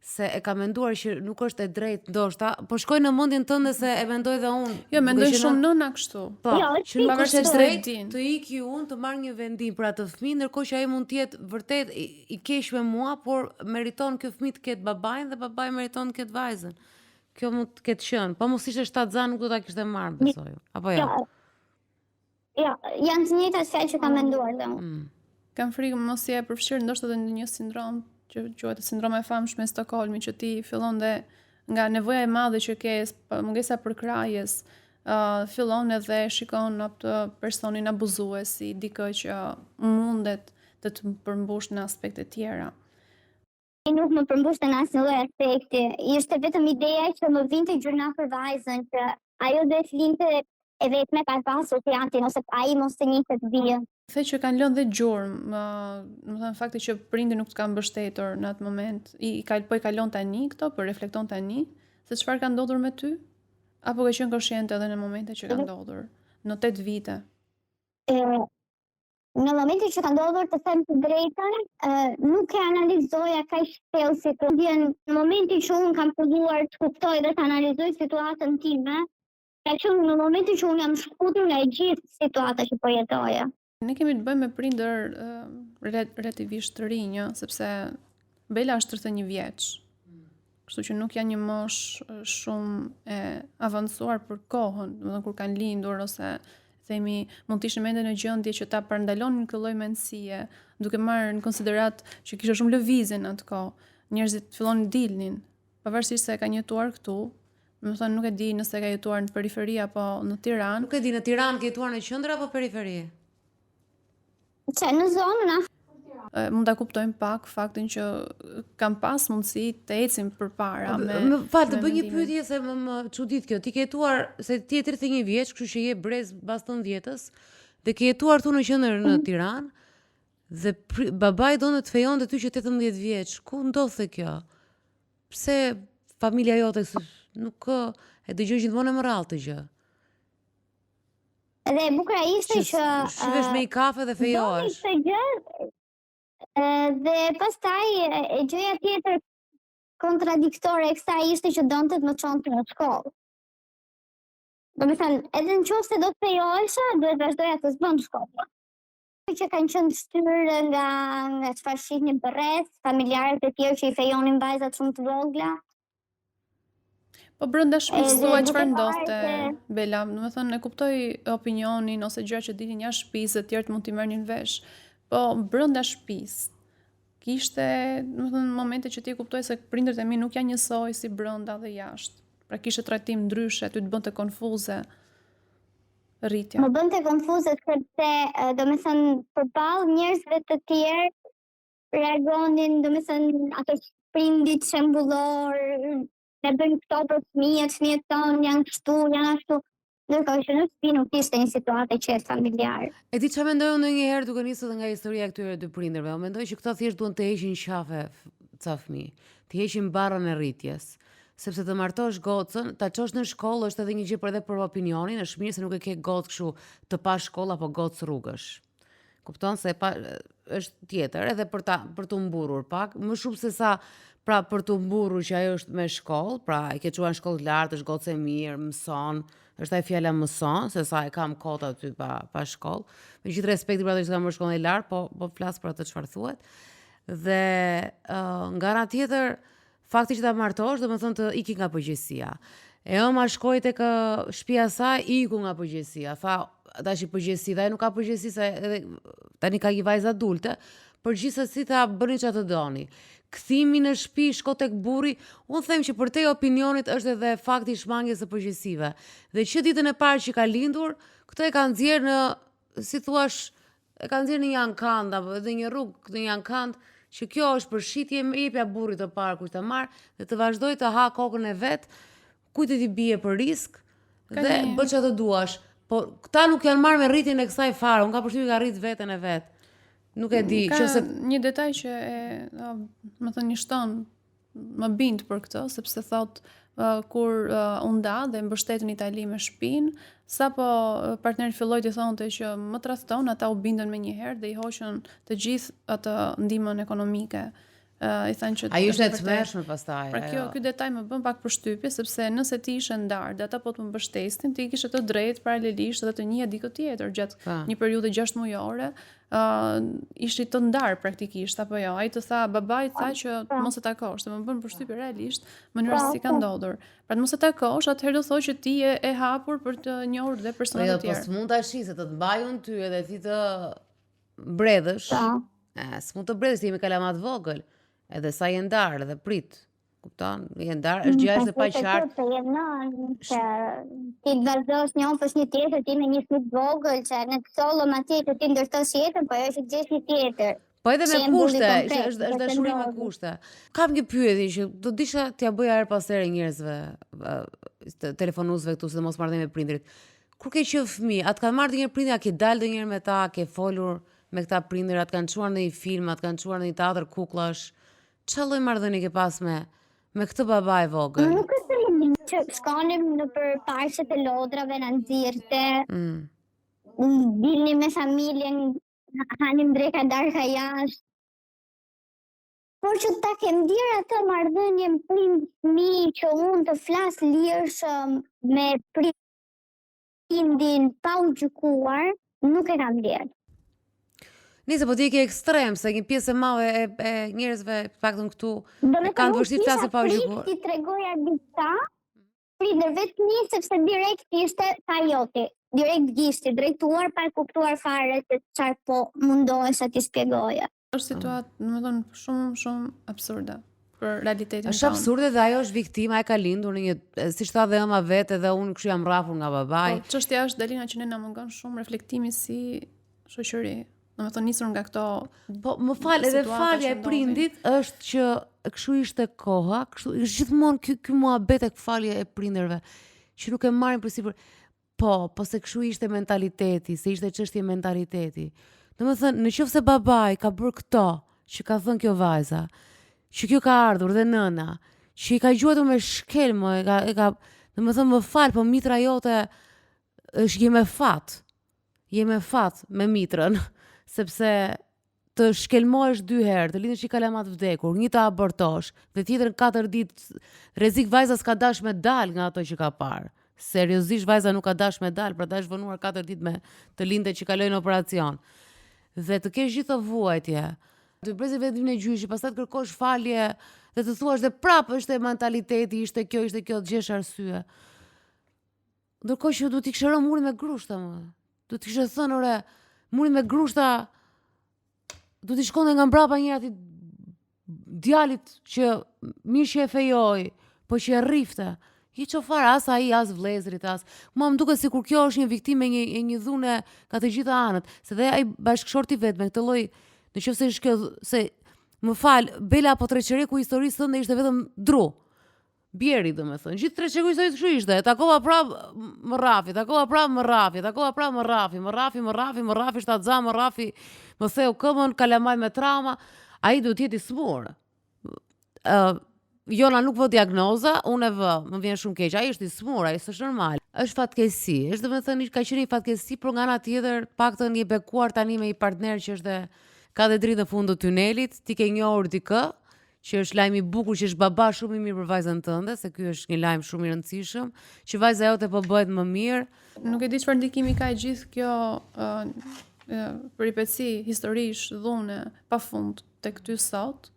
S1: se e ka menduar që nuk është e drejtë ndoshta, po shkoj në mendjen tënde se e mendoj dhe unë.
S2: Jo, mendojnë shumë nëna kështu.
S1: Po,
S3: Jo,
S1: që nuk është e
S2: pavarësisht se
S1: drejtë
S2: din.
S1: të iki unë të marr një vendim për atë fëmijë, ndërkohë që ai mund të jetë vërtet i keq me mua, por meriton ky fëmijë të ketë babain dhe babai meriton të ketë vajzën. Kjo mund të ketë qenë, po mos ishte shtatzan nuk do ta kishte marrë, besoj. Apo jo?
S3: Jo, janë të njëjtat fjalë që kam menduar dhe unë.
S2: Kam frikë mos je përfshirë ndoshta edhe në një sindrom që quhet sindroma e famshme e Stockholmit, që ti fillon dhe nga nevoja e madhe që ke, mungesa për krahjes, fillon edhe shikon atë personin abuzues si dikë që mundet të përmbush në aspekte tjera.
S3: Nuk më përmbushte në asnjë lloj aspekti. Ishte vetëm ideja që më vinte gjëna për vajzën, që ajo do të linte e vetme pa pasur fjatin, ose ai mos të njëjtë të vijë.
S2: The që kanë lënë dhe gjurmë, më thënë fakti që prindi nuk të kanë mbështetur në atë moment, po i kalon tani këto, po reflekton tani, se çfarë ka ndodhur me ty? Apo ke qenë koshient edhe në momente që ka ndodhur, në 8 vite?
S3: Në momentin që ka ndodhur, të them të drejtën, nuk e analizoja kaq thellë situatën. Në momentin që unë kam filluar të kuptoj dhe të analizoj situatën time, ka qenë në momentin që unë jam shkutur nga e gjithë situata që po jetoja.
S2: Ne kemi të bëjmë me prindër relativisht të rinj, sepse Bela është 31 vjeç. Kështu që nuk janë një moshë shumë e avancuar për kohën, domethënë kur kanë lindur ose themi mund të ishin ende në gjendje që ta parandalonin këtë lloj mendësie, duke marrë në konsiderat që kishte shumë lëvizje në atë kohë. Njerëzit fillonin dilnin, pavarësisht se ka jetuar këtu. Domethënë nuk e di nëse ka jetuar në periferi apo në Tiranë.
S1: Nuk e di, në Tiranë ke jetuar në qendër apo periferi?
S3: Që në zonën
S2: mund ta kuptojmë pak faktin që kam pas mundësi të ecim përpara me.
S1: Më fal, të bëj një pyetje se më çudit kjo. Ti ke jetuar se ti je 31 vjeç, kështu që je brez mbas 9 vjetës, dhe ke jetuar këtu në qendër në Tiranë, dhe babai donte të fejonte ty që 18 vjeç. Ku ndodhte kjo? Pse familja jote nuk e dëgjoj gjithmonë më rrallë të gjë?
S3: Dhe bukura ishte që
S1: shihesh me i kafe dhe fejohesh.
S3: Ishte gjë, dhe pastaj gjëja tjetër kontradiktore e kësaj ishte që donte të më çonte në shkollë. Domethënë, edhe nëse do të fejohesha, duhet vazhdoja të zbëm shkollë. Që kanë qenë shtyrë nga çfarë shihnin përreth, familjarët e tjerë që i fejonin vajzat shumë të vogla.
S2: Po brenda shtëpisë tua çfarë ndodhte, Bela? Domethënë e kuptoj opinionin ose gjëra që dilin jashtë shtëpisë, të tjerët mund t'i merrnin vesh. Po brenda shtëpisë kishte, domethënë momente që ti e kuptoj se prindërit e mi nuk janë njësoj si brenda dhe jashtë. Pra kishte trajtim ndryshe, ty të bënte konfuze rritja.
S3: Më bënte konfuze sepse domethënë përballë njerëzve të tjerë reagonin, domethënë ato prindit shembullor, ne bëjmë këto për fëmijët tonë janë kështu, janë ashtu. Ndërkohë që në shtëpi nuk ishte një situatë e qetë familjare.
S1: E di çfarë mendoj unë ndonjëherë duke nisur nga historia e këtyre dy prindërve. Unë mendoj që këta thjesht duan të heqin qafe ca fëmijë, të heqin barrën e rritjes. Sepse të martosh gocën, ta çosh në shkollë është edhe një gjë edhe për opinionin, është mirë se nuk e ke gocë kështu të pa shkollë apo gocë rrugësh. Kupton se është tjetër edhe për të mburur pak, më shumë se sa pra për të mburur që ajo është me shkollë, pra e ke çuar në shkollë të lartë, është gocë e mirë, mëson, është ai fjala mëson, se sa e kam kot aty pa shkollë. Me gjithë respekti për ato që kanë bërë shkollën e lartë, po flas për atë çfarë thuhet. Dhe nga ana tjetër, fakti që ta martosh, domethënë të iki nga përgjegjësia. E oma shkoi tek shtëpia e saj, iku nga përgjegjësia. Tha, tash i përgjegjësi, dhe ai nuk ka përgjegjësi se edhe tani ka një vajzë adulte, përgjithsesi ta bëni çfarë të doni. Kthimi në shtëpi, shko tek burri, unë them që për te opinionit është edhe fakti i shmangjes së përgjegjësive. Dhe që ditën e parë që ka lindur, këtë e kanë nxjerrë në, si thua, e kanë nxjerrë në një ankand apo në një rrugë, në një ankand, që kjo është përshitje, jepja burrit të parë kur ta marr dhe të vazhdoj të ha kokën e vet, kujt i bie për risk dhe bë çfarë të duash. Po këta nuk janë marrë me rritjen e kësaj fare, unë ka përshtypjen ka rrit veten e vet. Nuk e di,
S2: ka një detaj që më thënë një shton më bind për këtë, sepse thot kur u nda dhe mbështetën Itali me shtëpinë, sapo partneri filloi të thonte që më tradhton, ata u bindën menjëherë dhe i hoqën të gjithë atë ndihmën ekonomike I thanë që
S1: Ai ishte e
S2: vërtet.
S1: tmerrshme pastaj.
S2: Pra ky detaj më bën pak përshtypje sepse nëse ti ishe ndarë dhe ata po të mbështesnin, ti kishe të drejtë paralelisht edhe të njihja dikë tjetër gjatë një periudhe 6 mujore, ishit të ndarë praktikisht apo jo. Ai të tha, babai tha që mos e takosh, më bën përshtypje realisht mënyra se si ka ndodhur. Pra të mos e takosh, atëherë do thotë që ti e hapur për të njohur dhe persona të tjerë.
S1: Po s'mund tash se të mbajun ty edhe ti të mbredhësh. S'mund të mbredhësh, jemi kalamat vogël. Edhe sa je ndarë edhe prit. Kupton? Je ndarë, është gjë është pa qartë.
S3: Që ti të vazhdosh një ofës një tjetër, ti me një fëmijë vogël, që në të sollëm atje që ti ndërtosh jetën, po është gjesh një tjetër.
S1: Po edhe me kushte, është dashuri me kushte. Kam një pyetje që do disha t'ja bëja her pas here njerëzve, telefonuesve këtu, sidomos marrëdhënie me prindrit. Kur ke qenë fëmijë, atë kanë marrë ndonjëherë prindrit, a ke dalë ndonjëherë me ta, ke folur me këta prindër, atë kanë çuar në një film, atë kanë çuar në një teatr kukullash. Çfarë lloj marrëdhënie ke pas me këtë babai vogël?
S3: Nuk është që shkonim në për parqet e lodrave, në nxirrte, dilnim me familjen, hanim dreka darka jashtë. Por që ta kem dirë atë marrëdhënie prind-fëmijë që unë të flas lirshëm me prindin pa u gjykuar, nuk e kam dirë.
S1: Nëse po ti ke ekstrem, se një pjesë e madhe e njerëzve, paktën këtu, kanë të vështirë flasë pa u gjykuar.
S3: Ti tregoja diçka, prindër vetëm sepse direkt ishte pa joti. Direkt gishti, drejtuar pa e kuptuar fare se çfarë po mundohesha ti shpjegoja.
S2: Është situatë, domethënë, shumë absurde për realitetin tonë.
S1: Është absurde dhe ajo është viktima, e ka lindur në një, siç tha dhe ëma vetë, edhe unë kështu jam rrafur nga babai.
S2: Po çështja është Dalina që ne na mungon shumë reflektimi si shoqëri. Domethënë nisur nga këto.
S1: Po më fal, edhe falja e prindit është që kështu ishte koha, kështu është gjithmonë ky muhabet tek falja e prindërve, që nuk e marrin përsipër. Po se kështu ishte mentaliteti, se ishte çështje mentaliteti. Domethënë, nëse babai ka bërë këto, që ka thënë kjo vajza, që kjo ka ardhur dhe nëna, që i ka gjuajtur me shkelmë, e ka, domethënë më fal, po mitra jote është je me fat me mitrën. Sepse të shkelmohesh 2 herë, të lindesh i kalamat vdekur, një të abortosh, dhe tjetër 4 ditë, rrezik vajza s'ka dash me dal nga ato që ka parë. Seriozisht vajza nuk ka dash me dal, pra ta është vënuar 4 ditë me të lindet që kalojnë operacion. Dhe të kesh gjithë të vuajtje, të presi vetëm në gjyshi, pastaj të kërkosh falje dhe të thuash dhe prapë është e mentaliteti, ishte kjo, të gjesh arsye. Ndërkohë që duhet t'i kishë rënë muri me grushta, duhet t'i kishë thënë ore, muri me grushta, du t'i shkonde nga mbrapa një ati djalit që mirë që e fejoj, po që e rrifte. I qofar, as ai, as vlezrit, as. Ma më duke si kur kjo është një viktim e një dhune ka të gjitha anët. Se dhe ai bashkëshorti vetë me këtë lloj, në qoftë se është kjo, se më fal, Bela apo Treqereku historisë thënë ishte vetëm dru. Bjeri, domethënë, gjithë Treqereku historisë kështu ishte. Takova prapë më rafi, takova prapë më rafi, takova prapë më rafi, shtatza, më rafi, më theu këmën, kalamaj me trauma. Ai duhet të jetë i smur. Jona nuk vë diagnoza, unë e vë, më vjen shumë keq. Ai është i smur, ai s'është normal. Është fatkesi, është domethënë ka qenë një fatkesi, por nga ana tjetër paktën i bekuar tani me një partner që është ka dhe dritë në fund të tunelit, ti ke njohur dikë, që është lajm i bukur, që është baba shumë i mirë për vajzën tënde, se ky është një lajm shumë i rëndësishëm, që vajza jote po bëhet më mirë.
S2: Nuk e di çfarë ndikimi ka gjithë kjo peripeci historish dhune pafund tek ty sot.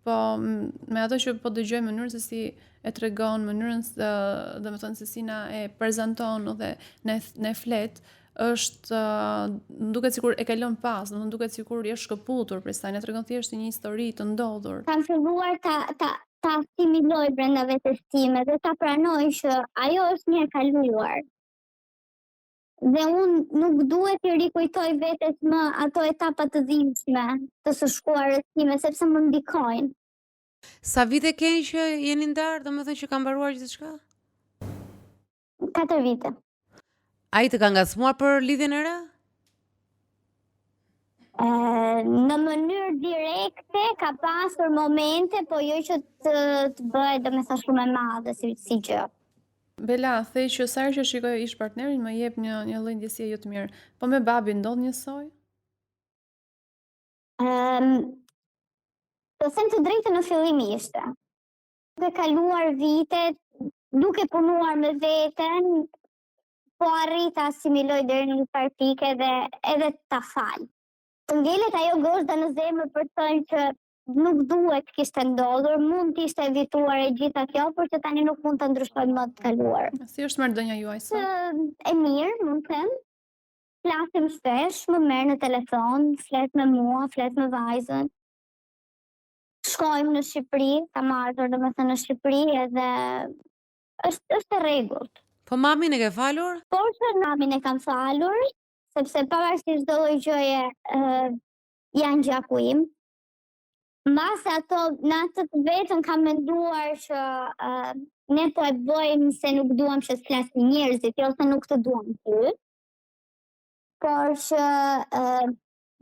S2: Po me ato që po dëgjoj mënyrën se si e tregon, mënyrën domethënë se si na e prezanton dhe ne flet, është duket sikur e ka lënë pas, domethënë duket sikur është shkëputur prej saj, ne tregon thjesht një histori të ndodhur.
S3: Kam filluar ta asimiloj brenda vetes time dhe ta pranoj që ajo është një e kaluar. Dhe unë nuk duhet të rikujtoj vetes më ato etapa të dhimbshme të së shkuarës time, sepse më ndikojnë.
S1: Sa vite keni që jeni ndarë, domethënë që ka mbaruar gjithçka?
S3: 4 vite.
S1: Ai të ka ngacmuar për lidhjen e re?
S3: Në mënyrë direkte ka pasur momente, po jo që të bëhet domethënë shumë e madhe si gjë.
S2: Bela, thej që sa herë që shikoj ish partnerin më jep një lloj ndjesie jo të mirë. Po me babin ndodh njësoj?
S3: Të them të drejtën në fillim ishte. Duke kaluar vitet, duke punuar me veten, po arrit ta asimiloj deri në një farë pike dhe edhe ta fal. Të ngjelet ajo gozhda në zemër për të thënë që nuk duhet kishte ndodhur, mund të ishte evituar e gjitha kjo, por që tani nuk mund të ndryshojmë më të kaluar.
S2: Si është marrëdhënia juaj sot?
S3: E mirë, mund të them. Flasim shpesh, më merr në telefon, flet me mua, flet me vajzën. Shkojmë në Shqipëri, kam ardhur domethënë në Shqipëri edhe është e rregullt.
S1: Po mamin e ke falur?
S3: Por që mamin e kam falur, sepse pavarësisht çdo lloj gjëje janë gjaku im. Mbas ato në atë të vetën kam menduar që ne po e bëjmë se nuk duam që të flasin njerëzit, jo se nuk të duam ty. Por që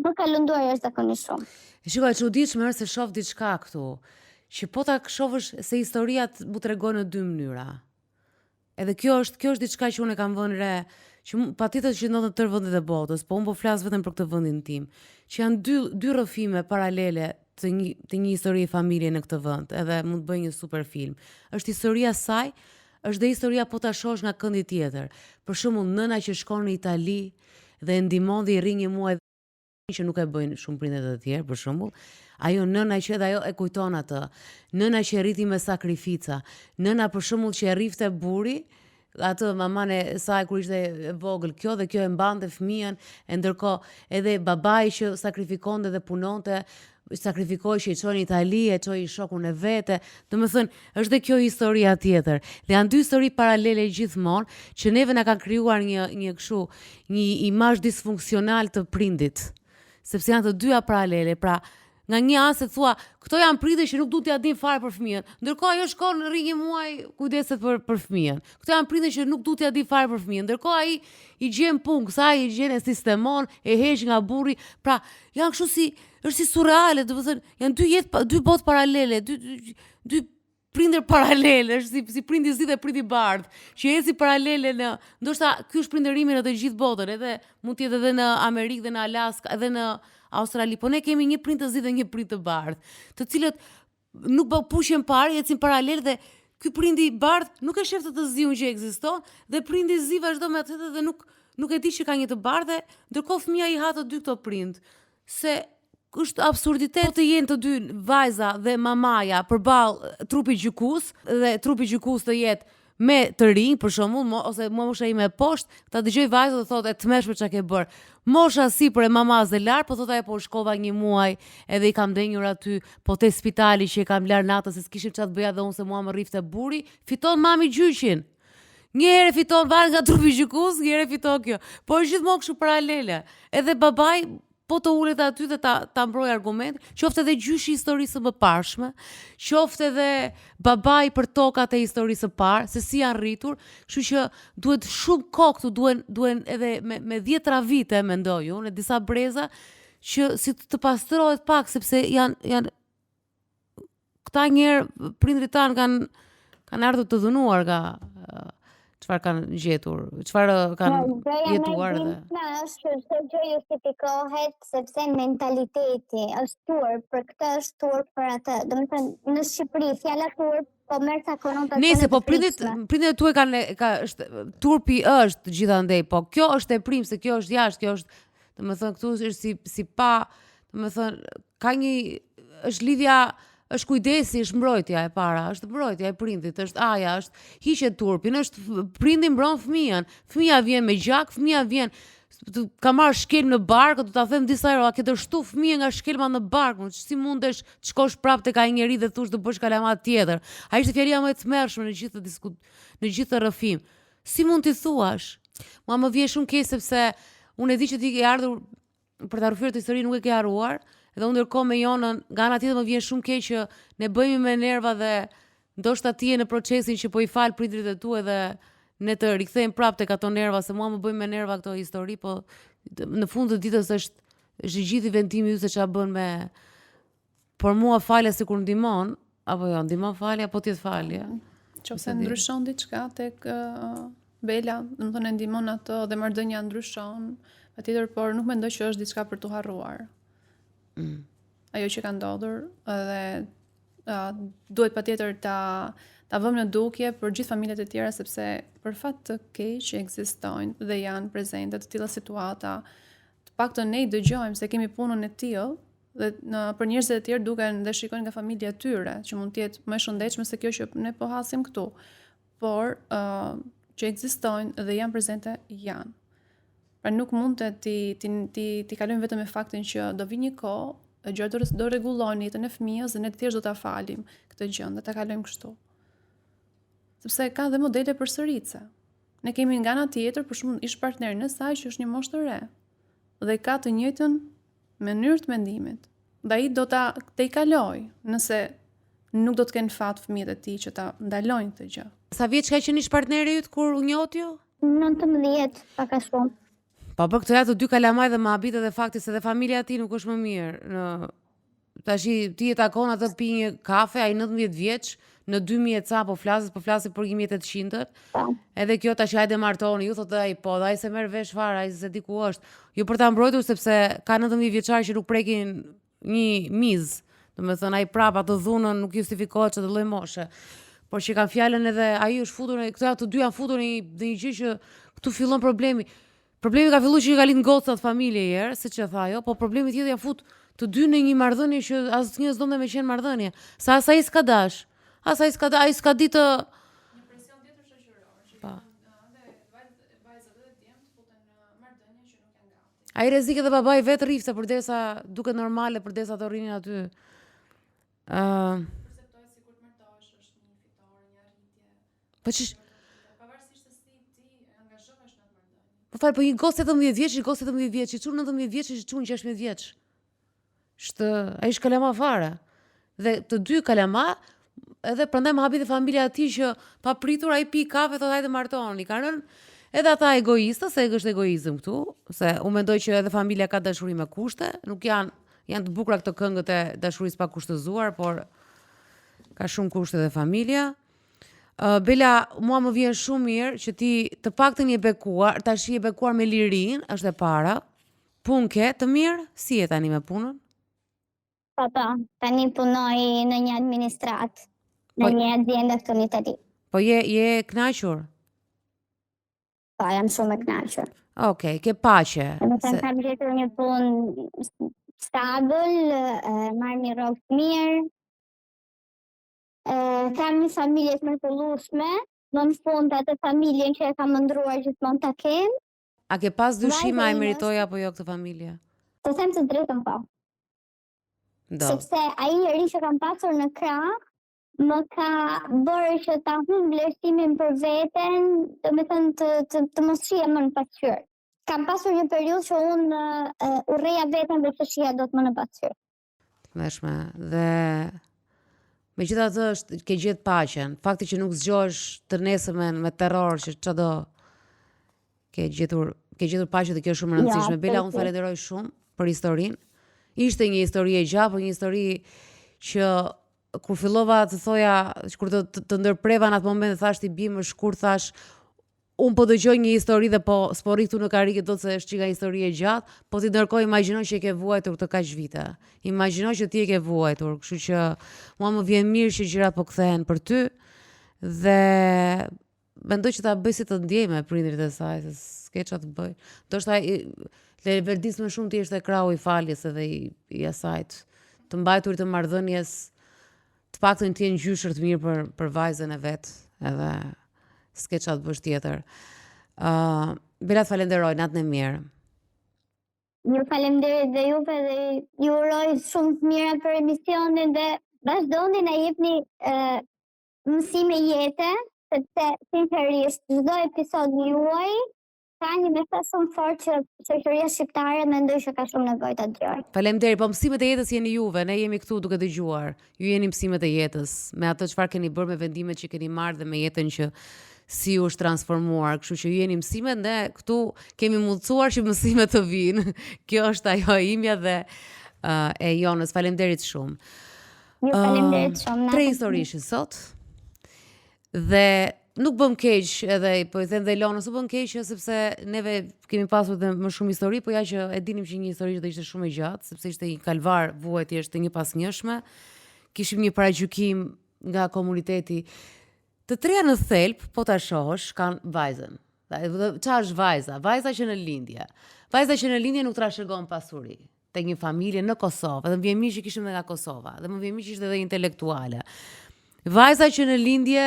S3: më ka lënduar jashtëzakonisht shumë.
S1: Shikoj, e çuditshme është se shoh diçka këtu, që po ta shohësh se historia mu tregon në dy mënyra. Edhe kjo është diçka që unë e kam vënë re, që patjetër që ndodhet në tërë vendet e botës, po unë po flas vetëm për këtë vendin tim, që janë dy rrëfime paralele të një histori familje në këtë vend, edhe mund të bëj një super film. Është historia saj, është dhe historia po ta shohësh nga këndi tjetër. Për shembull, nëna që shkon në Itali dhe e ndihmon dhe i rri një muaj që nuk e bëjnë shumë prindet e tjerë, për shembull, ajo nëna që edhe ajo e kujton atë, nëna që e rriti me sakrifica, nëna për shembull që e rrifte buri, atë maman e saj kur ishte e vogël kjo dhe kjo e mbante fëmijën, e ndërkohë edhe babai që sakrifikonte dhe punonte, sakrifikoi që i çoi në Itali, e çoi shokun e vete. Domethënë, është dhe kjo historia tjetër. Dhe janë dy histori paralele gjithmonë që neve na kanë krijuar një kështu, një imazh disfunksional të prindit. Sepse janë të dyja paralele, pra nga një anë se thua, këto janë prindër që nuk duhet t'ia din fare për fëmijën, ndërkohë ajo shkon rri një muaj kujdeset për fëmijën. Këto janë prindër që nuk duhet t'ia din fare për fëmijën, ndërkohë ai i gjen punë, sa ai i gjen e sistemon, e heq nga burri. Pra, janë kështu është si surreale, domethënë, janë dy botë paralele, dy prindër paralele, është si prindi zi dhe prindi bardh, që eci paralele në, ndoshta ky është prindërimi në të gjithë botën, edhe mund të jetë edhe në Amerikë dhe në Alaska, edhe në Australi, po ne kemi një prind të zi dhe një prind të bardh, të cilët nuk pushen parë, ecin paralel dhe ky prindi i bardh nuk e shef të ziun që ekziston dhe prindi i zi vazhdon me atë dhe nuk e di që ka një të bardhë, ndërkohë fëmia i ha të dy këto prind. Se është absurditet të jenë të dy vajza dhe mamaja përballë trupit gjykus dhe trupi gjykus të jetë me të rinj, për shembull, ose mosha ime e poshtë, ta dëgjoj vajzën dhe thotë e tmeshme çka ke bër. Mosha sipër e mamaz e lart, po thotë ajo po shkova një muaj edhe i kam denjur aty, po te spitali që e kam lar natën se s'kishim çfarë të bëja dhe unë se mua më rrifte buri, fiton mami gjyqin. Një herë fiton varet nga trupi gjykus, një herë fiton kjo. Po është gjithmonë kështu paralele. Edhe babai po të ulet aty dhe ta mbroj argument, qoftë edhe gjyshi historisë së mëparshme, qoftë edhe babai për tokat e historisë së parë, se si janë rritur, kështu që duhet shumë kohë këtu, duhen edhe me 10 vite, mendoj unë, disa breza që si të pastrohet pak, sepse janë këta njerë prindrit tanë kanë ardhur të dhunuar nga çfarë kanë gjetur, çfarë kanë jetuar dhe.
S3: Është çdo gjë justifikohet sepse mentaliteti është turp, për këtë është turp për atë. Domethënë në Shqipëri fjala turp po merr sa konotacione.
S1: Nëse po prindit tuaj turpi është gjithandej, po kjo është e primë se kjo është jashtë, kjo është, domethënë këtu është si pa, domethënë ka është lidhja. Është kujdesi, është mbrojtja e para, është mbrojtja e prindit, është aja, është hiqe turpin, është prindi mbron fëmijën. Fëmija vjen me gjak, fëmija vjen ka marrë shkelm në barkë, do ta them disa herë, a ke të shtu fëmijën nga shkelma në barkë, si mundesh të shkosh prapë tek ai njeri dhe thosh të bësh kalamat tjetër. Ai ishte fjalia më e tmerrshme në gjithë rrëfim. Si mund t'i thuash? Mua më vjen shumë keq sepse unë e di që ti ke ardhur për ta rrëfyer të historinë, nuk e ke harruar. Edhe unë ndërkohë me Jonën, nga ana tjetër më vjen shumë keq që ne bëjmë me nerva dhe ndoshta ti je në procesin që po i fal prindrit e tu edhe ne të rikthejmë prapë tek ato nerva, se mua më bëjmë me nerva këto histori, po në fund të ditës është gjithë vendimi yt se ç'a bën me. Por mua falja sikur ndihmon, apo jo, ndihmon falja, po ti të falje.
S2: Nëse ndryshon diçka tek Bela, domethënë ndihmon ato dhe marrëdhënia ndryshon, patjetër, por nuk mendoj që është diçka për tu harruar. ajo që ka ndodhur dhe duhet patjetër ta vëmë në dukje për gjithë familjet e tjera, sepse për fat të keq ekzistojnë dhe janë prezente të tilla situata. Të paktën ne i dëgjojmë se kemi punën e tillë dhe për njerëzit e tjerë duken dhe shikojnë nga familja e tyre, që mund të jetë më e shëndetshme se kjo që ne po hasim këtu. Por që ekzistojnë dhe janë prezente janë. Pra nuk mund të ti kalojmë vetëm me faktin që do vi një kohë, gjërat do rregullojnë jetën e fëmijës dhe ne thjesht do ta falim këtë gjë, dhe ta kalojmë kështu. Sepse ka dhe modele përsëritse. Ne kemi nga ana tjetër për shembull ish partnerin e saj që është një moshë të re dhe ka të njëjtën mënyrë të mendimit. Dhe ai do ta i kaloj nëse nuk do të kenë fat fëmijët e tij që ta ndalojnë këtë gjë.
S1: Sa vjeç ka qenë ish partneri yt kur u njohët ju?
S3: 19, pak a shumë.
S1: Po për këtë ja të dy kalamaj dhe më habite dhe fakti se dhe familja e tij nuk është më mirë. Tash ti e takon atë pi një kafe, ai 19 vjeç, në 2000 ca po flasit për 1800-ët. Edhe kjo tash hajde martoni, ju thotë ai po, ai se merr vesh fare, ai se di ku është. Jo për ta mbrojtur sepse ka 19 vjeçar që nuk prekin një miz. Domethënë ai prap atë dhunën nuk justifikohet çdo lloj moshe. Por që kanë fjalën edhe ai është futur, këta të dy janë futur në një gjë që këtu fillon problemi. Problemi ka filluar që i ka lind gocat familje herë, siç e tha ajo, po problemi tjetër ja fut të dy në një marrëdhënie që asnjë s'donte me qenë marrëdhënie. Sa ai s'ka dash. Ai s'ka ditë
S2: Një presion tjetër shoqëror, që vajzat dhe djemt futen në marrëdhënie që nuk janë gati.
S1: Ai rrezik edhe babai vetë rrifte përderisa duket normale përderisa të rrinin aty.
S2: Perceptohet sikur të martohesh është një fitore, një arritje.
S1: Po çish,
S2: Pavarësisht se si ti angazhohesh në atë marrëdhënie.
S1: po fal, po një gocë 17 vjeç, një gocë 17 vjeç, i çun 19 vjeç, i çun 16 vjeç. Ai është kalama fare. Dhe të dy kalama, edhe prandaj më hapi dhe familja e tij që pa pritur ai pi kafe thotë hajde martoni. Kanë rënë edhe ata egoistë, se është egoizëm këtu, se unë mendoj që edhe familja ka dashuri me kushte, nuk janë të bukura këto këngët e dashurisë pa kushtëzuar, por ka shumë kushte dhe familja. Bela, mua më vjen shumë mirë që ti të paktën je bekuar, tash je bekuar me lirin, është e para. Punë ke të mirë, si je tani me punën?
S3: Po, tani punoj në një administrat, në një aziendë këtu në Itali.
S1: Po je kënaqur?
S3: Po, jam shumë e kënaqur.
S1: Okej, ke paqe.
S3: Domethënë kam gjetur një punë stabil, marr një rrogë të mirë. Kam një familje të mrekullueshme, më në fund atë familjen që e kam ndruar gjithmonë ta kem.
S1: A ke pas dyshime a e meritoj apo jo këtë familje?
S3: Të them të drejtën po. Sepse ai njeri që kam pasur në krah më ka bërë që ta humb vlerësimin për veten, domethënë të mos shihem më në pasqyrë. Kam pasur një periudhë që unë urreja veten dhe të shiha dot më në pasqyrë.
S1: Mëshme, dhe megjithatë ke gjetë paqen. Fakti që nuk zgjohesh të nesërmen me terror që çdo ke gjetur paqe dhe kjo është shumë e rëndësishme. Bela, unë falenderoj shumë për historinë. Ishte një histori e gjatë, një histori që kur fillova të thoja, kur të ndërpreva në atë moment, thash ti bi më shkurt, thash unë po dëgjoj një histori dhe s'po rri këtu në karrige do të se është çika histori e gjatë, po ti ndërkohë imagjino që e ke vuajtur të kaq vite. Imagjino që ti e ke vuajtur, kështu që mua më vjen mirë që gjërat po kthehen për ty dhe mendoj që ta bëj si të ndjej me prindrit e saj, se s'ke çfarë të bëj. Ndoshta le verdis më shumë ti është e krau i faljes edhe i asajt, të mbajtur të marrëdhënies, të paktën të jenë gjyshër të mirë për vajzën e vet, edhe s'ke çfarë të bësh tjetër. Bela, të falenderoj, natën e mirë.
S3: Ju falenderoj dhe juve dhe ju uroj shumë të mira për emisionin dhe vazhdoni na jepni mësime jete, sepse sinqerisht çdo episod juaj ka një mesazh shumë fort që shoqëria shqiptare mendoj që ka shumë nevojë ta dëgjojë.
S1: Faleminderit, po mësimet e jetës jeni juve, ne jemi këtu duke dëgjuar. Ju jeni mësimet e jetës, me atë çfarë keni bërë, me vendimet që keni marrë dhe me jetën që si u është transformuar, kështu që ju jeni mësimet, ne këtu kemi mundësuar që mësimet të vinë. Kjo është ajo imja dhe e Jonës. Faleminderit shumë.
S3: Ju faleminderit shumë.
S1: 3 historishin sot. Dhe nuk bëm keq edhe po i them dhe Elonës, nuk bëm keq sepse neve kemi pasur dhe më shumë histori, po ja që e dinim që një histori do ishte shumë e gjatë, sepse ishte një kalvar vuajtje është një pasnjëshme. Kishim një paragjykim nga komuniteti. Të treja në thelb, po ta shohësh, kanë vajzën. Çfarë është vajza? Vajza që në lindje. Vajza që në lindje nuk trashëgon pasuri. Te një familje në Kosovë, dhe më vjen mirë që kishim edhe nga Kosova, dhe më vjen mirë që ishte edhe intelektuale. Vajza që në lindje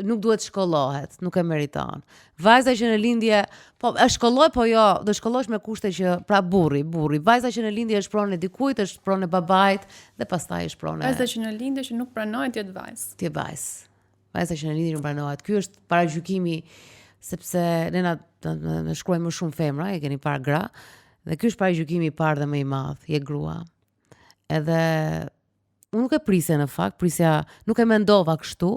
S1: nuk duhet shkollohet, nuk e meriton. Vajza që në lindje, po e shkolloj, po jo, do shkollosh me kushte që, pra burri. Vajza që në lindje është pronë e dikujt, është pronë e babait, dhe pastaj është pronë e...
S2: Vajza që në lindje që nuk pranohet të jetë vajzë.
S1: Të jetë vajzë. Vajza që në lindje nuk pranohet. Ky është paragjykimi, sepse ne na shkruajmë më shumë femra, e keni parë gra, dhe ky është paragjykimi i parë dhe më i madh, je grua. Edhe unë nuk e prisja në fakt, nuk e mendova kështu,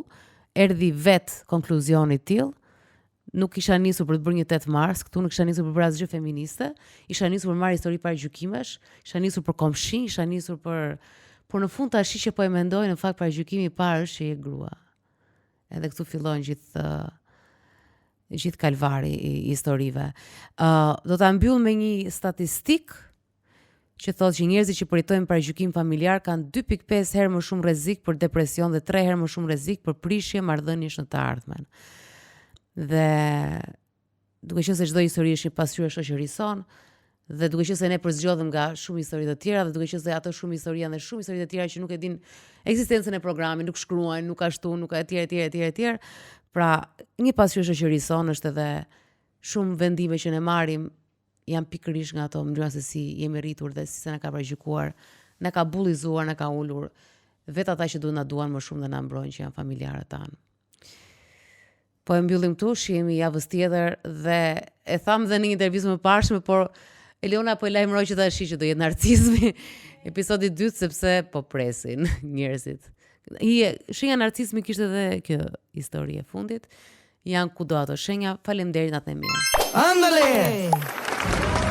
S1: erdhi vet konkluzioni tillë, nuk isha nisur për të bërë një 8 mars, këtu nuk isha nisur për bërë asgjë feministe, isha nisur për marrë histori paragjykimesh, isha nisur për komshi, isha nisur por në fund tash që po e mendoj, në fakt paragjykimi i parë është që je grua. Edhe këtu fillojnë gjithë kalvari i historive. Do ta mbyll me një statistik që thotë që njerëzit që përjetojnë paragjykim familjar kanë 2.5 herë më shumë rrezik për depresion dhe 3 herë më shumë rrezik për prishje marrëdhëniesh në të ardhmen. Dhe duke qenë se çdo histori është një pasqyrë shoqërison, dhe duke qenë se ne përzgjodhem nga shumë histori të tjera, dhe duke qenë se ato shumë histori janë dhe shumë histori të tjera që nuk e din ekzistencën e programit, nuk shkruajnë, nuk ashtu, nuk etj. Pra, një pasqyrë shoqërison është edhe shumë vendime që ne marrim janë pikërisht nga ato mënyra se si jemi rritur dhe si se na ka paragjykuar, na ka bullizuar, na ka ulur vetë ata që duhet na duan më shumë dhe na mbrojnë që janë familjarët tanë. Po e mbyllim këtu, shihemi javës tjetër dhe e tham dhe në një intervistë më parshme, por Elona po e lajmëroi që tash që do jetë narcizmi episodi 2 sepse po presin njerëzit. Shenja narcizmi kishte edhe kjo histori e fundit. Janë kudo ato shenja. Faleminderit, natë e mirë.
S5: Andale!